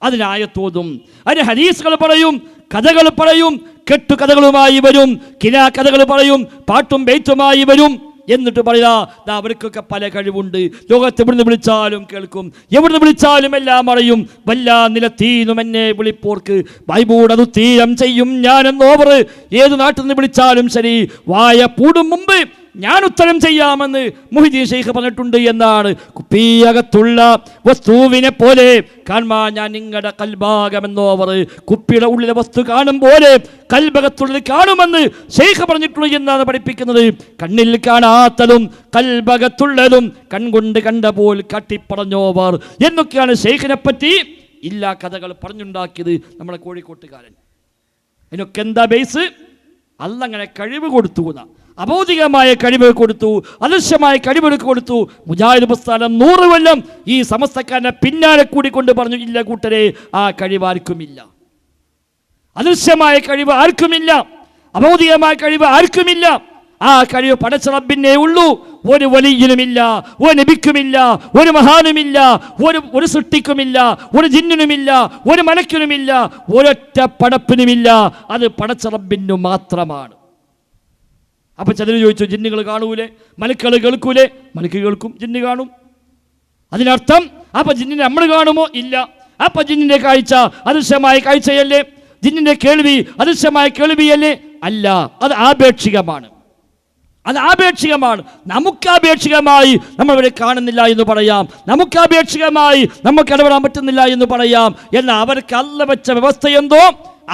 അതിന് ആയത്തോതും, അതിന് ഹദീസുകൾ പറയും, കഥകൾ പറയും, കെട്ടുകഥകളുമായി വരും, കിനാ കഥകൾ പറയും, പാട്ടും ബെയ്ത്തുമായി വരും. എന്നിട്ട് പറയാ, അവർക്കൊക്കെ പല കഴിവുണ്ട്, ലോകത്ത് എവിടുന്ന് വിളിച്ചാലും കേൾക്കും, എവിടുന്ന് വിളിച്ചാലും എല്ലാം അറിയും. വല്ലാ നിലത്തീനും എന്നെ വിളിപ്പോർക്ക് ബൈബൂടതു തീരം ചെയ്യും ഞാനെന്നോവർ. ഏത് നാട്ടിൽ നിന്ന് വിളിച്ചാലും ശരി, വായ പൂടും മുമ്പ് ഞാൻ ഉത്തരം ചെയ്യാമെന്ന് മുഹ്യിദ്ദീൻ ശൈഖ് പറഞ്ഞിട്ടുണ്ട് എന്നാണ്. കുപ്പിയകത്തുള്ള വസ്തുവിനെ പോലെ കാണാ ഞാൻ നിങ്ങളുടെ കൽഭാഗമെന്നോവർ. കുപ്പിയുടെ ഉള്ളിലെ വസ്തു കാണും പോലെ കൽഭകത്തുള്ളിൽ കാണുമെന്ന് ശൈഖ് പറഞ്ഞിട്ടുള്ളൂ എന്നാണ് പഠിപ്പിക്കുന്നത്. കണ്ണിൽ കാണാത്തതും കൽഭകത്തുള്ളതും കൺകൊണ്ട് കണ്ട പോൽ കാട്ടിപ്പറഞ്ഞോവർ എന്നൊക്കെയാണ് ശൈഖിനെ പറ്റി ഇല്ലാ കഥകൾ പറഞ്ഞുണ്ടാക്കിയത് നമ്മുടെ കോഴിക്കോട്ടുകാരൻ. അതിനൊക്കെ എന്താ ബേസ്? അല്ല അങ്ങനെ കഴിവ് കൊടുത്തു, അഭൗതികമായ കഴിവ് കൊടുത്തു, അദൃശ്യമായ കഴിവ് കൊടുത്തു. മുജാഹിദ് പ്രസ്ഥാനം 100 കൊല്ലം ഈ സമസ്തക്കാരനെ പിന്നാലെ കൂടിക്കൊണ്ട് പറഞ്ഞു, ഇല്ല കൂട്ടരെ, ആ കഴിവ് ആർക്കുമില്ല. അദൃശ്യമായ കഴിവ് ആർക്കുമില്ല, അഭൗതികമായ കഴിവ് ആർക്കുമില്ല. ആ കഴിവ് പടച്ച റബ്ബിനെ ഉള്ളൂ. ഒരു വലിയനുമില്ല, ഒരു നബിക്കുമില്ല, ഒരു മഹാനുമില്ല, ഒരു സൃഷ്ടിക്കുമില്ല, ഒരു ജിന്നിനുമില്ല, ഒരു മലക്കിനുമില്ല, ഒരൊറ്റ പടപ്പിനുമില്ല. അത് പടച്ച റബ്ബിനു മാത്രമാണ്. അപ്പൊ ചിലർ ചോദിച്ചു, ജിന്നുകൾ കാണൂലേ, മലക്കുകൾ കേൾക്കൂലേ? മലക്ക് കേൾക്കും, ജിന്ന് കാണും. അതിനർത്ഥം അപ്പൊ ജിന്നിനെ നമ്മൾ കാണുമോ? ഇല്ല. അപ്പൊ ജിന്നിന്റെ കാഴ്ച അദൃശ്യമായ കാഴ്ചയല്ലേ? ജിന്നിന്റെ കേൾവി അദൃശ്യമായ കേൾവിയല്ലേ? അല്ല, അത് ആപേക്ഷികമാണ്. അത് ആപേക്ഷികമാണ്. നമുക്കാപേക്ഷികമായി നമ്മളിവിടെ കാണുന്നില്ല എന്ന് പറയാം, നമുക്കാപേക്ഷികമായി നമുക്ക് ഇടപെടാൻ പറ്റുന്നില്ല എന്ന് പറയാം. എന്നാൽ അവർക്ക് അല്ല വെച്ച വ്യവസ്ഥ എന്തോ,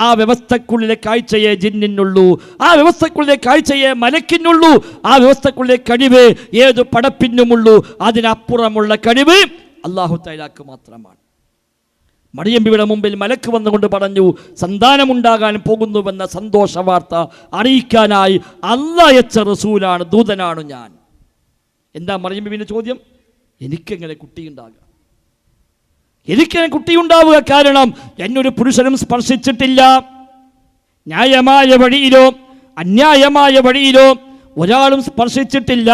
ആ വ്യവസ്ഥക്കുള്ളിലെ കാഴ്ചയെ ജിന്നിനുള്ളൂ, ആ വ്യവസ്ഥക്കുള്ളിലെ കാഴ്ചയെ മലക്കിനുള്ളൂ, ആ വ്യവസ്ഥക്കുള്ളിലെ കഴിവ് ഏത് പടപ്പിനുമുള്ളൂ. അതിനപ്പുറമുള്ള കഴിവ് അല്ലാഹു തആലക്ക് മാത്രമാണ്. മറിയം ബിവിയുടെ മുമ്പിൽ മലക്ക് വന്നുകൊണ്ട് പറഞ്ഞു, സന്താനമുണ്ടാകാൻ പോകുന്നുവെന്ന സന്തോഷ വാർത്ത അറിയിക്കാനായി അല്ലാഹ് അയച്ച റസൂലാണ്, ദൂതനാണ് ഞാൻ. എന്താ മറിയം ബിവിന്റെ ചോദ്യം? എനിക്കെങ്ങനെ കുട്ടിയുണ്ടാകുക? എനിക്കെങ്ങനെ കുട്ടിയുണ്ടാവുക? കാരണം എന്നൊരു പുരുഷനും സ്പർശിച്ചിട്ടില്ല. ന്യായമായ വഴിയിലോ അന്യായമായ വഴിയിലോ ഒരാളും സ്പർശിച്ചിട്ടില്ല.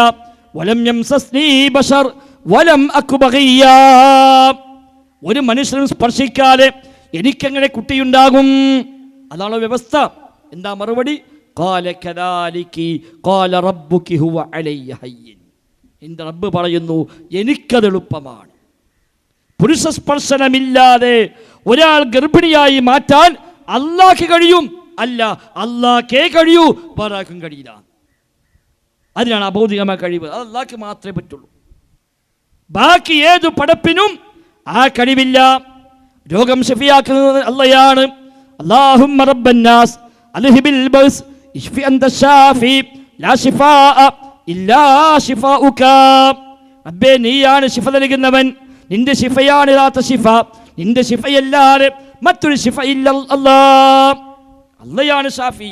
വലം യംസസ്നീ ബശർ വലം അകു ബഗിയ്യാ. ഒരു മനുഷ്യനും സ്പർശിക്കാതെ എനിക്കെങ്ങനെ കുട്ടിയുണ്ടാകും? അതാണ് വ്യവസ്ഥ. എന്താ മറുപടി? ഖാല കദാലികി ഖാല റബ്ബുകി ഹുവ അലയ്യ ഹയ്യിൻ. എൻ്റെ റബ്ബ് പറയുന്നു, എനിക്കത് എളുപ്പമാണ്. പുരുഷ സ്പർശനമില്ലാതെ ഒരാൾ ഗർഭിണിയായി മാറ്റാൻ അല്ലാഹ്ക്ക് കഴിയും. അല്ല, അല്ലാഹ്ക്കേ കഴിയൂ, വേറെ ആർക്കും കഴിയില്ല. അതിനാണ് അഭൗതികമായ കഴിവ്. അത് അല്ലാഹ്ക്ക് മാത്രമേ പറ്റുള്ളൂ. ബാക്കി ഏത് പടപ്പിനും ആ കഴിവില്ല. രോഗം ശഫിയാക്കുന്നത് അല്ലാഹയാണ്. അല്ലാഹുമ്മ റബ്ബന്നാസ് അൽഹിബിൽ ബസ് ഇശ്ഫി അൻത ശാഫി ലാ ശിഫാഅ ഇല്ലാ ശിഫാഉക. റബ്ബേ നീയാണ് ശിഫ നൽകുന്നവൻ, നിന്റെ ശിഫയാണ് യഥാർത്ഥ ശിഫ, നിന്റെ ശിഫയല്ലാതെ മറ്റൊരു ശിഫ ഇല്ല അല്ലാഹ്. അള്ളയാണ് ഷാഫി,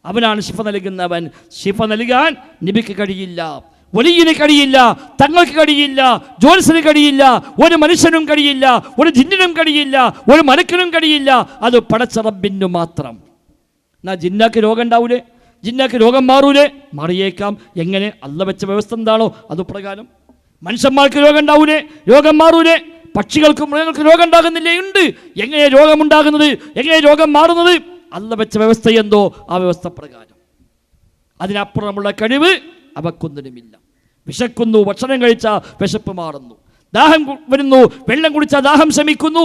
അവനാണ് ശിഫ നൽകുന്നവൻ. ശിഫ നൽകാൻ നബിക്ക് കഴിയില്ല, വലിയന് കഴിയില്ല, തങ്ങൾക്ക് കഴിയില്ല, ജോത്സ്യന് കഴിയില്ല, ഒരു മനുഷ്യനും കഴിയില്ല, ഒരു ജിന്നിനും കഴിയില്ല, ഒരു മലക്കിനും കഴിയില്ല. അത് പടച്ച റബ്ബിനു മാത്രം. എന്നാ ജിന്നാക്ക് രോഗം ഉണ്ടാവൂലേ? ജിന്നാക്ക് രോഗം മാറൂലേ? മാറിയേക്കാം. എങ്ങനെ? അല്ല വെച്ച വ്യവസ്ഥ എന്താണോ അത് പ്രകാരം. മനുഷ്യന്മാർക്ക് രോഗം ഉണ്ടാവൂലേ? രോഗം മാറൂലേ? പക്ഷികൾക്കും മൃഗങ്ങൾക്കും രോഗം ഉണ്ടാകുന്നില്ലേ? ഉണ്ട്. എങ്ങനെ രോഗമുണ്ടാകുന്നത്? എങ്ങനെ രോഗം മാറുന്നത്? അല്ല വെച്ച വ്യവസ്ഥ എന്തോ ആ വ്യവസ്ഥ പ്രകാരം. അതിനപ്പുറമുള്ള കഴിവ് അവക്കൊന്നിനുമില്ല. വിശക്കുന്നു, ഭക്ഷണം കഴിച്ചാൽ വിശപ്പ് മാറുന്നു. ദാഹം വരുന്നു, വെള്ളം കുടിച്ചാൽ ദാഹം ശമിക്കുന്നു.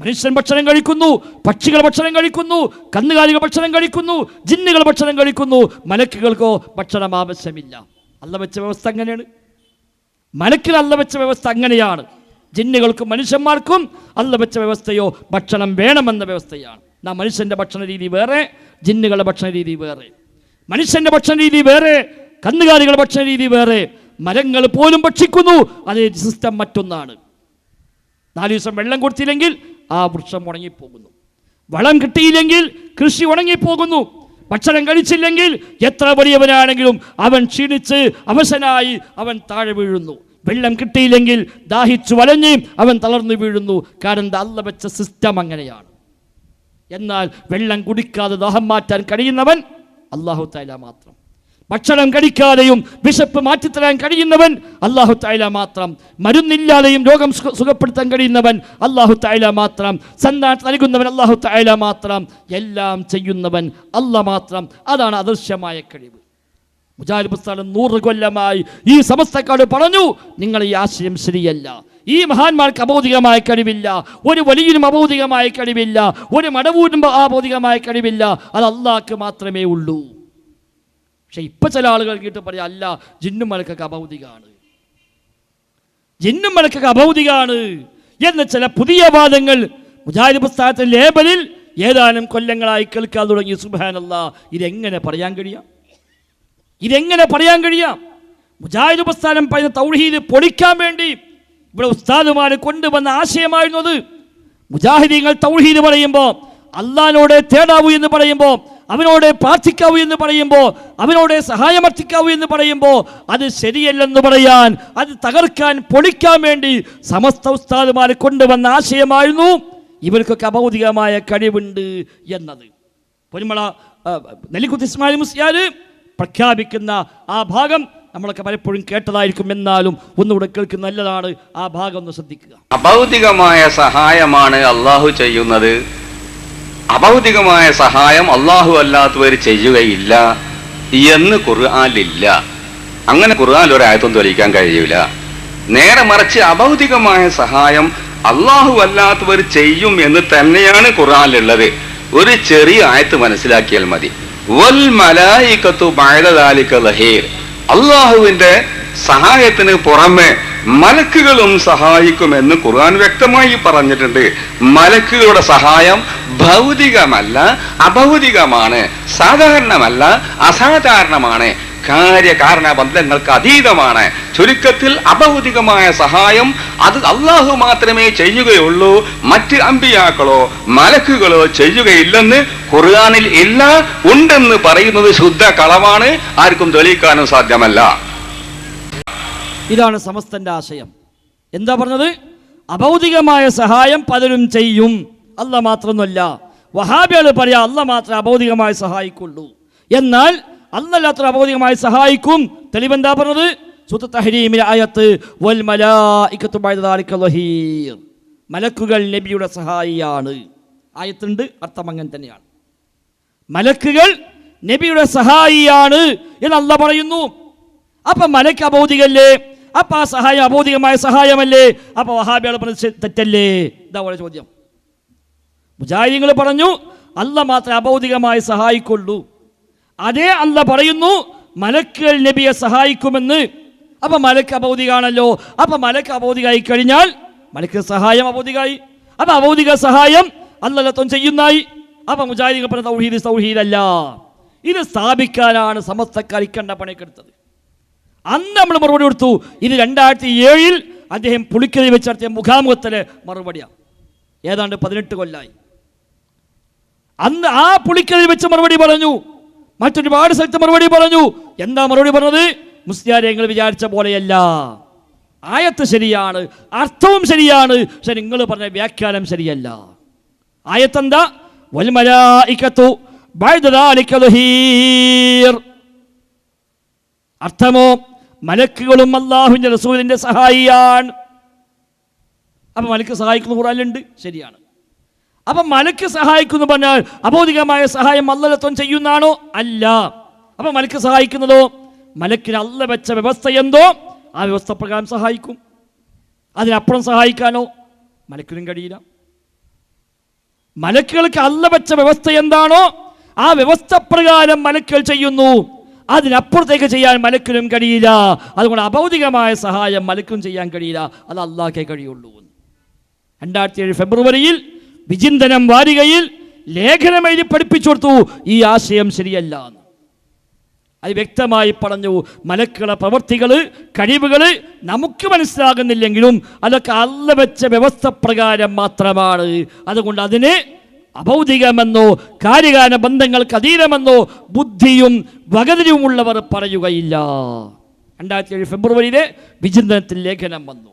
മനുഷ്യൻ ഭക്ഷണം കഴിക്കുന്നു, പക്ഷികൾ ഭക്ഷണം കഴിക്കുന്നു, കന്നുകാലികൾ ഭക്ഷണം കഴിക്കുന്നു, ജിന്നുകൾ ഭക്ഷണം കഴിക്കുന്നു, മലക്കുകൾക്കോ ഭക്ഷണം ആവശ്യമില്ല. അല്ല വെച്ച വ്യവസ്ഥ അങ്ങനെയാണ്. മലക്കിന് അല്ല വെച്ച വ്യവസ്ഥ അങ്ങനെയാണ്. ജിന്നുകൾക്കും മനുഷ്യന്മാർക്കും അല്ല വെച്ച വ്യവസ്ഥയോ ഭക്ഷണം വേണമെന്ന വ്യവസ്ഥയാണ്. മനുഷ്യന്റെ ഭക്ഷണ രീതി വേറെ, ജിന്നുകളുടെ ഭക്ഷണ രീതി വേറെ. മനുഷ്യന്റെ ഭക്ഷണ രീതി വേറെ, കന്നുകാലികളുടെ ഭക്ഷണ രീതി വേറെ. മരങ്ങൾ പോലും ഭക്ഷിക്കുന്നു, അതേ സിസ്റ്റം മറ്റൊന്നാണ്. 4 ദിവസം വെള്ളം കൊടുത്തില്ലെങ്കിൽ ആ വൃക്ഷം ഉണങ്ങിപ്പോകുന്നു. വളം കിട്ടിയില്ലെങ്കിൽ കൃഷി ഉണങ്ങിപ്പോകുന്നു. ഭക്ഷണം കഴിച്ചില്ലെങ്കിൽ എത്ര വലിയവനാണെങ്കിലും അവൻ ക്ഷീണിച്ച് അവശനായി അവൻ താഴെ വീഴുന്നു. വെള്ളം കിട്ടിയില്ലെങ്കിൽ ദാഹിച്ചു വലഞ്ഞ് അവൻ തളർന്നു വീഴുന്നു. കാരണം അല്ല വെച്ച സിസ്റ്റം അങ്ങനെയാണ്. എന്നാൽ വെള്ളം കുടിക്കാതെ ദാഹം മാറ്റാൻ കഴിയുന്നവൻ അല്ലാഹു തആല മാത്രം. ഭക്ഷണം കഴിക്കാതെയും വിശപ്പ് മാറ്റിത്തരാൻ കഴിയുന്നവൻ അല്ലാഹു തആല മാത്രം. മരുന്നില്ലാതെയും രോഗം സുഖപ്പെടുത്താൻ കഴിയുന്നവൻ അല്ലാഹു തആല മാത്രം. സന്താനം നൽകുന്നവൻ അല്ലാഹു തആല മാത്രം. എല്ലാം ചെയ്യുന്നവൻ അല്ലാഹ് മാത്രം. അതാണ് അദൃശ്യമായ കഴിവ്. മുജാഹിദ് പ്രസ്ഥാനം 100 കൊല്ലമായി ഈ സമസ്തക്കാട് പറഞ്ഞു, നിങ്ങൾ ഈ ആശയം ശരിയല്ല. ഈ മഹാന്മാർക്ക് അബൗദികമായ കഴിവില്ല, ഒരു വലിയനും അബൗദികമായ കഴിവില്ല, ഒരു മടവൂരിനും അബൗദികമായ കഴിവില്ല. അത് അള്ളാഹ്ക്ക് മാത്രമേ ഉള്ളൂ. പക്ഷെ ഇപ്പൊ ചില ആളുകൾ കേട്ട് പറയാം, അല്ല ജിന്നും മലക്കൊക്കെ അബൗദികാണ്, ജിന്നും മലക്കൊക്കെ അബൗദികാണ് എന്ന ചില പുതിയ വാദങ്ങൾ മുജാഹിദ് പ്രസ്ഥാനത്തിന്റെ ലേബലിൽ ഏതാനും കൊല്ലങ്ങളായി കേൾക്കാൻ തുടങ്ങി. സുബ്ഹാനല്ലാഹ്, ഇതെങ്ങനെ പറയാൻ കഴിയാം? ഇതെങ്ങനെ പറയാൻ കഴിയാം? മുജാഹിദ് പ്രസ്ഥാനം പറയുന്ന തൗഹീദ് പൊളിക്കാൻ വേണ്ടി ഇവിടെ ഉസ്താദുമാരെ കൊണ്ടുവന്ന ആശയമായിരുന്നത്. മുജാഹിദീങ്ങൾ തൗഹീദ് പറയുമ്പോൾ, അള്ളാഹിനോട് തേടാവൂ എന്ന് പറയുമ്പോൾ, അവനോട് പ്രാർത്ഥിക്കാവൂ എന്ന് പറയുമ്പോൾ, അവനോട് സഹായമർത്ഥിക്കാവൂ എന്ന് പറയുമ്പോൾ അത് ശരിയല്ലെന്ന് പറയാൻ, അത് തകർക്കാൻ, പൊളിക്കാൻ വേണ്ടി സമസ്ത ഉസ്താദുമാരെ കൊണ്ടുവന്ന ആശയമായിരുന്നു ഇവർക്കൊക്കെ അബൗദികമായ കഴിവുണ്ട് എന്നത്. പൊന്മള നെല്ലിക്കുത്ത് ഇസ്മായിൽ മുസ്ലിയാർ പ്രഖ്യാപിക്കുന്ന ആ ഭാഗം നമ്മളൊക്കെ പലപ്പോഴും കേട്ടതായിരിക്കും. എന്നാലും ഒന്നുകൂടെ കേൾക്കുന്ന നല്ലതാണ്. ആ ഭാഗം ഒന്ന് ശ്രദ്ധിക്കുക. അഭൗതികമായ സഹായമാണ് അള്ളാഹു ചെയ്യുന്നത്. അഭൗതികമായ സഹായം അള്ളാഹു അല്ലാത്തവർ ചെയ്യുകയില്ല എന്ന് ഖുർആനിലില്ല. അങ്ങനെ ഖുർആനിൽ ഒരായത്തും തെളിയിക്കാൻ കഴിയൂല. നേരെ മറിച്ച് അഭൗതികമായ സഹായം അള്ളാഹു അല്ലാത്തവർ ചെയ്യും എന്ന് തന്നെയാണ് ഖുർആനിലുള്ളത്. ഒരു ചെറിയ ആയത്ത് മനസ്സിലാക്കിയാൽ മതി. വൽ മലായികത്തു ബഅദ ദാലിക ലഹീർ. അള്ളാഹുവിന്റെ സഹായത്തിന് പുറമെ മലക്കുകളും സഹായിക്കുമെന്ന് ഖുർആൻ വ്യക്തമായി പറഞ്ഞിട്ടുണ്ട്. മലക്കുകളുടെ സഹായം ഭൗതികമല്ല, അഭൗതികമാണ്. സാധാരണമല്ല, അസാധാരണമാണ്. കാര്യകാരണ ബന്ധങ്ങൾക്ക് അതീതമാണ്. ചുരുക്കത്തിൽ അഭൗതികമായ സഹായം അത് അള്ളാഹു മാത്രമേ ചെയ്യുകയുള്ളൂ, മറ്റ് അമ്പിയാക്കളോ മലക്കുകളോ ചെയ്യുകയില്ലെന്ന് ഖുർആനിൽ ഇല്ല. ഉണ്ടെന്ന് പറയുന്നത് ശുദ്ധ കളവാണ്, ആർക്കും തെളിയിക്കാനും സാധ്യമല്ല. ഇതാണ് സമസ്തന്റെ ആശയം. എന്താ പറഞ്ഞത്? അഭൗതികമായ സഹായം പലരും ചെയ്യും, അല്ലാഹ് മാത്രമൊന്നുമല്ല. വഹാബികൾ പറയാ അല്ലാഹ് മാത്രമേ അഭൗതികമായി സഹായിക്കുള്ളൂ. എന്നാൽ അല്ലാഹ് അഭൗതികമായി സഹായിക്കും. തെളിവെന്താ പറഞ്ഞത്? സൂറത്ത് തഹ്രീമിലെ ആയത്ത് വൽ മലായികത്തു ബഅദ ദാലിക ലഹീർ. മലക്കുകൾ നബിയുടെ സഹായിയാണ്. ആയത്തുണ്ട്, അർത്ഥം അങ്ങനെ തന്നെയാണ്. മലക്കുകൾ നബിയുടെ സഹായിയാണ് എന്ന് അല്ലാഹ് പറയുന്നു. അപ്പൊ മലക്ക് അഭൗതികല്ലേ? അപ്പൊ ആ സഹായം അഭൗതികമായ സഹായമല്ലേ? അപ്പൊ വഹാബികൾ പറഞ്ഞ തെറ്റല്ലേ? ഇതാ വളരെ ചോദ്യം. മുജാഹിദീങ്ങൾ പറഞ്ഞു അല്ലാഹ് മാത്രമേ അഭൗതികമായി സഹായിക്കുള്ളൂ. അതേ അല്ലാഹ് പറയുന്നു മലക്കുകൾ നബിയെ സഹായിക്കുമെന്ന്. അപ്പൊ മലക്ക് അഭൗതികാണല്ലോ. അപ്പൊ മലക്ക് അഭൗതികമായി കഴിഞ്ഞാൽ മലക്ക് സഹായം അഭൗതികമായി. അപ്പൊ അഭൗതിക സഹായം അല്ലാഹ് ചെയ്യുന്നായി. അപ്പൊ മുജാഹിദീങ്ങൾ പറഞ്ഞ തൗഹീദ് തൗഹീദല്ല. ഇത് സ്ഥാപിക്കാനാണ് സമസ്തക്കാർ ഇക്കണ്ട പണിക്കെടുത്തത്. അന്ന് നമ്മൾ മറുപടി കൊടുത്തു. ഇത് 2007 അദ്ദേഹം പുളിക്കലിൽ വെച്ച് നടത്തിയ മുഖാമുഖത്തിലെ മറുപടിയാണ്. ഏതാണ്ട് 18 കൊല്ലായി. അന്ന് ആ പുളിക്കലിൽ വെച്ച് മറുപടി പറഞ്ഞു, മറ്റൊരുപാട് സ്ഥലത്ത് മറുപടി പറഞ്ഞു. എന്താ മറുപടി പറഞ്ഞത്? മുസ്ലിയാരെ നിങ്ങൾ വിചാരിച്ച പോലെയല്ല, ആയത്ത് ശരിയാണ്, അർത്ഥവും ശരിയാണ്, പക്ഷെ നിങ്ങൾ പറഞ്ഞ വ്യാഖ്യാനം ശരിയല്ല. ആയത്തെന്താ? വൽ മലായികതു ബഅദ ദാലിക ദഹീർ. അർത്ഥമോ മലക്കുകളും അല്ലാഹുവിന്റെ റസൂലിന്റെ സഹായിയാണ്. അപ്പൊ മലക്ക് സഹായിക്കുന്ന ഖുർആനിലുണ്ട്, ശരിയാണ്. അപ്പൊ മലക്ക് സഹായിക്കുന്നു പറഞ്ഞാൽ അബൗദികമായ സഹായം അല്ലാഹു ചെയ്യുന്നതാണോ? അല്ല. അപ്പൊ മലക്ക് സഹായിക്കുന്നതോ? മലക്കിന് അല്ല വെച്ച വ്യവസ്ഥ എന്തോ ആ വ്യവസ്ഥ പ്രകാരം സഹായിക്കും. അതിനപ്പുറം സഹായിക്കാനോ മലക്കിനും കഴിയില്ല. മലക്കുകൾക്ക് അല്ല വെച്ച വ്യവസ്ഥ എന്താണോ ആ വ്യവസ്ഥ പ്രകാരം മലക്കുകൾ ചെയ്യുന്നു. അതിനപ്പുറത്തേക്ക് ചെയ്യാൻ മലക്കിനും കഴിയില്ല. അതുകൊണ്ട് അഭൗതികമായ സഹായം മലക്കും ചെയ്യാൻ കഴിയില്ല, അത് അള്ളാഹ്ക്കേ കഴിയുള്ളൂ. 2007 ഫെബ്രുവരിയിൽ വിചിന്തനം വാരികയിൽ ലേഖനം എഴുതി പഠിപ്പിച്ചു കൊടുത്തു, ഈ ആശയം ശരിയല്ല. അത് വ്യക്തമായി പറഞ്ഞു. മലക്കുകളെ പ്രവൃത്തികൾ, കഴിവുകൾ നമുക്ക് മനസ്സിലാകുന്നില്ലെങ്കിലും അതൊക്കെ അല്ല വെച്ച വ്യവസ്ഥ പ്രകാരം മാത്രമാണ്. അതുകൊണ്ട് അതിന് അഭൗതികമെന്നോ കാര്യകാല ബന്ധങ്ങൾക്ക് അധീനമെന്നോ ബുദ്ധിയും വകതിരിവുമുള്ളവർ പറയുകയില്ല. 2007 ഫെബ്രുവരിയിലെ വിചിന്തനത്തിൽ ലേഖനം വന്നു,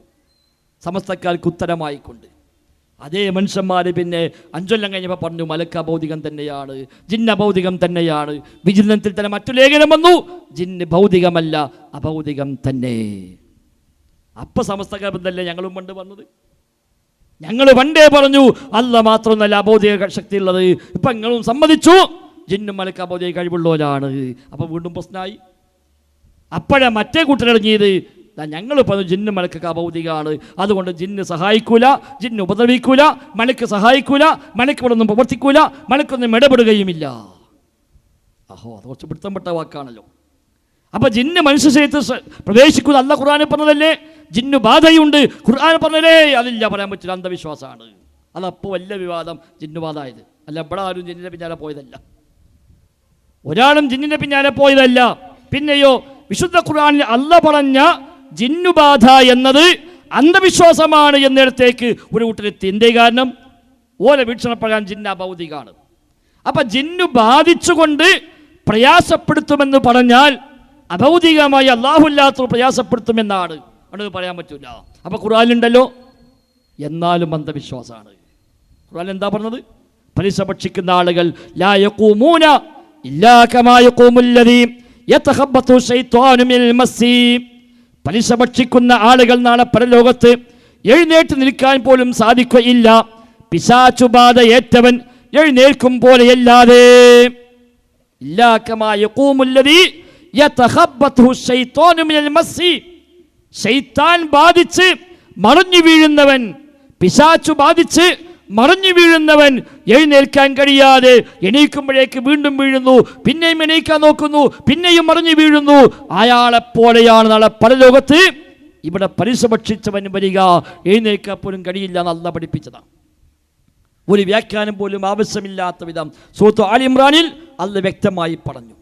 സമസ്തക്കാർക്ക് ഉത്തരമായിക്കൊണ്ട്. അതേ മനുഷ്യന്മാർ പിന്നെ 5 കൊല്ലം കഴിഞ്ഞപ്പോൾ പറഞ്ഞു മലക്ക് അഭൗതികം തന്നെയാണ്, ജിന്ന് അഭൗതികം തന്നെയാണ്. വിചിന്തനത്തിൽ തന്നെ മറ്റു ലേഖനം വന്നു, ജിന്ന് ഭൗതികമല്ല, അഭൗതികം തന്നെ. അപ്പൊ സമസ്തക്കാർ ബന്ധമല്ലേ ഞങ്ങളും പണ്ട് പറഞ്ഞത്? ഞങ്ങൾ പണ്ടേ പറഞ്ഞു അല്ല മാത്രമൊന്നല്ല അബോധിക ശക്തി ഉള്ളത്. ഇപ്പൊ നിങ്ങളും സമ്മതിച്ചു ജിന്നും മലക്ക് അബോധിക കഴിവുള്ളവരാണ്. അപ്പൊ വീണ്ടും പ്രശ്നമായി. അപ്പോഴാ മറ്റേ കൂട്ടരടങ്ങിയത്, ഞങ്ങൾ പറഞ്ഞു ജിന്ന് മലക്കൊക്കെ അബൗദികമാണ്, അതുകൊണ്ട് ജിന്ന് സഹായിക്കൂല, ജിന്ന് ഉപദ്രവിക്കൂല, മലക്ക് സഹായിക്കൂല, മലക്ക് ഇവിടെ ഒന്നും പ്രവർത്തിക്കൂല, മലക്കൊന്നും ഇടപെടുകയുമില്ല. അഹോ, അത് കുറച്ച് പിടുത്തപ്പെട്ട വാക്കാണല്ലോ. അപ്പൊ ജിന്ന് മനുഷ്യ ശരീരത്തിൽ പ്രവേശിക്കുന്ന അല്ല ഖുർആനിൽ പറഞ്ഞതല്ലേ? ജിന്നു ബാധയുണ്ട്, ഖുർആൻ പറഞ്ഞതേ അതില്ല, പറയാൻ പറ്റില്ല, അന്ധവിശ്വാസമാണ്. അതപ്പോൾ വലിയ വിവാദം ജിന്നുബാധായത്. അല്ല, ഇവിടെ ആരും ജിന്നിന്റെ പിന്നാലെ പോയതല്ല, ഒരാളും ജിന്നിന്റെ പിന്നാലെ പോയതല്ല. പിന്നെയോ വിശുദ്ധ ഖുർആനിൽ അല്ല പറഞ്ഞ ജിന്നുബാധ എന്നത് അന്ധവിശ്വാസമാണ് എന്നിടത്തേക്ക് ഒരു കൂട്ടരെത്തി. എന്തേ കാരണം? ഓരോ വീക്ഷണപ്രകാരം ജിന്ന് അഭൗതികമാണ്. അപ്പൊ ജിന്നു ബാധിച്ചുകൊണ്ട് പ്രയാസപ്പെടുത്തുമെന്ന് പറഞ്ഞാൽ അഭൗതികമായി അല്ലാഹുല്ലാത്ത പ്രയാസപ്പെടുത്തുമെന്നാണ്. അത് പറയാൻ പറ്റൂല. അപ്പൊ ഖുർആനിലുണ്ടല്ലോ, എന്നാലും അന്ധവിശ്വാസമാണ്. ഖുർആൻ എന്താ പറഞ്ഞത്? പലിശ ഭക്ഷിക്കുന്ന ആളുകൾ ലാ യഖൂമൂന ഇല്ലാ കമാ യഖൂമുല്ലദീ യതഖബ്ബതു ശൈത്വാനു മിനൽ മസ്സി. പലിശ ഭക്ഷിക്കുന്ന ആളുകൾ നാളെ പരലോകത്ത് എഴുന്നേറ്റ് നിൽക്കാൻ പോലും സാധിക്കുകയില്ല, പിശാചുബാധ ഏറ്റവൻ എഴുന്നേൽക്കും പോലെയല്ലാതെ. ഇല്ലാ കമാ യഖൂമുല്ലദീ യതഖബ്ബതു ശൈത്വാനു മിനൽ മസ്സി. ശൈത്താൻ ബാധിച്ച് മറിഞ്ഞു വീഴുന്നവൻ, പിശാചു ബാധിച്ച് മറിഞ്ഞു വീഴുന്നവൻ എഴുന്നേൽക്കാൻ കഴിയാതെ എണീക്കുമ്പോഴേക്ക് വീണ്ടും വീഴുന്നു, പിന്നെയും എണീക്കാൻ നോക്കുന്നു, പിന്നെയും മറിഞ്ഞു വീഴുന്നു. അയാളെപ്പോലെയാണ് നാളെ പരലോകത്ത് ഇവിടെ പലിശ ഭക്ഷിച്ചവൻ വരിക. എഴുന്നേൽക്കാൻ പോലും കഴിയില്ല എന്ന് അല്ലാഹു പഠിപ്പിച്ചതാണ്. ഒരു വ്യാഖ്യാനം പോലും ആവശ്യമില്ലാത്ത വിധം സൂറത്ത് ആൽ ഇംറാനിൽ അല്ലാഹു വ്യക്തമായി പറഞ്ഞു.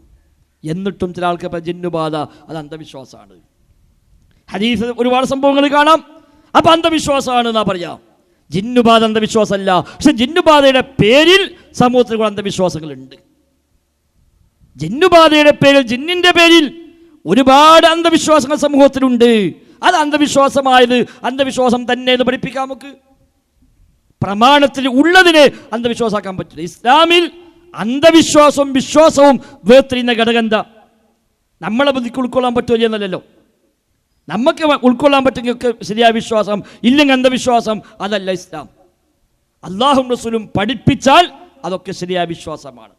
എന്നിട്ടും ചില ആൾക്ക് ജിന്നുബാധ അത് അന്ധവിശ്വാസമാണ്. ഹദീസ് ഒരുപാട് സംഭവങ്ങൾ കാണാം. അപ്പൊ അന്ധവിശ്വാസമാണ് എന്നാ പറയാം. ജിന്നുബാധ അന്ധവിശ്വാസമല്ല. പക്ഷെ ജിന്നുബാധയുടെ പേരിൽ സമൂഹത്തിൽ കൂടെ അന്ധവിശ്വാസങ്ങളുണ്ട്. ജിന്നുബാധയുടെ പേരിൽ, ജിന്നിന്റെ പേരിൽ ഒരുപാട് അന്ധവിശ്വാസങ്ങൾ സമൂഹത്തിലുണ്ട്. അത് അന്ധവിശ്വാസമായത് അന്ധവിശ്വാസം തന്നെ എന്ന് പഠിപ്പിക്കാം. നമുക്ക് പ്രമാണത്തിൽ ഉള്ളതിനെ അന്ധവിശ്വാസമാക്കാൻ പറ്റില്ല. ഇസ്ലാമിൽ അന്ധവിശ്വാസവും വിശ്വാസവും വേർതിരിയുന്ന ഘടകം എന്താ? നമ്മളെ ബുദ്ധിക്ക് ഉൾക്കൊള്ളാൻ പറ്റുമല്ലോ എന്നല്ലല്ലോ. നമുക്ക് ഉൾക്കൊള്ളാൻ പറ്റുമെങ്കിൽ ശരിയായ വിശ്വാസം, ഇല്ലെങ്കിൽ അന്ധവിശ്വാസം. അതല്ല ഇസ്ലാം. അല്ലാഹുവും റസൂലും പഠിപ്പിച്ചാൽ അതൊക്കെ ശരിയായ വിശ്വാസമാണ്.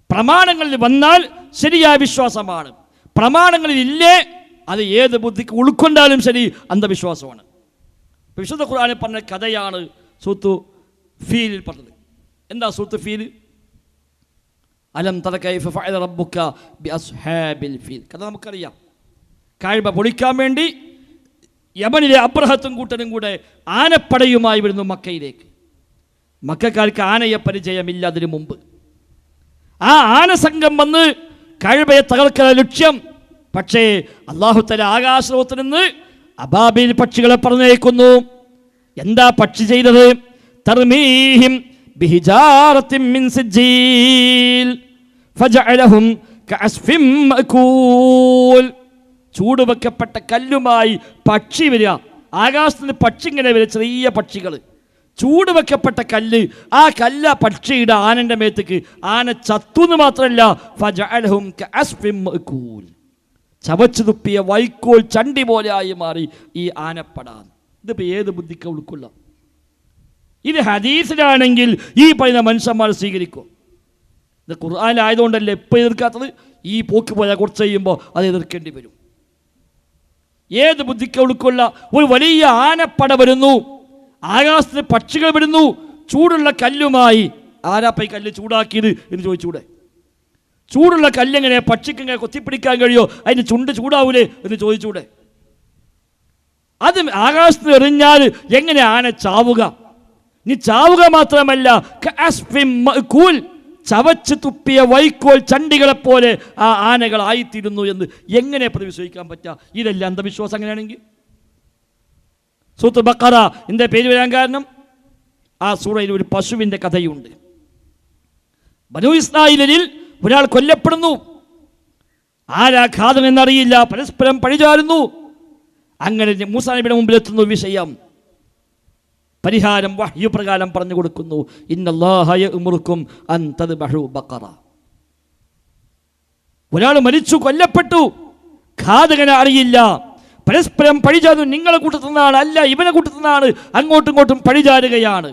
പ്രമാണങ്ങളിൽ വന്നാൽ ശരിയായ വിശ്വാസമാണ്. പ്രമാണങ്ങളിൽ ഇല്ലേ അത് ഏത് ബുദ്ധിക്ക് ഉൾക്കൊണ്ടാലും ശരി അന്ധവിശ്വാസമാണ്. വിശുദ്ധ ഖുർആനിൽ പറഞ്ഞ കഥയാണ് സൂറത്ത് ഫീലിൽ പറഞ്ഞത്. എന്താ സൂറത്ത് ഫീൽ? അലം തറ കൈഫ ഫഅല റബ്ബുക ബിഅസ്ഹാബിൽ ഫീൽ. കഥ നമുക്കറിയാം. കഅബ പൊളിക്കാൻ വേണ്ടി യമനിലെ അബ്രഹത്തും കൂട്ടനും കൂടെ ആനപ്പടയുമായി വരുന്നു മക്കയിലേക്ക്. മക്കക്കാർക്ക് ആനയെ പരിചയമില്ല അതിനു മുമ്പ്. ആ ആനസംഘം വന്ന് കഅബയെ തകർക്കുന്ന ലക്ഷ്യം. പക്ഷേ അല്ലാഹു തആല ആകാശലോകത്ത് നിന്ന് അബാബീൽ പക്ഷികളെ പറഞ്ഞേക്കുന്നു. എന്താ പക്ഷി ചെയ്തത്? തർമീഹിം ബിഹിജാറത്തിൻ മിൻ സിജ്ജീൽ ഫജഅലഹും കഅസ്ഫിൻ മഅകൂൽ. ചൂട് വെക്കപ്പെട്ട കല്ലുമായി പക്ഷി വരിക. ആകാശത്തിന് പക്ഷി ഇങ്ങനെ വരിക, ചെറിയ പക്ഷികൾ. ചൂട് വെക്കപ്പെട്ട കല്ല്, ആ കല്ല പക്ഷിയുടെ ആനന്റെ മേത്തേക്ക്. ആന ചത്തുന്ന് മാത്രമല്ല, ഫജഅലഹും കഅസ്ഫിൻ മഅകൂൽ, ചവച്ചു തുപ്പിയ വൈക്കോൽ ചണ്ടി പോലെ ആയി മാറി ഈ ആനപ്പടാൻ. ഇതിപ്പോൾ ഏത് ബുദ്ധിക്ക് ഉൾക്കൊള്ള? ഇത് ഹദീസിലാണെങ്കിൽ ഈ പറയുന്ന മനുഷ്യന്മാർ സ്വീകരിക്കും. ഇത് ഖുർആനിലായതുകൊണ്ടല്ലേ എപ്പോൾ എതിർക്കാത്തത്? ഈ പോക്ക് പോയാൽ കുറച്ച് കഴിയുമ്പോൾ അത് എതിർക്കേണ്ടി വരും. ഏത് ബുദ്ധിക്ക് ഉൾക്കൊള്ള? ഒരു വലിയ ആനപ്പട വരുന്നു, ആകാശത്തിന് പക്ഷികൾ വരുന്നു, ചൂടുള്ള കല്ലുമായി. ആരാപ്പ ഈ കല്ല് ചൂടാക്കിയത് എന്ന് ചോദിച്ചൂടെ? ചൂടുള്ള കല്ലെങ്ങനെ പക്ഷിക്ക് എങ്ങനെ കൊത്തിപ്പിടിക്കാൻ കഴിയോ? അതിന് ചുണ്ട് ചൂടാവൂലേ എന്ന് ചോദിച്ചൂടെ? അത് ആകാശത്ത് എറിഞ്ഞാൽ എങ്ങനെ ആന ചാവുക? നീ ചാവുക മാത്രമല്ല, ചവച്ച് തുപ്പിയ വൈക്കോൽ ചണ്ടികളെപ്പോലെ ആ ആനകളായിത്തീരുന്നു എന്ന് എങ്ങനെ വിശ്വസിക്കാൻ പറ്റുക? ഇതല്ല അന്ധവിശ്വാസം. അങ്ങനെയാണെങ്കിൽ സൂറത്തുൽ ബഖറ എൻ്റെ പേര് വരാൻ കാരണം, ആ സൂറയിൽ ഒരു പശുവിൻ്റെ കഥയുണ്ട്. ബനൂ ഇസ്രായേലിൽ ഒരാൾ കൊല്ലപ്പെടുന്നു. ആരാഘാതം എന്നറിയില്ല, പരസ്പരം പഴിചാരുന്നു. അങ്ങനെ മൂസാ നബിയുടെ മുമ്പിലെത്തുന്നു വിഷയം. പരിഹാരം വഹ്യു പ്രകാരം പറഞ്ഞു കൊടുക്കുന്നു. ഇന്നല്ലാഹ യഅ്മുറുക്കും അൻ തദ്ബഹു ബഖറ. ഒരാൾ മരിച്ചു, കൊല്ലപ്പെട്ടു, ഘാതകനെ അറിയില്ല, പരസ്പരം പഴിചാരുന്നു. നിങ്ങളെ കൂട്ടത്തിൽ നിന്നാണ്, അല്ല ഇവനെ കൂട്ടത്തിൽ നിന്നാണ്, അങ്ങോട്ടും ഇങ്ങോട്ടും പഴിചാരുകയാണ്.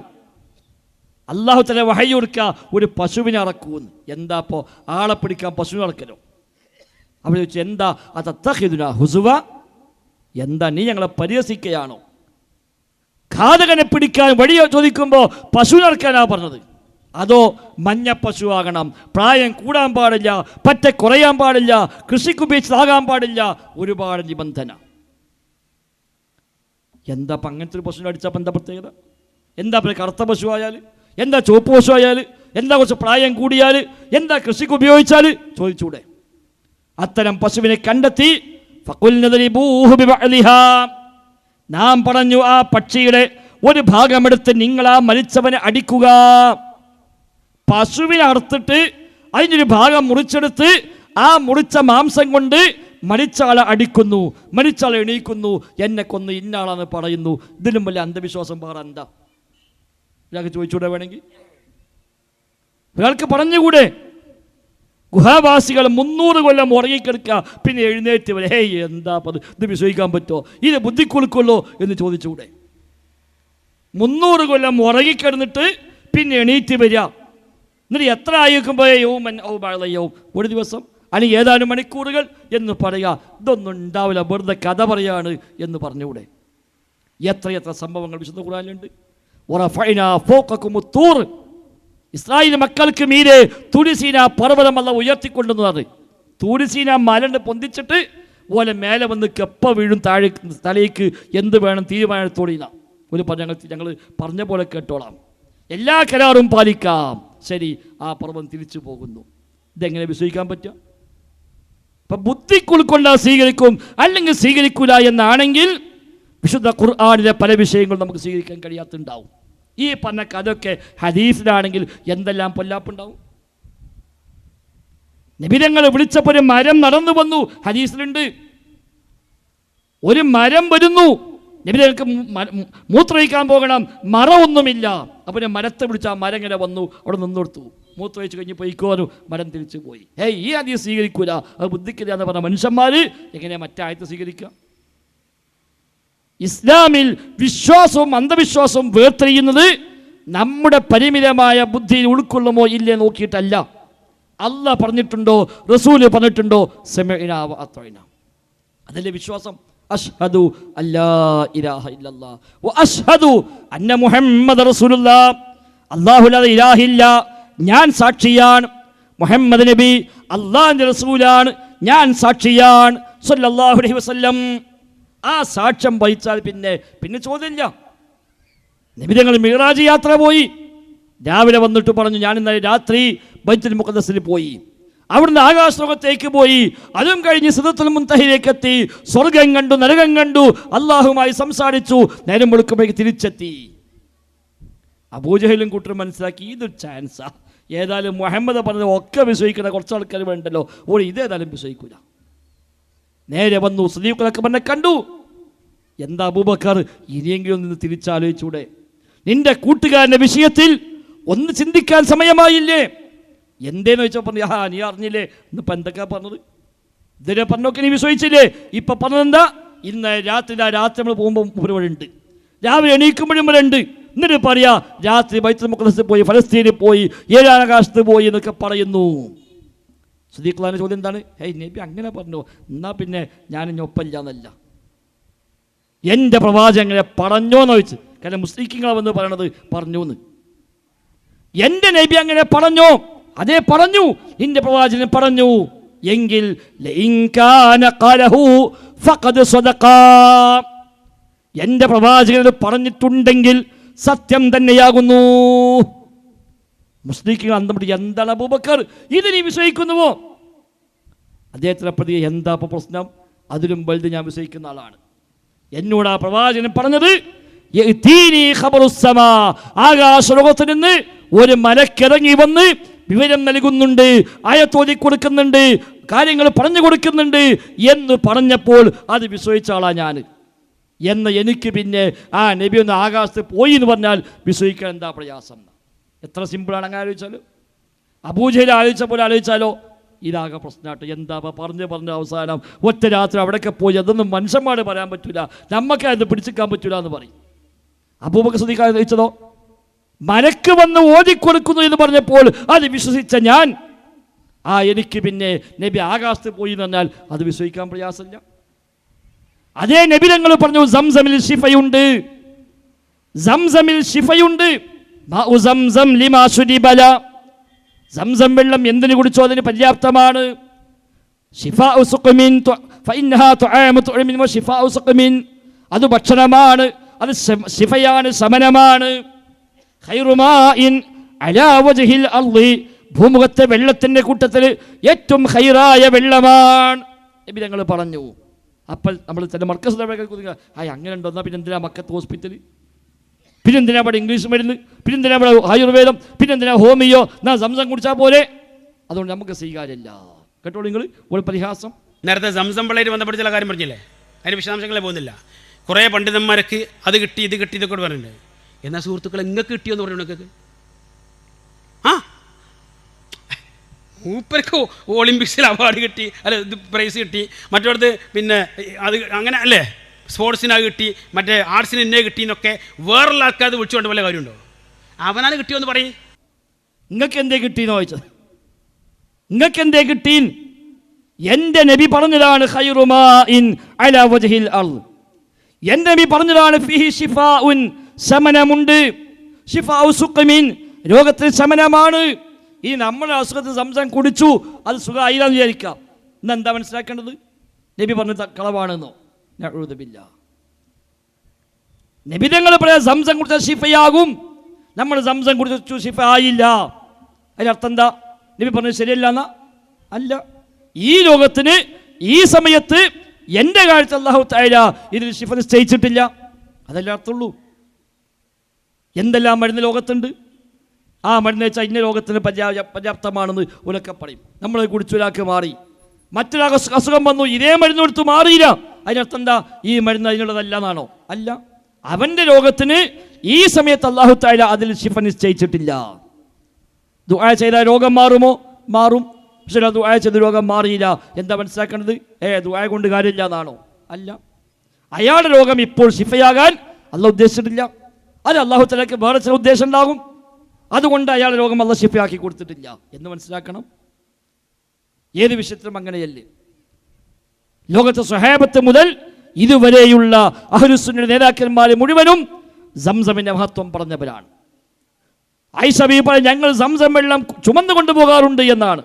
അല്ലാഹു തആല വഹയ് കൊടുക്കുക, ഒരു പശുവിനെ അറക്കൂന്ന്. എന്താ ഇപ്പോൾ ആളെ പിടിക്കാൻ പശുവിനെ അറക്കലോ? അവർ ചോദിച്ചു, എന്താ അതത്തഖിദുനാ ഹുസുവ? എന്താ നീ ഞങ്ങളെ പരിഹസിക്കുകയാണോ? ഘാതകനെ പിടിക്കാൻ വഴി ചോദിക്കുമ്പോൾ പശുവിനെ അറക്കാനാ പറഞ്ഞത്. അതോ മഞ്ഞ പശു ആകണം, പ്രായം കൂടാൻ പാടില്ല, പറ്റ കുറയാൻ പാടില്ല, കൃഷിക്ക് ഉപയോഗിച്ചതാകാൻ പാടില്ല, ഒരുപാട് നിബന്ധന. എന്താ അപ്പം അങ്ങനത്തെ ഒരു പശുവിനെ അടിച്ചപ്പോൾ എന്താ പ്രത്യേകത? എന്താ പിന്നെ കറുത്ത പശു ആയാൽ, എന്താ ചുവപ്പ് പശു ആയാൽ, എന്താ കുറച്ച് പ്രായം കൂടിയാൽ, എന്താ കൃഷിക്ക് ഉപയോഗിച്ചാൽ ചോദിച്ചൂടെ? അത്തരം പശുവിനെ കണ്ടെത്തി നാം പറഞ്ഞു, ആ പക്ഷിയുടെ ഒരു ഭാഗമെടുത്ത് നിങ്ങൾ ആ മരിച്ചവനെ അടിക്കുക. പശുവിനെ അറുത്തിട്ട് അതിനൊരു ഭാഗം മുറിച്ചെടുത്ത് ആ മുറിച്ച മാംസം കൊണ്ട് മരിച്ച ആളെ അടിക്കുന്നു, മരിച്ച ആളെ എണീക്കുന്നു, എന്നെ കൊന്ന് ഇന്നാളാന്ന് പറയുന്നു. ഇതിലും വലിയ അന്ധവിശ്വാസം വേറെ എന്താ? ഒരാൾക്ക് ചോദിച്ചൂടെ? വേണമെങ്കിൽ ഒരാൾക്ക് പറഞ്ഞുകൂടെ? ഗുഹാവാസികൾ 300 കൊല്ലം ഉറങ്ങിക്കിടക്കുക, പിന്നെ എഴുന്നേറ്റ് വരെ ഹേയ് എന്താ ഇത് വിശ്വസിക്കാൻ പറ്റുമോ? ഇത് ബുദ്ധിക്കൊടുക്കുള്ളൂ എന്ന് ചോദിച്ചുകൂടെ? 300 കൊല്ലം ഉറങ്ങിക്കിടന്നിട്ട് പിന്നെ എണീറ്റ് വരിക, എന്നിട്ട് എത്ര ആയിരിക്കുമ്പോൾ ഒരു ദിവസം അല്ലെങ്കിൽ ഏതാനും മണിക്കൂറുകൾ എന്ന് പറയുക. ഇതൊന്നും ഉണ്ടാവില്ല, വെറുതെ കഥ പറയാണ് എന്ന് പറഞ്ഞുകൂടെ? എത്രയെത്ര സംഭവങ്ങൾ വിശുദ്ധ ഖുർആനിലുണ്ട്. ഇസ്രായേൽ മക്കൾക്ക് മീരെ തുരിസീന പർവ്വതം അല്ല ഉയർത്തിക്കൊണ്ടെന്ന് പറഞ്ഞു. തുരിസീന മലണ്ട് പൊന്തിച്ചിട്ട് പോലെ മേലെ വന്ന് കെപ്പ വീഴും താഴെ തലയ്ക്ക് എന്ത് വേണം തീരുമാനത്തോടില്ല. ഒരു ഞങ്ങൾ പറഞ്ഞ പോലെ കേട്ടോളാം, എല്ലാ കരാറും പാലിക്കാം. ശരി, ആ പർവ്വതം തിരിച്ചു പോകുന്നു. ഇതെങ്ങനെ വിശ്വസിക്കാൻ പറ്റുക? ഇപ്പം ബുദ്ധിക്കുൾക്കൊണ്ട സ്വീകരിക്കും, അല്ലെങ്കിൽ സ്വീകരിക്കൂല എന്നാണെങ്കിൽ വിശുദ്ധ ഖുർആനിലെ പല വിഷയങ്ങളും നമുക്ക് സ്വീകരിക്കാൻ കഴിയാത്തുണ്ടാവും. ഈ പറഞ്ഞ കഥയൊക്കെ ഹദീസിലാണെങ്കിൽ എന്തെല്ലാം പൊല്ലാപ്പുണ്ടാവും. നബിതങ്ങൾ വിളിച്ചപ്പോൾ ഒരു മരം നടന്നു വന്നു, ഹദീസിലുണ്ട്. ഒരു മരം വരുന്നു, നബിതങ്ങൾക്ക് മൂത്രമൊഴിക്കാൻ പോകണം, മറ ഒന്നുമില്ല. അപ്പോൾ മരത്തെ വിളിച്ച് ആ മരം ഇങ്ങനെ വന്നു, അവിടെ നിന്നെടുത്തു. മൂത്രമൊഴിച്ച് കഴിഞ്ഞ് പോയിക്കോനും മരം തിരിച്ചു പോയി. ഈ ഹദീസ് സ്വീകരിക്കൂല, അത് ബുദ്ധിക്കില്ല എന്ന് പറഞ്ഞ മനുഷ്യന്മാർ എങ്ങനെയാണ് മറ്റായത്ത് സ്വീകരിക്കുക? ഇസ്ലാമിൽ വിശ്വാസവും അന്ധവിശ്വാസവും വേർതിരിയുന്നത് നമ്മുടെ പരിമിതമായ ബുദ്ധിയിൽ ഉൾക്കൊള്ളുമോ ഇല്ലേ നോക്കിയിട്ടല്ല. അല്ലാഹ് പറഞ്ഞിട്ടുണ്ടോ, റസൂല് പറഞ്ഞിട്ടുണ്ടോ, സമിഅനാ വ അത്വഅനാ, അതല്ലേ വിശ്വാസം. അഷ്ഹദു അല്ലാ ഇലാഹ ഇല്ലല്ലാഹ് വ അഷ്ഹദു അന്ന മുഹമ്മദ റസൂലുള്ളാഹ്. അല്ലാഹുവില്ലാതെ ഇലാഹില്ല, ഞാൻ സാക്ഷിയാണ്. മുഹമ്മദ് നബി അല്ലാഹുവിൻ്റെ റസൂലാണ്, ഞാൻ സാക്ഷിയാണ് സല്ലല്ലാഹു അലൈഹി വസല്ലം. ആ സാക്ഷ്യം വഹിച്ചാൽ പിന്നെ ചോദ്യമില്ല. നബി തങ്ങൾ മിഅ്റാജ് യാത്ര പോയി, രാവിലെ വന്നിട്ട് പറഞ്ഞു, ഞാൻ ഇന്നലെ രാത്രി ബൈത്തുൽ മുഖദ്ദസിൽ പോയി. അവിടുന്ന് ആകാശലോകത്തേക്ക് പോയി. അതും കഴിഞ്ഞ് സിദ്റത്തുൽ മുൻതഹയിലേക്ക് എത്തി. സ്വർഗം കണ്ടു, നരകം കണ്ടു, അള്ളാഹുമായി സംസാരിച്ചു. നേരം വെളുക്കുമ്പോഴേക്ക് തിരിച്ചെത്തി. അബൂജഹലും കൂട്ടരും മനസ്സിലാക്കി ഇതൊരു ചാൻസാ. ഏതായാലും മുഹമ്മദ് പറഞ്ഞത് ഒക്കെ വിശ്വസിക്കുന്ന കുറച്ച് ആൾക്കാർ വേണ്ടല്ലോ, ഓ ഇതേതായാലും വിശ്വസിക്കൂല. നേരെ വന്നു, സിദ്ദീഖുൽ അക്ബറിനെ കണ്ടു. എന്താ അബൂബക്കർ, ഇനിയെങ്കിലും നിന്ന് തിരിച്ചാലോചിച്ചൂടെ? നിന്റെ കൂട്ടുകാരന്റെ വിഷയത്തിൽ ഒന്ന് ചിന്തിക്കാൻ സമയമായില്ലേ? എന്തേന്ന് വെച്ചാൽ പറഞ്ഞു, നീ അറിഞ്ഞില്ലേ ഇന്നിപ്പോൾ എന്തൊക്കെയാ പറഞ്ഞത്? ഇതുവരെ പറഞ്ഞൊക്കെ നീ വിശ്വസിച്ചില്ലേ? ഇപ്പൊ പറഞ്ഞതെന്താ? ഇന്ന് രാത്രി നമ്മൾ പോകുമ്പോൾ ഇവിടെ ഉണ്ട്, രാവിലെ എണീക്കുമ്പോഴും ഇവിടെ ഉണ്ട്. എന്നിട്ട് പറയാ രാത്രി ബൈത്തുൽ മുഖദ്ദസിൽ പോയി, ഫലസ്തീനിൽ പോയി, ഏഴാം ആകാശത്ത് പോയി എന്നൊക്കെ പറയുന്നു. സിദ്ദീഖുള്ളാഹിന്റെ ചോദ്യം എന്താണ്? നബി അങ്ങനെ പറഞ്ഞു, എന്നാ പിന്നെ ഞാൻ ഒപ്പമില്ല എന്നല്ല, എൻ്റെ പ്രവാചകൻ അങ്ങനെ പറഞ്ഞോന്ന് ചോദിച്ചു. കാരണം മുസ്ലിങ്ങളെ വന്ന് പറയണത് പറഞ്ഞു എന്ന്. എൻ്റെ നബി അങ്ങനെ പറഞ്ഞോ? അതേ പറഞ്ഞു, നിന്റെ പ്രവാചകൻ പറഞ്ഞു എങ്കിൽ എൻ്റെ പ്രവാചകൻ പറഞ്ഞിട്ടുണ്ടെങ്കിൽ സത്യം തന്നെയാകുന്നു. മുസ്ലിങ്ങൾ അന്തം എന്താണ് അബൂബക്കർ ഇത് നീ വിശ്വസിക്കുന്നുവോ? അദ്ദേഹത്തിനെ പ്രതി എന്താ പ്രശ്നം? അതിലും വലുത് ഞാൻ വിശ്വസിക്കുന്ന ആളാണ്. എന്നോട് ആ പ്രവാചകൻ പറഞ്ഞത്, ആകാശലോകത്ത് നിന്ന് ഒരു മലക്കിറങ്ങി വന്ന് വിവരം നൽകുന്നുണ്ട്, ആയത്തോതി കൊടുക്കുന്നുണ്ട്, കാര്യങ്ങൾ പറഞ്ഞു കൊടുക്കുന്നുണ്ട് എന്ന് പറഞ്ഞപ്പോൾ അത് വിശ്വസിച്ച ആളാ ഞാൻ. എന്ന് എനിക്ക് പിന്നെ ആ നബി ഒന്ന് ആകാശത്ത് പോയി എന്ന് പറഞ്ഞാൽ വിശ്വസിക്കാൻ എന്താ പ്രയാസം? എത്ര സിമ്പിളാണ് അങ്ങനെ ആലോചിച്ചാലോ. അബൂജഹൽ ആലോചിച്ച പോലെ ആലോചിച്ചാലോ ഇതാകെ പ്രശ്നമായിട്ട്. എന്താ പറഞ്ഞ് അവസാനം ഒറ്റ രാത്രി അവിടെയൊക്കെ പോയി അതൊന്നും മനുഷ്യന്മാർ പറയാൻ പറ്റില്ല, നമുക്ക് അത് പിടിച്ചിക്കാൻ പറ്റില്ല എന്ന് പറയും. അബൂബക്കർ സിദ്ദീഖ് ആലോചിച്ചതോ മലക്ക് വന്ന് ഓതിക്കൊടുക്കുന്നു എന്ന് പറഞ്ഞപ്പോൾ അത് വിശ്വസിച്ച ഞാൻ, എനിക്ക് പിന്നെ നബി ആകാശത്ത് പോയി എന്ന് പറഞ്ഞാൽ അത് വിശ്വസിക്കാൻ പ്രയാസമില്ല. അതേ നബി തങ്ങൾ പറഞ്ഞു സംസമിൽ ശിഫയുണ്ട്, സംസമിൽ ശിഫയുണ്ട്. സംസം വെള്ളം എന്തിനു കുടിച്ചോ അതിന് പര്യാപ്തമാണ്. അത് ഭക്ഷണമാണ്, അത് ശിഫയാണ്, ശമനമാണ്. ഭൂമുഖത്തെ വെള്ളത്തിന്റെ കൂട്ടത്തിൽ ഏറ്റവും ഹൈറായ വെള്ളമാണ് നബി തങ്ങൾ പറഞ്ഞു. അപ്പോൾ നമ്മൾ ചില മർക്കസ് അങ്ങനെ ഉണ്ടോ? എന്നാൽ പിന്നെ എന്തിനാ മക്കത്ത് ഹോസ്പിറ്റൽ? പിന്നെന്തിനാ അവിടെ ഇംഗ്ലീഷ് മരുന്ന്? പിന്നെന്തിനാ അവിടെ ആയുർവേദം? പിന്നെന്തിനാ ഹോമിയോ? എന്നാ സംസം കുടിച്ചാൽ പോലെ. അതുകൊണ്ട് നമുക്ക് സ്വീകാര്യമില്ല. കേട്ടോ നിങ്ങൾ ഒരു പരിഹാസം. നേരത്തെ സംസം വെള്ളമായിട്ട് ബന്ധപ്പെട്ട ചില കാര്യം പറഞ്ഞില്ലേ, അതിൻ്റെ വിശദാംശങ്ങളെ പോകുന്നില്ല. കുറേ പണ്ഡിതന്മാർക്ക് അത് കിട്ടി ഇത് കിട്ടി ഇതൊക്കെ പറഞ്ഞിട്ടുണ്ട്. എന്നാൽ സുഹൃത്തുക്കളെ നിങ്ങൾക്ക് കിട്ടിയോന്ന് പറയണ നിങ്ങൾക്ക് മൂപ്പർക്ക് ഒളിമ്പിക്സിൽ അവാർഡ് കിട്ടി, അല്ല ഇത് പ്രൈസ് കിട്ടി, മറ്റോടത്ത് പിന്നെ അത് അങ്ങനെ അല്ലേ സ്പോർട്സിന് കിട്ടി, മറ്റേ ആർട്സിന് ഇന്നേ കിട്ടി എന്നൊക്കെ വേറുള്ള ആൾക്കാർ വിളിച്ചുകൊണ്ട് വല്ല കാര്യമുണ്ടോ? അവനാണ് കിട്ടിയോന്ന് പറയും. നിങ്ങൾക്ക് എന്തേ കിട്ടിയെന്ന് ചോദിച്ചത്? നിങ്ങൾക്ക് എന്തേ കിട്ടീൻ? എൻ്റെ നബി പറഞ്ഞതാണ് എൻ്റെ നബി പറഞ്ഞതാണ് ഫീഹി ശിഫാഉൻ, ശമനമുണ്ട്. ശിഫാഉ സുഖമിൻ, രോഗത്തിന് ശമനമാണ്. ഈ നമ്മുടെ അസുഖത്തിന് സംസം കുടിച്ചു അത് സുഖമായില്ലെന്ന് വിചാരിക്കാം. ഇന്നെന്താ മനസ്സിലാക്കേണ്ടത്? നബി പറഞ്ഞ കളവാണെന്നോ? നഊദുബില്ലാ. നബി തങ്ങൾ പറയാം സംസം കുടിച്ചാൽ ശിഫയാകും. നമ്മൾ സംസം കുടിച്ചു ശിഫ ആയില്ല. അതിനർത്ഥം എന്താ? നബി പറഞ്ഞത് ശരിയല്ല എന്നാ? അല്ല. ഈ ലോകത്തിന് ഈ സമയത്ത് എൻ്റെ കാഴ്ച അല്ലാഹു തആല ഇതിൽ ശിഫ നിശ്ചയിച്ചിട്ടില്ല. അതല്ലേ അർത്ഥമുള്ളൂ. എന്തെല്ലാം മരുന്ന് ലോകത്തുണ്ട്. ആ മരുന്ന് വെച്ചാൽ ഇന്ന രോഗത്തിന് പര്യാപ്തമാണെന്ന് ഒരൊക്കെ പറയും. നമ്മൾ കുടിച്ചൊരാൾക്ക് മാറി, മറ്റൊരാൾക്ക് അസുഖം വന്നു, ഇതേ മരുന്ന് കൊടുത്ത് മാറിയില്ല. അതിനർത്ഥം എന്താ? ഈ മരുന്ന് അതിനുള്ളതല്ല എന്നാണോ? അല്ല. അവൻ്റെ രോഗത്തിന് ഈ സമയത്ത് അല്ലാഹു തആല അതിൽ ശിഫ നിശ്ചയിച്ചിട്ടില്ല. ദുആ ചെയ്താൽ രോഗം മാറുമോ? മാറും. പക്ഷേ ദുആ ചെയ്ത രോഗം മാറിയില്ല. എന്താ മനസ്സിലാക്കേണ്ടത്? ദുആ കൊണ്ട് കാര്യമില്ല എന്നാണോ? അല്ല. അയാളുടെ രോഗം ഇപ്പോൾ ശിഫയാകാൻ അല്ലാഹു ഉദ്ദേശിച്ചിട്ടില്ല. അത് അല്ലാഹു തആലയ്ക്ക് വേറെ ചില ഉദ്ദേശം ഉണ്ടാകും. അതുകൊണ്ട് അയാളുടെ രോഗം അല്ലാഹു ശിഫയാക്കി കൊടുത്തിട്ടില്ല എന്ന് മനസ്സിലാക്കണം. ഏത് വിഷയത്തിലും അങ്ങനെയല്ലേ. ലോകത്തെ സ്വഹാബത്ത് മുതൽ ഇതുവരെയുള്ള അഹ്ലുസുന്നയുടെ നേതാക്കന്മാർ മുഴുവനും സംസമിന്റെ മഹത്വം പറഞ്ഞവരാണ്. ആയിഷ ബീവി പറയും, ഞങ്ങൾ സംസം വെള്ളം ചുമന്നു കൊണ്ടുപോകാറുണ്ട് എന്നാണ്.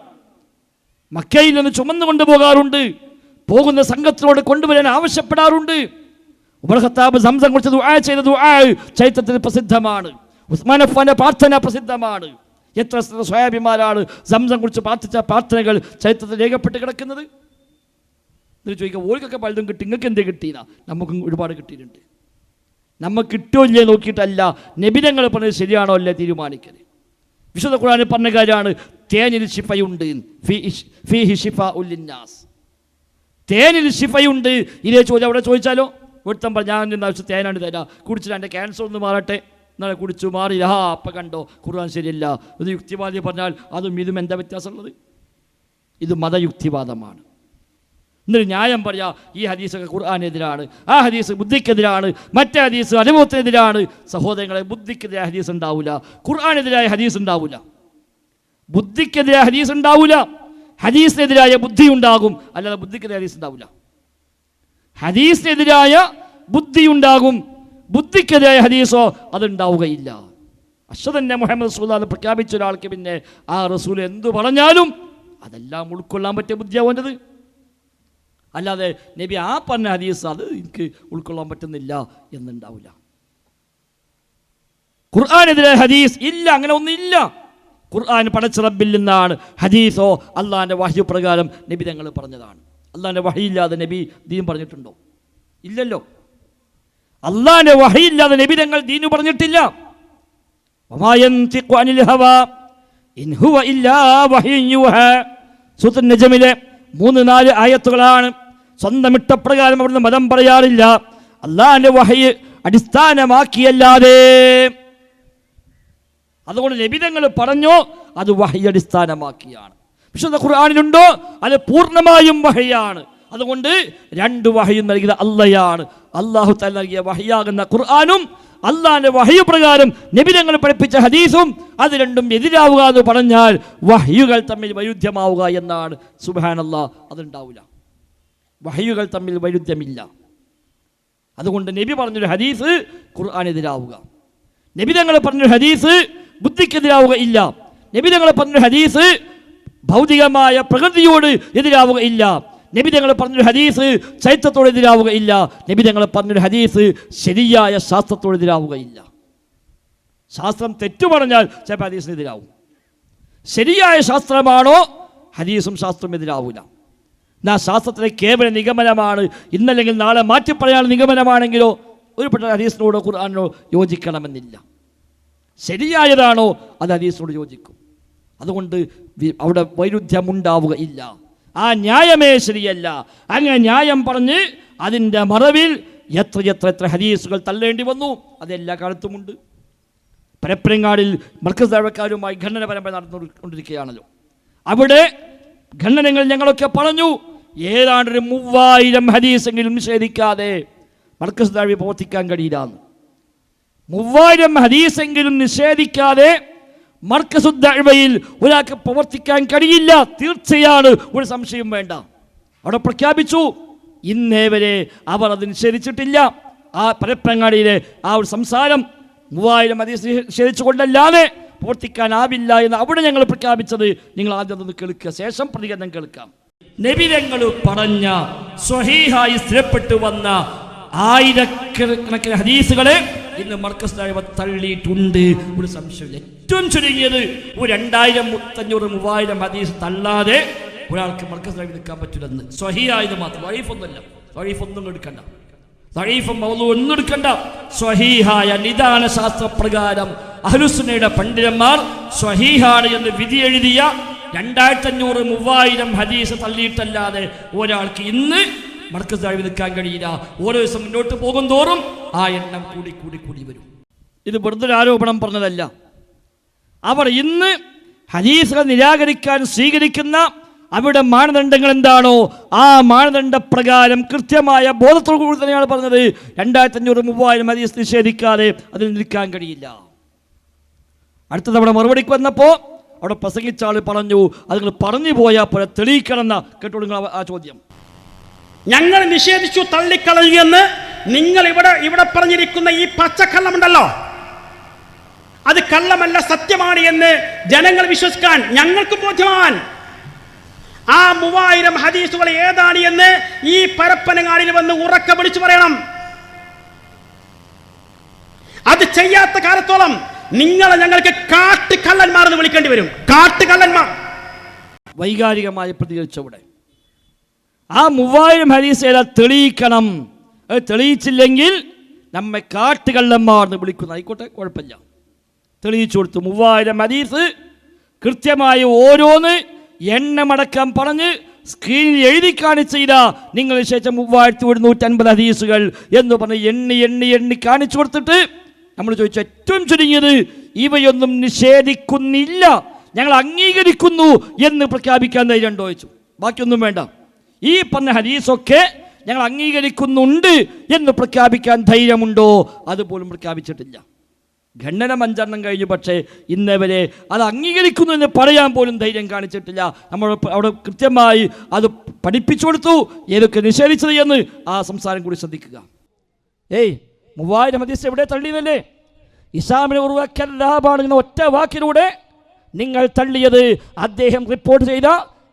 മക്കയിൽ നിന്ന് ചുമന്നു കൊണ്ടുപോകാറുണ്ട്. പോകുന്ന സംഘത്തിനോട് കൊണ്ടുവരാൻ ആവശ്യപ്പെടാറുണ്ട്. ഉമർ ഖത്താബ് സംസം കുറിച്ച് ദുആ ചെയ്ത ദുആ ചരിത്രത്തിൽ പ്രസിദ്ധമാണ്. ഉസ്മാൻ അഫ്ഫാന്റെ പ്രാർത്ഥന പ്രസിദ്ധമാണ്. എത്ര സ്വയാഭിമാരാണ് സംസം കുറിച്ച് പ്രാർത്ഥിച്ച പ്രാർത്ഥനകൾ ചരിത്രത്തിൽ രേഖപ്പെട്ട് കിടക്കുന്നത്. എന്നിട്ട് ചോദിക്കുക, ഓർക്കൊക്കെ പലതും കിട്ടി, നിങ്ങൾക്ക് എന്തേ കിട്ടിയെന്നാ? നമുക്കും ഒരുപാട് കിട്ടിയിട്ടുണ്ട്. നമുക്ക് കിട്ടുമോ ഇല്ലേ നോക്കിയിട്ടല്ല നബിതങ്ങൾ പറഞ്ഞത് ശരിയാണോ അല്ലേ തീരുമാനിക്കരുത്. വിശുദ്ധ ഖുർആനിൽ പറഞ്ഞ കാര്യമാണ്, തേനിൽ ശിഫയുണ്ട്, ഫീഹി ശിഫാഉൽ ലിന്നാസ്. തേനിൽ ശിഫയുണ്ട്. ഇതേ ചോദ്യം അവിടെ ചോദിച്ചാലോ? ഒരുത്തം പറഞ്ഞ ഞാൻ ആവശ്യം തേനാണ് തരാം, കുടിച്ചില്ല എൻ്റെ ക്യാൻസർ ഒന്ന് മാറട്ടെ, എന്നാലും കുടിച്ചു മാറിയില്ല, അപ്പം കണ്ടോ ഖുർആൻ ശരിയല്ല. ഇത് യുക്തിവാദി പറഞ്ഞാൽ അതും ഇതും എന്താ വ്യത്യാസമുള്ളത്? ഇത് മതയുക്തിവാദമാണ്. എന്നിട്ട് ന്യായം പറയാ, ഈ ഹദീസൊക്കെ ഖുർആനെതിരാണ്, ആ ഹദീസ് ബുദ്ധിക്കെതിരാണ്, മറ്റേ ഹദീസ് അനുഭവത്തിനെതിരാണ്. സഹോദരങ്ങളെ, ബുദ്ധിക്കെതിരായ ഹദീസ് ഉണ്ടാവില്ല, ഖുർആനെതിരായ ഹദീസ് ഉണ്ടാവില്ല. ബുദ്ധിക്കെതിരായ ഹദീസ് ഉണ്ടാവില്ല, ഹദീസിനെതിരായ ബുദ്ധി ഉണ്ടാകും, അല്ലാതെ ബുദ്ധിക്കെതിരായ ഹദീസ് ഉണ്ടാവില്ല. ഹദീസിനെതിരായ ബുദ്ധി ഉണ്ടാകും, ബുദ്ധിക്കെതിരായ ഹദീസോ അതുണ്ടാവുകയില്ല. അഷ്ഹദു മുഹമ്മദ് റസൂലുള്ളാഹി പ്രഖ്യാപിച്ച ഒരാൾക്ക് പിന്നെ ആ റസൂൽ എന്തു പറഞ്ഞാലും അതെല്ലാം ഉൾക്കൊള്ളാൻ പറ്റിയ ബുദ്ധിയാവേണ്ടത്. അല്ലാതെ നബി ആ പറഞ്ഞ ഹദീസ് അത് എനിക്ക് ഉൾക്കൊള്ളാൻ പറ്റുന്നില്ല എന്നുണ്ടാവില്ല. ഖുർആനെതിരെ ഹദീസ് ഇല്ല, അങ്ങനെ ഒന്നില്ല. ഖുർആൻ പടച്ച റബ്ബിൽ നിന്നാണ്, ഹദീസോ അള്ളാഹിൻ്റെ വഹ്യ് പ്രകാരം നബി തങ്ങൾ പറഞ്ഞതാണ്. അള്ളാഹിൻ്റെ വഹയില്ലാതെ നബി ദീൻ പറഞ്ഞിട്ടുണ്ടോ? ഇല്ലല്ലോ. അള്ളാഹിൻ്റെ വഹയില്ലാതെ നബി തങ്ങൾ ദീൻ പറഞ്ഞിട്ടില്ല. വമാ യൻതിഖു അനിൽ ഹവാ ഇൻ ഹുവ ഇല്ലാ വഹ്യുൻ യൂഹാ. സൂറത്തുൻ നജ്മിലെ 3-4 ആയത്തുകളാണ്. സ്വന്തം ഇഷ്ടപ്രകാരം അവിടുന്ന് മതം പറയാറില്ല, അള്ളാഹിന്റെ വഹയ് അടിസ്ഥാനമാക്കിയല്ലാതെ. അതുകൊണ്ട് നബിതങ്ങൾ പറഞ്ഞോ അത് വഹയ് അടിസ്ഥാനമാക്കിയാണ്. വിശുദ്ധ ഖുർആനിലുണ്ടോ അത് പൂർണ്ണമായും വഹയാണ്. അതുകൊണ്ട് 2 വഹയും നൽകിയത് അള്ളയാണ്. അള്ളാഹു തആല നൽകിയ വഹയാകുന്ന ഖുർആനും അള്ളാഹിന്റെ വഹയ് പ്രകാരം നബിതങ്ങൾ പഠിപ്പിച്ച ഹദീസും അത് രണ്ടും എതിരാവുക എന്ന് പറഞ്ഞാൽ വഹയുകൾ തമ്മിൽ വൈരുദ്ധ്യമാവുക എന്നാണ്. സുബ്ഹാനല്ലാഹ്, അതുണ്ടാവില്ല. വഹയുകൾ തമ്മിൽ വൈരുദ്ധ്യമില്ല. അതുകൊണ്ട് നബി പറഞ്ഞൊരു ഹദീസ് ഖുർആനെതിരാവുക, നബിതങ്ങൾ പറഞ്ഞൊരു ഹദീസ് ബുദ്ധിക്കെതിരാവുക ഇല്ല, നബിതങ്ങൾ പറഞ്ഞൊരു ഹദീസ് ഭൗതികമായ പ്രകൃതിയോട് എതിരാവുക ഇല്ല, നബിതങ്ങൾ പറഞ്ഞൊരു ഹദീസ് ചരിത്രത്തോട് എതിരാവുക ഇല്ല, നബിതങ്ങൾ പറഞ്ഞൊരു ഹദീസ് ശരിയായ ശാസ്ത്രത്തോട് എതിരാവുക ഇല്ല. ശാസ്ത്രം തെറ്റു പറഞ്ഞാൽ ചിലപ്പോൾ ഹദീസിനെതിരാവും. ശരിയായ ശാസ്ത്രമാണോ ഹദീസും ശാസ്ത്രവും എതിരാവില്ല. ആ ശാസ്ത്രത്തിലെ കേവല നിഗമനമാണ്, ഇന്നല്ലെങ്കിൽ നാളെ മാറ്റി പറയാനുള്ള നിഗമനമാണെങ്കിലോ ഒരുപെട്ട ഹദീസിനോടോ ഖുർആനോ യോജിക്കണമെന്നില്ല. ശരിയായതാണോ അത് ഹദീസിനോട് യോജിക്കും. അതുകൊണ്ട് അവിടെ വൈരുദ്ധ്യമുണ്ടാവുക ഇല്ല. ആ ന്യായമേ ശരിയല്ല. അങ്ങനെ ന്യായം പറഞ്ഞ് അതിൻ്റെ മറവിൽ എത്ര ഹദീസുകൾ തള്ളേണ്ടി വന്നു. അതെല്ലാ കാലത്തുമുണ്ട്. പരപ്പരങ്ങാടിൽ മർക്കസ് ദഅവക്കാരുമായി ഖണ്ഡന പരമ്പര നടന്നുകൊണ്ടിരിക്കുകയാണല്ലോ. അവിടെ ഖണ്ഡനങ്ങൾ ഞങ്ങളൊക്കെ പറഞ്ഞു. ഏതാണ്ട് 3000 ഹദീസെങ്കിലും നിഷേധിക്കാതെ മർക്കസ് ദഅവ പ്രവർത്തിക്കാൻ കഴിയില്ല. 3000 ഹദീസെങ്കിലും നിഷേധിക്കാതെ മർക്കസു ദഅവയിൽ ഒരാൾക്ക് പ്രവർത്തിക്കാൻ കഴിയില്ല. തീർച്ചയാണ്, ഒരു സംശയം വേണ്ട. അവിടെ പ്രഖ്യാപിച്ചു, ഇന്നേ വരെ അവർ അത് നിഷേധിച്ചിട്ടില്ല. ആ പരപ്പരങ്ങാടിയിലെ ആ ഒരു സംസാരം 3000 ഹദീസ് നിഷേധിച്ചുകൊണ്ടല്ലാതെ പ്രവർത്തിക്കാനാവില്ല എന്ന് അവിടെ ഞങ്ങൾ പ്രഖ്യാപിച്ചത് നിങ്ങൾ ആദ്യം അതൊന്ന് കേൾക്കുക, ശേഷം പ്രതികരണം കേൾക്കാം. നബിതങ്ങൾ പറഞ്ഞ സ്വഹീഹായി സ്ഥിരപ്പെട്ടു വന്ന ആയിരക്കണക്കിന് ഹദീസുകളെ ഇന്ന് മർക്കസ് ദഅവ തള്ളിയിട്ടുണ്ട്. ഒരു സംശയമില്ല. ഏറ്റവും ചുരുങ്ങിയത് ഒരു 2000, 500, 3000 ഹദീസ് തള്ളാതെ ഒരാൾക്ക് മർക്കസ് ദഅവ നിൽക്കാൻ പറ്റില്ലെന്ന്. സ്വഹീഹായത് മാത്രം, ദഈഫൊന്നുമല്ല. ദഈഫൊന്നും എടുക്കണ്ട, ദഈഫും മൗളൂ ഒന്നും എടുക്കണ്ട. സ്വഹീഹായ നിദാന ശാസ്ത്രപ്രകാരം അഹ്ലുസുന്നയുടെ പണ്ഡിതന്മാർ സ്വഹീഹാണ് എന്ന് വിധി എഴുതിയ 2500, 3000 ഹദീസ് തള്ളിയിട്ടല്ലാതെ ഒരാൾക്ക് ഇന്ന് മർക്കസ് ദഅവ നിൽക്കാൻ കഴിയില്ല. ഓരോ ദിവസം മുന്നോട്ട് പോകും തോറും ആ എണ്ണം കൂടി വരും. ഇത് വെറുതെ ഒരു ആരോപണം പറഞ്ഞതല്ല. അവർ ഇന്ന് ഹദീസുകൾ നിരാകരിക്കാൻ സ്വീകരിക്കുന്ന അവരുടെ മാനദണ്ഡങ്ങൾ എന്താണോ ആ മാനദണ്ഡ പ്രകാരം കൃത്യമായ ബോധത്തോടുകൂടി തന്നെയാണ് പറഞ്ഞത് 2500, 3000 ഹദീസ് നിഷേധിക്കാതെ അതിൽ നിൽക്കാൻ കഴിയില്ല. അടുത്ത തവണ മറുപടിക്ക് വന്നപ്പോൾ അവിടെ പ്രസംഗിച്ച ആൾ പറഞ്ഞു, അത് നിങ്ങൾ പറഞ്ഞു പോയാൽ പോലെ തെളിയിക്കണം എന്ന കേട്ടോളൂ ആ ചോദ്യം. ഞങ്ങൾ നിഷേധിച്ചു തള്ളിക്കളഞ്ഞു എന്ന് നിങ്ങൾ ഇവിടെ പറഞ്ഞിരിക്കുന്ന ഈ പച്ചക്കള്ളമുണ്ടല്ലോ, അത് കള്ളമല്ല, സത്യമാണ് എന്ന് ജനങ്ങൾ വിശ്വസിക്കാൻ ഞങ്ങൾക്ക് ബോധ്യമാവാൻ ആ 3000 ഹദീസുകൾ ഏതാണ് എന്ന് ഈ പരപ്പനങ്ങാടിൽ വന്ന് ഉറക്കെ വിളിച്ചു പറയണം. അത് ചെയ്യാത്ത കാലത്തോളം നിങ്ങളെ ഞങ്ങൾക്ക് കാട്ടുകള്ളന്മാർ എന്ന് വിളിക്കേണ്ടി വരും. കാട്ടുകള്ളന്മാർ. വൈകാരികമായി പ്രതികരിച്ചവിടെ ആ 3000 ഹദീസ് തെളിയിക്കണം. അത് തെളിയിച്ചില്ലെങ്കിൽ നമ്മെ കാട്ടുകള്ളന്മാർ എന്ന് വിളിക്കുന്നു. ആയിക്കോട്ടെ, കുഴപ്പമില്ല, തെളിയിച്ചു കൊടുത്തു. 3000 ഹദീസ് കൃത്യമായി ഓരോന്ന് എണ്ണമടക്കം പറഞ്ഞ് സ്ക്രീനിൽ എഴുതി കാണിച്ചില്ല. നിങ്ങൾ ശേഷം 3150 ഹദീസുകൾ എന്ന് പറഞ്ഞ് എണ്ണി എണ്ണി എണ്ണി കാണിച്ചു കൊടുത്തിട്ട് നമ്മൾ ചോദിച്ചു, ഏറ്റവും ചുരുങ്ങിയത് ഇവയൊന്നും നിഷേധിക്കുന്നില്ല, ഞങ്ങൾ അംഗീകരിക്കുന്നു എന്ന് പ്രഖ്യാപിക്കാൻ ധൈര്യമുണ്ടോ ചോദിച്ചു. ബാക്കിയൊന്നും വേണ്ട, ഈ പറഞ്ഞ ഹദീസൊക്കെ ഞങ്ങൾ അംഗീകരിക്കുന്നുണ്ട് എന്ന് പ്രഖ്യാപിക്കാൻ ധൈര്യമുണ്ടോ? അതുപോലും പ്രഖ്യാപിച്ചിട്ടില്ല. ഖണ്ഡനം 5 കഴിഞ്ഞു, പക്ഷേ ഇന്നവരെ അത് അംഗീകരിക്കുന്നു എന്ന് പറയാൻ പോലും ധൈര്യം കാണിച്ചിട്ടില്ല. നമ്മൾ അവിടെ കൃത്യമായി അത് പഠിപ്പിച്ചു കൊടുത്തു, ഏതൊക്കെ നിഷേധിച്ചത് എന്ന് ആ സംസാരം കൂടി ശ്രദ്ധിക്കുക. 3000 ഹദീസ് എവിടെ തള്ളിയതല്ലേ? ഇസ്ലാമിനെ ഉറവാക്കലാഭാണ് ഒറ്റ വാക്കിലൂടെ നിങ്ങൾ തള്ളിയത്. അദ്ദേഹം റിപ്പോർട്ട് ചെയ്ത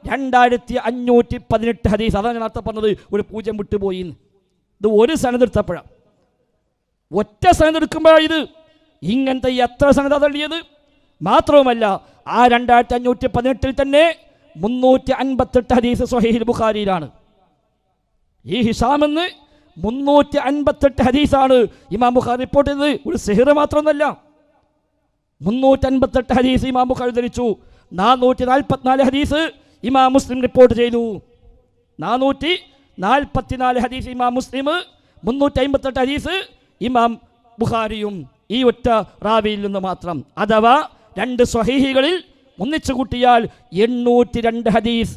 2518 ഹദീസ്, അതാണ് ഞാൻ നേരത്തെ പറഞ്ഞത്, ഒരു 0 വിട്ടുപോയി. ഇത് ഒരു സനദ് എടുത്തപ്പോഴാണ്, ഒറ്റ സനദ് എടുക്കുമ്പോഴാണ് ഇത്. ഇങ്ങനത്തെ എത്ര സനദ തള്ളിയത്? മാത്രവുമല്ല, ആ 2518 തന്നെ 358 ഹദീസ് സ്വഹീഹുൽ ബുഖാരിയിലാണ്. ഈ ഹിസാമെന്ന് 358 ഹദീസാണ് ഇമാം ബുഖാരി റിപ്പോർട്ട് ചെയ്തത്. ഒരു സിഹ്ർ മാത്രമൊന്നുമല്ല, 358 ഹദീസ് ഇമാം ബുഖാരി ധരിച്ചു. 444 ഹദീസ് ഇമാം മുസ്ലിം റിപ്പോർട്ട് ചെയ്തു. 444 ഹദീസ് ഇമാം മുസ്ലിം, 358 ഹദീസ് ഇമാം ബുഖാരിയും, ഈ ഒറ്റ റാവിയിൽ നിന്ന് മാത്രം. അഥവാ 2 സ്വഹീഹികളിൽ ഒന്നിച്ചു കൂട്ടിയാൽ 802 ഹദീസ്.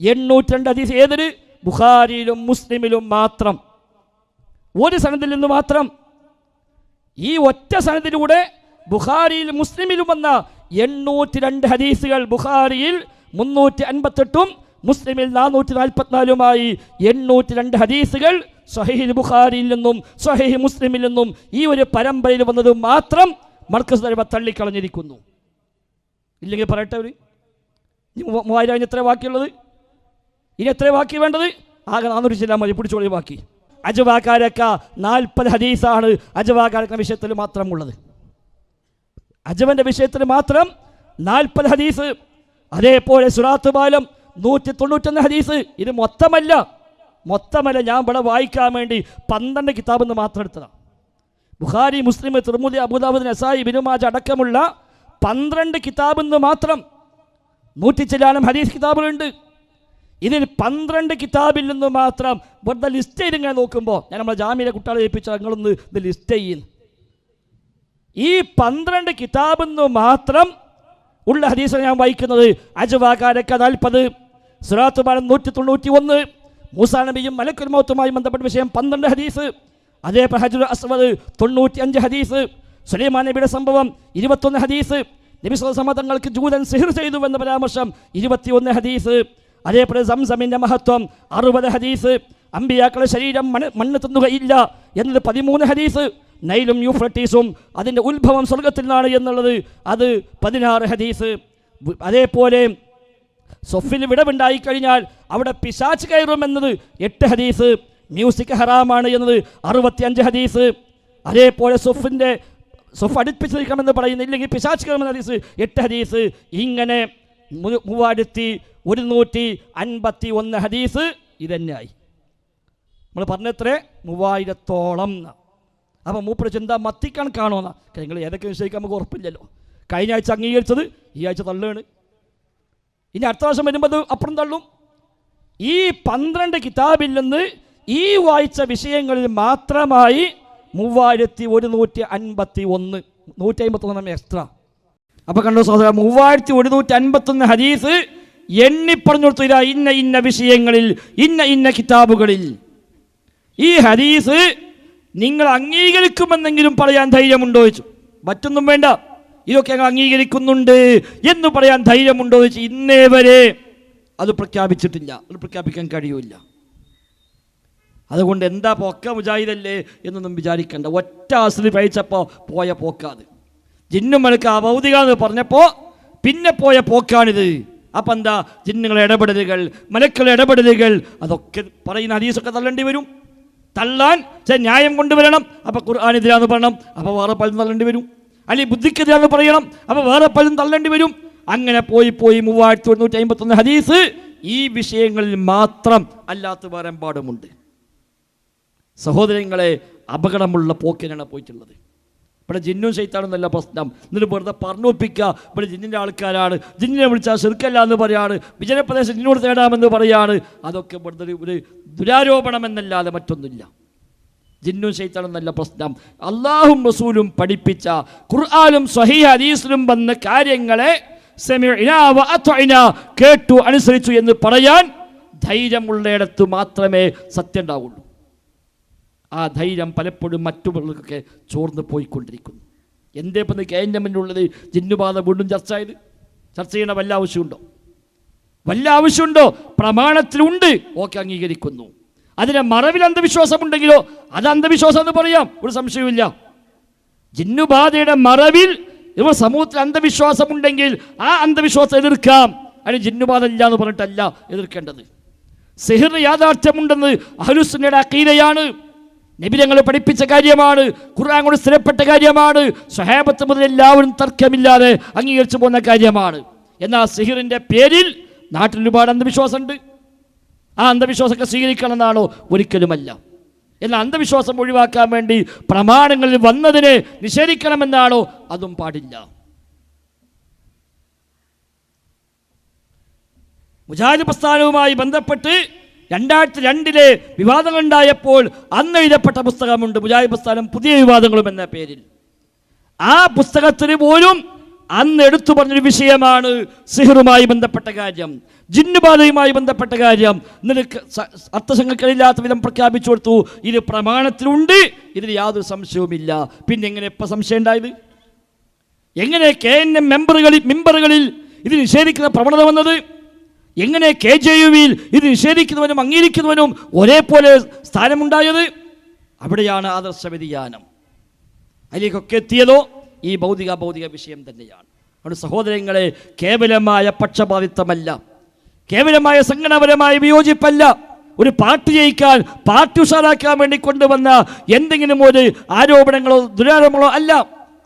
802 ഹദീസ് ഏതൊരു? ബുഖാരിയിലും മുസ്ലിമിലും മാത്രം, ഒരു സനദിൽ നിന്ന് മാത്രം. ഈ ഒറ്റ സനദിലൂടെ ബുഖാരിയിൽ മുസ്ലിമിലും വന്ന 802 ഹദീസുകൾ, ബുഖാരിയിൽ 358ഉം മുസ്ലിമിൽ 444മായി 802 ഹദീസുകൾ സ്വഹീഹ് ബുഖാരിയിൽ നിന്നും സ്വഹീഹ് മുസ്ലിമിൽ നിന്നും ഈ ഒരു പരമ്പരയിൽ വന്നത് മാത്രം മർക്കസ് തലവ തള്ളിക്കളഞ്ഞിരിക്കുന്നു. ഇല്ലെങ്കിൽ പറയട്ടെ, ഒരു 3000 എത്ര ബാക്കിയുള്ളത്? ഇനി എത്ര ബാക്കി വേണ്ടത്? ആകെ 400 ചില മതി, പിടിച്ചോളി ബാക്കി. അജവാക്കാരക്ക 40 ഹദീസാണ് അജവാക്കാരക്ക വിഷയത്തിൽ മാത്രമുള്ളത്. അജവന്റെ വിഷയത്തിൽ മാത്രം 40 ഹദീസ്. അതേപോലെ സുറാത്ത് ബാലം 191 ഹദീസ്. ഇത് മൊത്തമല്ല, ഞാൻ ഇവിടെ വായിക്കാൻ വേണ്ടി 12 കിതാബിൽ നിന്ന് മാത്രം എടുത്തതാണ്. ബുഖാരി, മുസ്ലിം, തിർമുദി, അബൂദാവൂദ്, നസായി, ഇബ്നു മാജ അടക്കമുള്ള 12 കിതാബിൽ നിന്ന് മാത്രം 100 ചില്ലാനം ഹദീസ് കിതാബുകളുണ്ട്. ഇതിൽ 12 കിതാബിൽ നിന്ന് മാത്രം വെറുതെ ലിസ്റ്റ് ചെയ്ത് ഇങ്ങനെ നോക്കുമ്പോൾ, ഞാൻ നമ്മളെ ജാമ്യയിലെ കുട്ടികളെ ഏൽപ്പിച്ച നിങ്ങളൊന്ന് ഇത് ലിസ്റ്റ് ചെയ്യുന്നു. ഈ 12 കിതാബിൽ നിന്ന് മാത്രം ഉള്ള ഹദീസ് ഞാൻ വായിക്കുന്നത്. അജവാകാരക്ക 40, സുറാത്ത് ബാലം 191, മൂസാ നബിയും മലക്കുൽ മൗത്തുമായി ബന്ധപ്പെട്ട വിഷയം 12 ഹദീസ്. അതേപോലെ ഹജറുൽ അസ്വദ് 95 ഹദീസ്. സുലൈമാൻ നബിയുടെ സംഭവം 21 ഹദീസ്. നബി സ്വല്ലല്ലാഹു അലൈഹി വസല്ലം തങ്ങൾക്ക് ജൂതൻ സിഹർ ചെയ്തു എന്ന പരാമർശം 21 ഹദീസ്. അതേപോലെ സംസമിൻ്റെ മഹത്വം 60 ഹദീസ്. അമ്പിയാക്കളുടെ ശരീരം മണ്ണ് തിന്നുകയില്ല എന്നത് 13 ഹദീസ്. നൈലും യൂഫ്രട്ടീസും അതിൻ്റെ ഉത്ഭവം സ്വർഗത്തിൽ നിന്നാണ് എന്നുള്ളത് അത് 16 ഹദീസ്. അതേപോലെ സൊഫിൽ വിടവുണ്ടായിക്കഴിഞ്ഞാൽ അവിടെ പിശാച്ച് കയറുമെന്നത് 8 ഹദീസ്. മ്യൂസിക് ഹറാമാണ് എന്നത് 65 ഹദീസ്. അതേപോലെ സൊഫ് അടുപ്പിച്ച് നിൽക്കണമെന്ന് പറയുന്നില്ലെങ്കിൽ പിശാച്ച് കയറുമെന്ന ഹദീസ് 8 ഹദീസ്. ഇങ്ങനെ 3151 ഹദീസ് ഇതന്നെയായി. നമ്മൾ പറഞ്ഞത്രേ 3000-ഓളം. അപ്പം മൂപ്പര് ചിന്ത മത്തിക്കണക്കാണോന്നാ. നിങ്ങൾ ഏതൊക്കെ വിഷയിക്കാൻ നമുക്ക് ഉറപ്പില്ലല്ലോ. കഴിഞ്ഞ ആഴ്ച അംഗീകരിച്ചത് ഈ ആഴ്ച തള്ളുകയാണ്. ഇനി അടുത്ത വർഷം വരുമ്പോൾ അത് അപ്പുറം തള്ളും. ഈ 12 കിതാബിൽ നിന്ന് ഈ വായിച്ച വിഷയങ്ങളിൽ മാത്രമായി 3151, 151 എക്സ്ട്രാ. അപ്പോൾ കണ്ടോ സഹോദര, 3151 ഹദീസ് എണ്ണി പറഞ്ഞു കൊടുത്തു. ഇന്ന വിഷയങ്ങളിൽ ഇന്ന കിതാബുകളിൽ ഈ ഹദീസ് നിങ്ങൾ അംഗീകരിക്കുമെന്നെങ്കിലും പറയാൻ ധൈര്യമുണ്ടോ ചോദിച്ചു. മറ്റൊന്നും വേണ്ട, ഇതൊക്കെ ഞങ്ങൾ അംഗീകരിക്കുന്നുണ്ട് എന്ന് പറയാൻ ധൈര്യമുണ്ടോ ചോദിച്ചു. ഇന്നേ വരെ അത് പ്രഖ്യാപിച്ചിട്ടില്ല, അത് പ്രഖ്യാപിക്കാൻ കഴിയില്ല. അതുകൊണ്ട് എന്താ പൊക്ക മുജാഹിദല്ലേ എന്നൊന്നും വിചാരിക്കണ്ട. ഒറ്റ അസ്ലി പഴിച്ചപ്പോൾ പോയ പോക്കാത്. ജിന്നും മലക്ക് ഭൗതിക എന്ന് പറഞ്ഞപ്പോൾ പിന്നെ പോയ പോക്കാണിത്. അപ്പം എന്താ, ജിന്നുകളെ ഇടപെടലുകൾ, മലക്കളുടെ ഇടപെടലുകൾ, അതൊക്കെ പറയുന്ന ഹദീസൊക്കെ തള്ളേണ്ടി വരും. തള്ളാൻ ന്യായം കൊണ്ടുവരണം. അപ്പോൾ ഖുർആൻ എതിരാന്ന് പറയണം, അപ്പോൾ വേറെ പലതും തള്ളേണ്ടി വരും. അല്ലെങ്കിൽ ബുദ്ധിക്കെതിരാണെന്ന് പറയണം. അപ്പോൾ വേറെ പലതും തള്ളേണ്ടി വരും. അങ്ങനെ പോയി 3951 ഹദീസ് ഈ വിഷയങ്ങളിൽ മാത്രം അല്ലാത്ത വേറെ പാടുമുണ്ട്. സഹോദരങ്ങളെ, അപകടമുള്ള പോക്കിനാണ് പോയിട്ടുള്ളത്. ഇവിടെ ജിന്നും ശൈത്താനൊന്നല്ല പ്രശ്നം. എന്നിട്ട് വെറുതെ പറഞ്ഞൊപ്പിക്കുക ഇവിടെ ജിന്നിൻ്റെ ആൾക്കാരാണ്, ജിന്നിനെ വിളിച്ചാൽ ശിർക്കല്ല എന്ന് പറയാണ്, വിജനപ്രദേശം ജിന്നോട് തേടാമെന്ന് പറയാണ്. അതൊക്കെ വെറുതെ ഒരു ദുരാരോപണം എന്നല്ലാതെ മറ്റൊന്നുമില്ല. ജിന്നും ശൈത്താനൊന്നല്ല പ്രശ്നം. അള്ളാഹും റസൂലും പഠിപ്പിച്ച ഖുർആനും സ്വഹീഹ് ഹദീസിലും വന്ന കാര്യങ്ങളെ സമിഅ്നാ വഅത്വഅ്നാ, കേട്ടു അനുസരിച്ചു എന്ന് പറയാൻ ധൈര്യമുള്ളയിടത്ത് മാത്രമേ സത്യം ഉണ്ടാവുള്ളൂ. ആ ധൈര്യം പലപ്പോഴും മറ്റുള്ളവർക്കൊക്കെ ചോർന്ന് പോയിക്കൊണ്ടിരിക്കുന്നു. എന്തേ ഇപ്പം KNMനുള്ളത് ജിന്നുബാധ വീണ്ടും ചർച്ച ചെയ്യേണ്ട വല്ല ആവശ്യമുണ്ടോ? വല്ല ആവശ്യമുണ്ടോ? പ്രമാണത്തിലുണ്ട്, ഓക്കെ, അംഗീകരിക്കുന്നു. അതിനെ മറവിൽ അന്ധവിശ്വാസമുണ്ടെങ്കിലോ അത് അന്ധവിശ്വാസം എന്ന് പറയാം, ഒരു സംശയവുമില്ല. ജിന്നുബാധയുടെ മറവിൽ ഇവർ സമൂഹത്തിൽ അന്ധവിശ്വാസമുണ്ടെങ്കിൽ ആ അന്ധവിശ്വാസം എതിർക്കാം. അതിന് ജിന്നുബാധ ഇല്ല എന്ന് പറഞ്ഞിട്ടല്ല എതിർക്കേണ്ടത്. സിഹിർ യാഥാർത്ഥ്യമുണ്ടെന്ന് അഹ്ലുസുന്നയുടെ അഖീദയാണ്. നബി തങ്ങൾ പഠിപ്പിച്ച കാര്യമാണ്, ഖുർആൻ കൊണ്ട് സ്ഥിരപ്പെട്ട കാര്യമാണ്, സ്വഹാബത്ത് മുതൽ എല്ലാവരും തർക്കമില്ലാതെ അംഗീകരിച്ചു പോകുന്ന കാര്യമാണ്. എന്നാൽ സിഹിറിൻ്റെ പേരിൽ നാട്ടിൽ ഒരുപാട് അന്ധവിശ്വാസമുണ്ട്. ആ അന്ധവിശ്വാസമൊക്കെ സ്വീകരിക്കണമെന്നാണോ? ഒരിക്കലുമല്ല. എന്നാൽ അന്ധവിശ്വാസം ഒഴിവാക്കാൻ വേണ്ടി പ്രമാണങ്ങളിൽ വന്നതിനെ നിഷേധിക്കണമെന്നാണോ? അതും പാടില്ല. മുജാഹിദ് പ്രസ്ഥാനവുമായി ബന്ധപ്പെട്ട് 2002 വിവാദങ്ങളുണ്ടായപ്പോൾ അന്ന് എഴുതപ്പെട്ട പുസ്തകമുണ്ട്, മുജാഹിദ് പ്രസ്ഥാനം പുതിയ വിവാദങ്ങളും എന്ന പേരിൽ. ആ പുസ്തകത്തിന് പോലും അന്ന് എടുത്തു പറഞ്ഞൊരു വിഷയമാണ് സിഹറുമായി ബന്ധപ്പെട്ട കാര്യം, ജിന്നുബാധയുമായി ബന്ധപ്പെട്ട കാര്യം. നിനക്ക് അർത്ഥശങ്കകളില്ലാത്ത വിധം പ്രഖ്യാപിച്ചു കൊടുത്തു, ഇത് പ്രമാണത്തിലുണ്ട്, ഇതിൽ യാതൊരു സംശയവുമില്ല. പിന്നെ എങ്ങനെ ഇപ്പം സംശയം ഉണ്ടായത്? എങ്ങനെ KNM മെമ്പറുകളിൽ ഇത് നിഷേധിക്കുന്ന പ്രവണത വന്നത്? എങ്ങനെ KJUവിൽ ഇത് നിഷേധിക്കുന്നവനും അംഗീകരിക്കുന്നവനും ഒരേപോലെ സ്ഥാനമുണ്ടായത്? അവിടെയാണ് ആദർശ വ്യതിയാനം. അതിലേക്കൊക്കെ എത്തിയതോ ഈ ഭൗതിക വിഷയം തന്നെയാണ്. അതുകൊണ്ട് സഹോദരങ്ങളെ, കേവലമായ പക്ഷപാതിത്വമല്ല, കേവലമായ സംഘടനാപരമായ വിയോജിപ്പല്ല, ഒരു പാർട്ടി ജയിക്കാൻ, പാർട്ടി ഉഷാറാക്കാൻ വേണ്ടി കൊണ്ടുവന്ന എന്തെങ്കിലും ഒരു ആരോപണങ്ങളോ ദുരാരോപണങ്ങളോ അല്ല.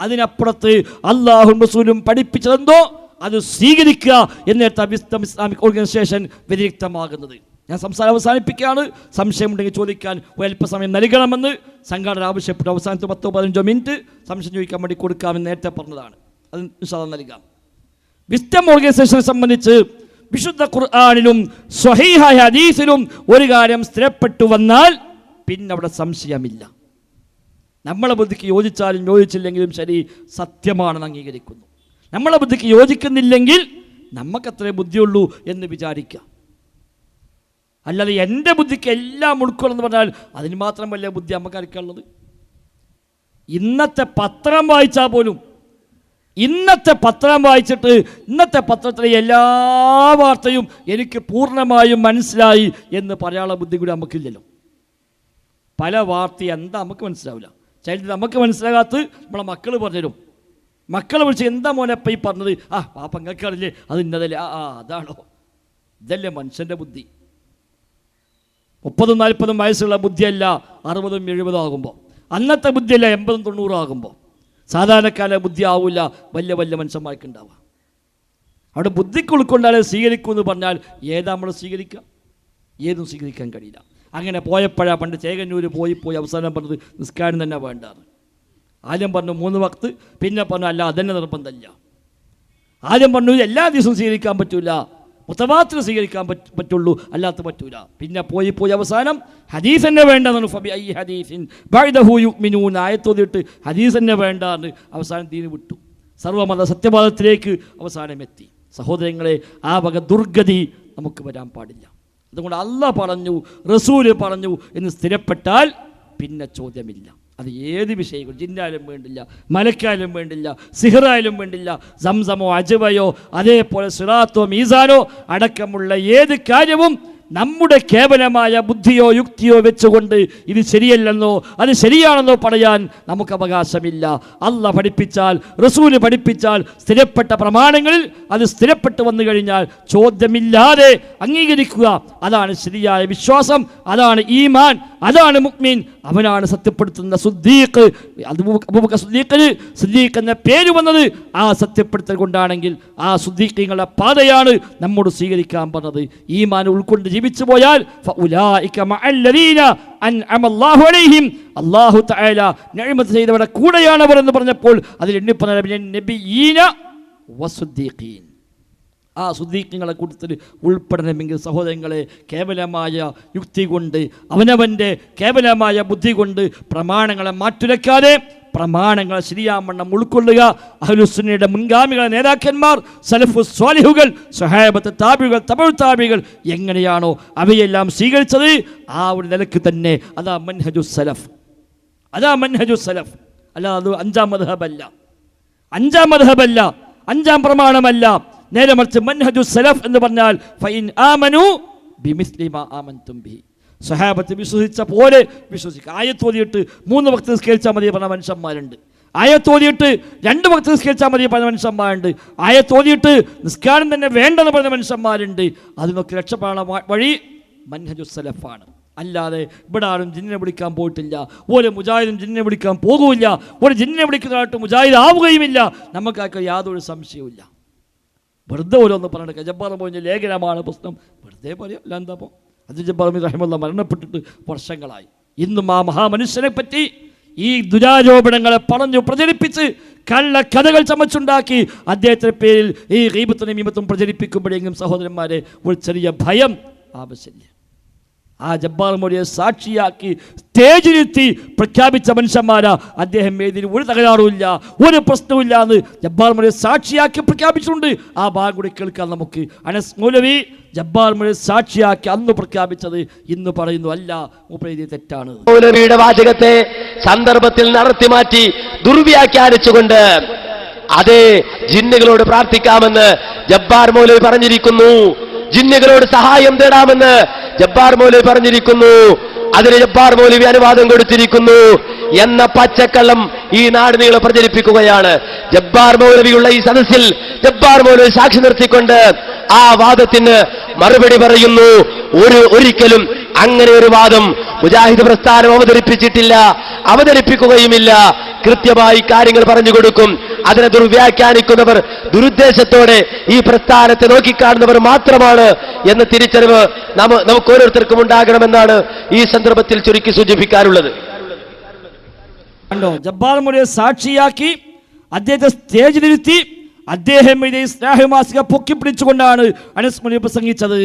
അതിനപ്പുറത്ത് അല്ലാഹുവും റസൂലും പഠിപ്പിച്ചതെന്തോ അത് സ്വീകരിക്കുക എന്നിട്ട് ഇസ്ലാമിക് ഓർഗനൈസേഷൻ വ്യതിരിക്തമാകുന്നത്. ഞാൻ സംസാരം അവസാനിപ്പിക്കുകയാണ്. സംശയമുണ്ടെങ്കിൽ ചോദിക്കാൻ ഒരല്പസമയം നൽകണമെന്ന് സംഘാടകർ ആവശ്യപ്പെട്ടു. അവസാനത്തെ 10-15 മിനിറ്റ് സംശയം ചോദിക്കാൻ വേണ്ടി കൊടുക്കാമെന്ന് നേരത്തെ പറഞ്ഞതാണ്. അത് ഇൻഷാല്ലാഹ് നൽകാം. വിസ്ഡം ഓർഗനൈസേഷനെ സംബന്ധിച്ച് വിശുദ്ധ ഖുർആനിലും സ്വഹീഹായ ഹദീസിലും ഒരു കാര്യം സ്ഥിരപ്പെട്ടു വന്നാൽ പിന്നെ അവിടെ സംശയമില്ല. നമ്മളെ ബുദ്ധിക്ക് യോജിച്ചാലും യോജിച്ചില്ലെങ്കിലും ശരി, സത്യമാണെന്ന് അംഗീകരിക്കുന്നു. നമ്മളെ ബുദ്ധിക്ക് യോജിക്കുന്നില്ലെങ്കിൽ നമുക്കത്രേ ബുദ്ധിയുള്ളൂ എന്ന് വിചാരിക്കാം. അല്ലാതെ എൻ്റെ ബുദ്ധിക്ക് എല്ലാം ഉൾക്കൊള്ളുന്നു പറഞ്ഞാൽ അതിന് മാത്രം വലിയ ബുദ്ധി നമുക്കാർക്കുള്ളത്? ഇന്നത്തെ പത്രം വായിച്ചാൽ പോലും, ഇന്നത്തെ പത്രം വായിച്ചിട്ട് ഇന്നത്തെ പത്രത്തിലെ എല്ലാ വാർത്തയും എനിക്ക് പൂർണ്ണമായും മനസ്സിലായി എന്ന് പറയാനുള്ള ബുദ്ധി കൂടി നമുക്കില്ലല്ലോ. പല വാർത്ത എന്താ നമുക്ക് മനസ്സിലാവില്ല. ചിലത് നമുക്ക് മനസ്സിലാകാത്ത നമ്മളെ മക്കൾ പറഞ്ഞുതരും. മക്കളെ വിളിച്ച് എന്താ മോനെ അപ്പം ഈ പറഞ്ഞത്? ആ പാപ്പ അങ്ങക്കറിയില്ലേ, അത് ഇന്നതല്ലേ? അതാണോ? ഇതല്ലേ മനുഷ്യൻ്റെ ബുദ്ധി. 30-40 വയസ്സുള്ള ബുദ്ധിയല്ല 60-70 ആകുമ്പോൾ. അന്നത്തെ ബുദ്ധിയല്ല 80-90 ആകുമ്പോൾ. സാധാരണക്കാരെ ബുദ്ധി ആവില്ല വലിയ മനുഷ്യന്മാർക്കുണ്ടാവുക. അവിടെ ബുദ്ധിക്ക് ഉൾക്കൊണ്ടാലേ സ്വീകരിക്കൂ എന്ന് പറഞ്ഞാൽ ഏതാ നമ്മൾ സ്വീകരിക്കുക? ഏതും സ്വീകരിക്കാൻ കഴിയില്ല. അങ്ങനെ പോയപ്പോഴാണ് പണ്ട് ചേകന്നൂർ പോയി അവസാനം പറഞ്ഞത് നിസ്കാരം തന്നെ വേണ്ടാറ്. ആദ്യം പറഞ്ഞു 3 വക്ത്, പിന്നെ പറഞ്ഞു അല്ല അതന്നെ നിർബന്ധമില്ല. ആദ്യം പറഞ്ഞു എല്ലാ ദിവസവും സ്വീകരിക്കാൻ പറ്റൂല, മുത്തവാത്തിർ സ്വീകരിക്കാൻ പറ്റുള്ളൂ, അല്ലാത്ത പറ്റൂല. പിന്നെ പോയി അവസാനം ഹദീസ് തന്നെ വേണ്ടെന്നാണ്. ഫബി ഐ ഹദീസിൻ ബഅദഹു യുഅ്മിനൂന ആയത്തോതിട്ട് ഹദീസ് തന്നെ വേണ്ടാന്ന് അവസാനം ദീന് വിട്ടു. സർവ്വമത സത്യവാദത്തിലേക്ക് അവസാനം എത്തി. സഹോദരങ്ങളെ, ആ വക ദുർഗതി നമുക്ക് വരാൻ പാടില്ല. അതുകൊണ്ട് അല്ലാഹ് പറഞ്ഞു, റസൂല് പറഞ്ഞു എന്ന് സ്ഥിരപ്പെട്ടാൽ പിന്നെ ചോദ്യമില്ല. അത് ഏത് വിഷയങ്ങൾ, ജിന്നായാലും വേണ്ടില്ല, മലക്കായാലും വേണ്ടില്ല, സിഹറായാലും വേണ്ടില്ല, സംസമോ അജവയോ അതേപോലെ സിറാത്തോ മീസാനോ അടക്കമുള്ള ഏത് കാര്യവും നമ്മുടെ കേവലമായ ബുദ്ധിയോ യുക്തിയോ വെച്ചുകൊണ്ട് ഇത് ശരിയല്ലെന്നോ അത് ശരിയാണെന്നോ പറയാൻ നമുക്ക് അവകാശമില്ല. അള്ളാഹ് പഠിപ്പിച്ചാൽ, റസൂല് പഠിപ്പിച്ചാൽ, സ്ഥിരപ്പെട്ട പ്രമാണങ്ങളിൽ അത് സ്ഥിരപ്പെട്ട് വന്നു കഴിഞ്ഞാൽ ചോദ്യമില്ലാതെ അംഗീകരിക്കുക. അതാണ് ശരിയായ വിശ്വാസം, അതാണ് ഈമാൻ, അതാണ് മുഅ്മിൻ. അവനാണ് സത്യപ്പെടുത്തുന്ന സുദ്ദീഖ്. അബൂബക്കർ സുദ്ദീഖ് എന്ന പേര് വന്നത് ആ സത്യപ്പെടുത്തൽ കൊണ്ടാണെങ്കിൽ ആ സുദ്ദീഖീങ്ങളുടെ പാതയാണ് നമ്മോട് സ്വീകരിക്കാൻ പറഞ്ഞത്. ഈമാൻ ഉൾക്കൊണ്ട് ജീവിച്ചു പോയാൽ ഫഉലൈക മഅല്ലദീന അൻഅമല്ലാഹു അലൈഹിം, അല്ലാഹു തആല നിഅമത്ത് ചെയ്തവരുടെ കൂടെയാണ് അവർ എന്ന് പറഞ്ഞപ്പോൾ അതിൽ എണ്ണിപ്പറഞ്ഞ നബിയീന വസുദ്ദീഖീൻ, ആ സുദ്ദീഖീങ്ങളെ കൂട്ടത്തിൽ ഉൾപ്പെടണമെങ്കിൽ സഹോദരങ്ങളെ കേവലമായ യുക്തി കൊണ്ട്, അവനവൻ്റെ കേവലമായ ബുദ്ധി കൊണ്ട് പ്രമാണങ്ങളെ മാറ്റുരയ്ക്കാതെ പ്രമാണങ്ങളെ ശരിയാവണ്ണം ഉൾക്കൊള്ളുക. അഹ്ലുസുന്നയുടെ മുൻഗാമികളെ നേതാക്കന്മാർ, സലഫു സ്വാലിഹുകൾ, സ്വഹാബത്ത്, താബികൾ, തബഉ താബികൾ എങ്ങനെയാണോ അവയെല്ലാം സ്വീകരിച്ചത് ആ ഒരു നിലക്ക് തന്നെ അതാ മൻഹജു സലഫ്, അതാ മൻഹജു സലഫ്. അല്ല അത് അഞ്ചാം മദ്ഹബല്ല, അഞ്ചാം പ്രമാണമല്ല. നേരെ മറിച്ച് മൻഹജു സലഫ് എന്ന് പറഞ്ഞാൽ ഫഇൻ ആമനു ബിമിസ്ലി മാ ആമൻതും ബിഹി, സ്വഹാബത്ത് വിശ്വസിച്ച പോലെ വിശ്വസിക്കുക. ആയത്തോതിയിട്ട് 3 വക്ത് നിസ്കരിച്ചാൽ മതി പറഞ്ഞ മനുഷ്യന്മാരുണ്ട്, ആയത്തോതിയിട്ട് 2 വക്ത് നിസ്കരിച്ചാൽ മതി പറഞ്ഞ മനുഷ്യന്മാരുണ്ട്, ആയത്തോതിയിട്ട് നിസ്കാരം തന്നെ വേണ്ടെന്ന് പറഞ്ഞ മനുഷ്യന്മാരുണ്ട്. അതിനൊക്കെ രക്ഷപ്പെടാൻ വഴി മൻഹജു സലഫാണ്. അല്ലാതെ ഇവിടെ ആരും ജിന്നിനെ വിളിക്കാൻ പോയിട്ടില്ല, ഒരു മുജാഹിദും ജിന്നിനെ വിളിക്കാൻ പോകില്ല, ഒരു ജിന്നിനെ വിളിക്കുന്നതായിട്ട് മുജാഹിദ് ആവുകയുമില്ല. നമുക്കൊക്കെ യാതൊരു സംശയവുമില്ല. വെറുതെ ഓരോന്ന് പറഞ്ഞിട്ട് ജബ്ബാർ മോയിൻ്റെ ലേഖനമാണ് പ്രശ്നം, വെറുതെ പറയാം. അല്ല എന്താ അപ്പോൾ അത് ജബ്ബാർ മോയിൻ റഹിമഹുല്ലാഹ് മരണപ്പെട്ടിട്ട് വർഷങ്ങളായി. ഇന്നും ആ മഹാമനുഷ്യനെ പറ്റി ഈ ദുരാരോപണങ്ങളെ പറഞ്ഞു പ്രചരിപ്പിച്ച് കള്ള കഥകൾ ചമച്ചുണ്ടാക്കി അദ്ദേഹത്തിൻ്റെ പേരിൽ ഈ ഗീബത്തും നമീമത്തും പ്രചരിപ്പിക്കുമ്പോഴെങ്കിലും സഹോദരന്മാരെ ഒരു ചെറിയ ഭയം ആവശ്യമില്ല. ആ ജബ്ബാർ മോദിയെ സാക്ഷിയാക്കി സ്റ്റേജിലെത്തി പ്രഖ്യാപിച്ച മനുഷ്യന്മാരാ. അദ്ദേഹം ഇതിന് ഒരു തകരാറുമില്ല, ഒരു പ്രശ്നവുമില്ല എന്ന് ജബ്ബാർ മോദിയെ സാക്ഷിയാക്കി പ്രഖ്യാപിച്ചിട്ടുണ്ട്. ആ ഭാഗം കൂടി കേൾക്കാൻ നമുക്ക്. അനസ് മൗലവി ജബ്ബാർ മോദിയെ സാക്ഷിയാക്കി അന്ന് പ്രഖ്യാപിച്ചത് ഇന്ന് പറയുന്നു അല്ല, മൂപ്പര് തെറ്റാണ്. മൗലവിയുടെ വാചകത്തെ സന്ദർഭത്തിൽ നടത്തി മാറ്റി ദുർവ്യാഖ്യാനിച്ചുകൊണ്ട് അതേ ജിന്നുകളോട് പ്രാർത്ഥിക്കാമെന്ന് ജബ്ബാർ മൗലവി പറഞ്ഞിരിക്കുന്നു, ജിന്നുകളോട് സഹായം തേടാമെന്ന് ജബ്ബാർ മൗലവി പറഞ്ഞിരിക്കുന്നു, അതിന് ജബ്ബാർ മൗലവി അനുവാദം കൊടുത്തിരിക്കുന്നു എന്ന പച്ചക്കള്ളം ഈ നാട് നീളെ പ്രചരിപ്പിക്കുകയാണ്. ജബ്ബാർ മൗലവിയുള്ള ഈ സദസ്സിൽ ജബ്ബാർ മൗലവി സാക്ഷി നിർത്തിക്കൊണ്ട് ആ വാദത്തിന് മറുപടി പറയുന്നു. ഒരിക്കലും അങ്ങനെ ഒരു വാദം മുജാഹിദ് പ്രസ്ഥാനം അവതരിപ്പിച്ചിട്ടില്ല, അവതരിപ്പിക്കുകയുമില്ല. കൃത്യമായി കാര്യങ്ങൾ പറഞ്ഞു കൊടുക്കും. അതിനെ ദുർവ്യാഖ്യാനിക്കുന്നവർ ദുരുദ്ദേശത്തോടെ ഈ പ്രസ്ഥാനത്തെ നോക്കിക്കാണുന്നവർ മാത്രമാണ് എന്ന തിരിച്ചറിവ് നമുക്ക് ഓരോരുത്തർക്കും ഉണ്ടാകണമെന്നാണ് ഈ സന്ദർഭത്തിൽ ചുരുക്കി സൂചിപ്പിക്കാനുള്ളത്. കണ്ടോ, ജബ്ബാർ മോദിയെ സാക്ഷിയാക്കി അദ്ദേഹത്തെ സ്റ്റേജിലിരുത്തി അദ്ദേഹം ഇത് സ്നേഹമാസിക പൊക്കിപ്പിടിച്ചുകൊണ്ടാണ് അനസ് മൗലവി പ്രസംഗിച്ചത്.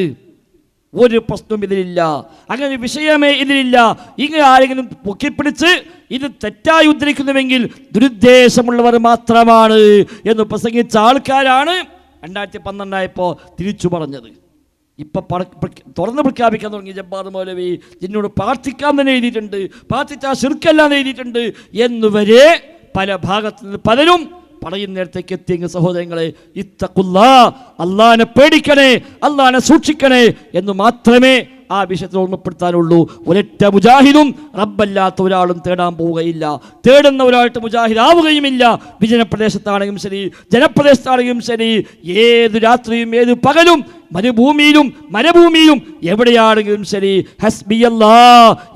ഒരു പ്രശ്നവും ഇതിലില്ല, അങ്ങനെ വിഷയമേ ഇതിലില്ല. ഇങ്ങനെ ആരെങ്കിലും പൊക്കിപ്പിടിച്ച് ഇത് തെറ്റായി ഉദ്ധരിക്കുന്നുവെങ്കിൽ ദുരുദ്ദേശമുള്ളവർ മാത്രമാണ് എന്ന് പ്രസംഗിച്ച ആൾക്കാരാണ് 2012 തിരിച്ചു പറഞ്ഞത്. ഇപ്പം തുറന്ന് പ്രഖ്യാപിക്കാൻ തുടങ്ങി ജബ്ബാർ മൗലവി. ജിന്നോട് പ്രാർത്ഥിക്കാൻ തന്നെ എഴുതിയിട്ടുണ്ട്, പ്രാർത്ഥിച്ചാൽ ശിർക്കല്ലാന്ന് എഴുതിയിട്ടുണ്ട് എന്നുവരെ പല ഭാഗത്തു നിന്ന് പലരും പറയുന്നിടത്തേക്ക് എത്തിയെങ്കിൽ സഹോദരങ്ങളെ, ഇത്തഖുല്ലാ, അള്ളാനെ പേടിക്കണേ, അള്ളാനെ സൂക്ഷിക്കണേ എന്ന് മാത്രമേ ആ വിഷയത്തിൽ ഓർമ്മപ്പെടുത്താനുള്ളൂ. ഒരൊറ്റ മുജാഹിദും റബ്ബല്ലാത്ത ഒരാളും തേടാൻ പോവുകയില്ല, തേടുന്ന ഒരാൾക്ക് മുജാഹിദ് ആവുകയുമില്ല. വിജനപ്രദേശത്താണെങ്കിലും ശരി, ജനപ്രദേശത്താണെങ്കിലും ശരി, ഏത് രാത്രിയും ഏത് പകലും മരുഭൂമിയിലും മരുഭൂമിയിലും എവിടെയാണെങ്കിലും ശരി, ഹസ്ബിയല്ലാ,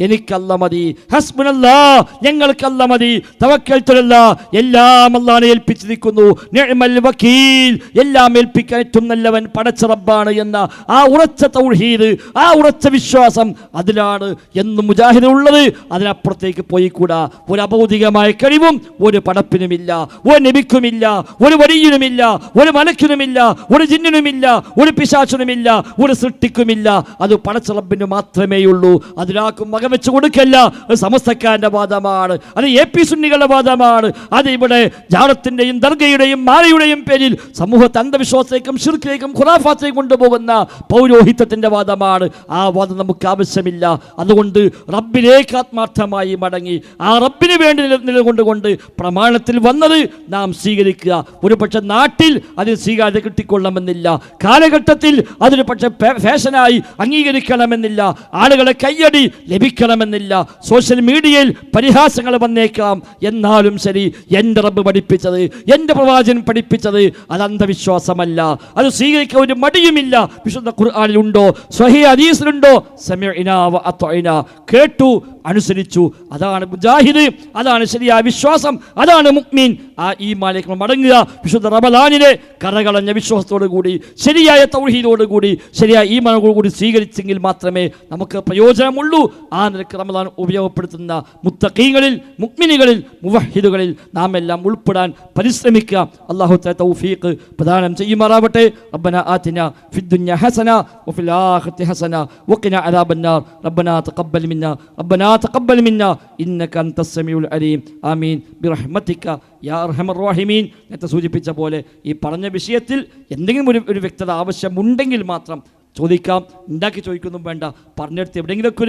എനിക്കല്ല മതി, ഹസ്ബുനല്ലാ, ഞങ്ങൾക്കല്ല മതി, തവക്കൽതുലല്ലാ, എല്ലാം അല്ലാഹുവിനെ ഏൽപ്പിച്ചിരിക്കുന്നു, നിഅ്മൽ വക്കീൽ, എല്ലാം ഏൽപ്പിക്കാൻ ഏറ്റവും നല്ലവൻ പടച്ച റബ്ബാണ് എന്ന ആ ഉറച്ച തൗഹീദ്, ആ ഉറച്ച വിശ്വാസം അതിലാണ് എന്നും മുജാഹിദ് ഉള്ളത്. അതിനപ്പുറത്തേക്ക് പോയിക്കൂടാ. ഒരു അഭൗതികമായ കഴിവും ഒരു പടപ്പിനുമില്ല, ഒരു നബിക്കുമില്ല, ഒരു വലിയനുമില്ല, ഒരു മലക്കിനുമില്ല, ഒരു ജിന്നിനുമില്ല, ഒരു പിശാചിനുമില്ല, ഒരു സൃഷ്ടിക്കുമില്ല. അത് പടച്ച റബ്ബിന് മാത്രമേയുള്ളൂ. അതിനാക്കും വകവെച്ച് കൊടുക്കല്ല. അത് സമസ്തക്കാരന്റെ വാദമാണ്, അത് AP സുന്നികളുടെ വാദമാണ്. അത് ഇവിടെ ജാറത്തിന്റെയും ദർഗയുടെയും മാലയുടെയും പേരിൽ സമൂഹത്തെ അന്ധവിശ്വാസത്തേക്കും ശിർക്കിലേക്കും ഖുറാഫാത്തിലേക്കും കൊണ്ടുപോകുന്ന പൗരോഹിത്യത്തിന്റെ വാദമാണ്. ആ വാദം നമുക്ക് ആവശ്യമില്ല. അതുകൊണ്ട് റബ്ബിലേക്ക് ആത്മാർത്ഥമായി മടങ്ങി ആ റബ്ബിന് വേണ്ടി നിലകൊണ്ടുകൊണ്ട് പ്രമാണത്തിൽ വന്നത് നാം സ്വീകരിക്കുക. ഒരുപക്ഷെ നാട്ടിൽ അതിന് സ്വീകാര്യത കിട്ടിക്കൊള്ളണമെന്നില്ല, കാലഘട്ടത്തിൽ അല്ലെങ്കിൽ അതൊരു പക്ഷേ ഫാഷനായി അംഗീകരിക്കണമെന്നില്ല, ആളുകളെ കയ്യടി ലഭിക്കണമെന്നില്ല, സോഷ്യൽ മീഡിയയിൽ പരിഹാസങ്ങൾ വന്നേക്കാം. എന്നാലും ശരി, എൻ്റെ റബ്ബ് പഠിപ്പിച്ചത്, എൻ്റെ പ്രവാചകൻ പഠിപ്പിച്ചത് അത് അന്ധവിശ്വാസമല്ല. അത് സ്വീകരിക്കാൻ ഒരു മടിയുമില്ല. വിശുദ്ധ ഖുർആനിലുണ്ടോ, സ്വഹീഹ് ഹദീസിലുണ്ടോ? സമിഅനാ വ അത്വഅനാ, കേട്ടു അനുസരിച്ചു. അതാണ് മുജാഹിദ്, അതാണ് ശരിയായ വിശ്വാസം, അതാണ് മുഅ്മിൻ. ആ ഈമാനിലേക്ക് നമ്മൾ മടങ്ങുക. വിശുദ്ധ റമദാനിലെ കറകളഞ്ഞ വിശ്വാസത്തോടു കൂടി, ശരിയായ തൗഹീദോടു കൂടി, ശരിയായ ഈമാനോടു കൂടി സ്വീകരിച്ചെങ്കിൽ മാത്രമേ നമുക്ക് പ്രയോജനമുള്ളൂ. ആ നിലക്ക് റമദാൻ ഉപയോഗപ്പെടുത്തുന്ന മുത്തഖീങ്ങളിൽ, മുഅ്മിനുകളിൽ, മുവഹിദുകളിൽ നാം എല്ലാം ഉൾപ്പെടാൻ പരിശ്രമിക്കുക. അല്ലാഹു തആല തൗഫീഖ് പ്രദാനം ചെയ്യുമാറാവട്ടെ. റബ്ബനാ ആതിനാ ഫിദ്ദുനിയ ഹസന വഫിൽ ആഖിറതി ഹസന വഖിനാ അദാബന്നാർ. റബ്ബനാ തഖബ്ബൽ മിന്നാ റബ്ബനാ തഖബ്ബൽ മിന്നാ ഇന്നക അൻതസ് സമീഉൽ അലീം. ആമീൻ ബിറഹ്മതിക യാ അർഹമർ റഹീമീൻ. നേരത്തെ സൂചിപ്പിച്ച പോലെ ഈ പറഞ്ഞ വിഷയത്തിൽ എന്തെങ്കിലും ഒരു വ്യക്തത ആവശ്യമുണ്ടെങ്കിൽ മാത്രം ചോദിക്കാം. ഉണ്ടാക്കി ചോദിക്കൊന്നും വേണ്ട. പറഞ്ഞെടുത്ത് എവിടെയെങ്കിലുമൊക്കെ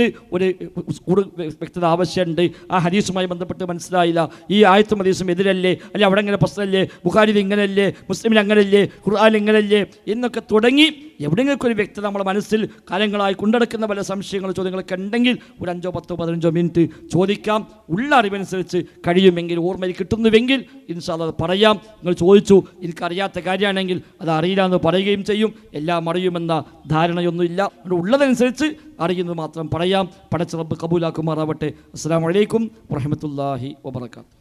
ഒരു വ്യക്തത ആവശ്യമുണ്ട്, ആ ഹദീസുമായി ബന്ധപ്പെട്ട് മനസ്സിലായില്ല, ഈ ആയത്തും ഹദീസും എതിരല്ലേ, അല്ലെ അവിടെ ഇങ്ങനെ പ്രശ്നമല്ലേ, ബുഖാരിയിൽ ഇങ്ങനെയല്ലേ, മുസ്ലിമിൽ അങ്ങനെയല്ലേ, ഖുർആനിൽ ഇങ്ങനെയല്ലേ എന്നൊക്കെ തുടങ്ങി എവിടെയെങ്കിലും ഒരു വ്യക്തത നമ്മുടെ മനസ്സിൽ കാലങ്ങളായി കൊണ്ടെടുക്കുന്ന പല സംശയങ്ങളും ചോദ്യങ്ങളൊക്കെ ഉണ്ടെങ്കിൽ ഒരു 5, 10, 15 മിനിറ്റ് ചോദിക്കാം. ഉള്ള അറിവനുസരിച്ച് കഴിയുമെങ്കിൽ, ഓർമ്മയിൽ കിട്ടുന്നുവെങ്കിൽ ഇൻഷാ അല്ലാഹ് പറയാം. നിങ്ങൾ ചോദിച്ചു, എനിക്കറിയാത്ത കാര്യമാണെങ്കിൽ അത് അറിയില്ല എന്ന് പറയുകയും ചെയ്യും. എല്ലാം അറിയുമെന്ന ധാരണയൊന്നുമില്ല. ഉള്ളതനുസരിച്ച് അറിയുന്നത് മാത്രം പറയാം. പടച്ച റബ്ബ് കബൂലാക്കുമാറാവട്ടെ. അസ്സലാമു അലൈക്കും വറഹ്മത്തുള്ളാഹി വബറകാതുഹു.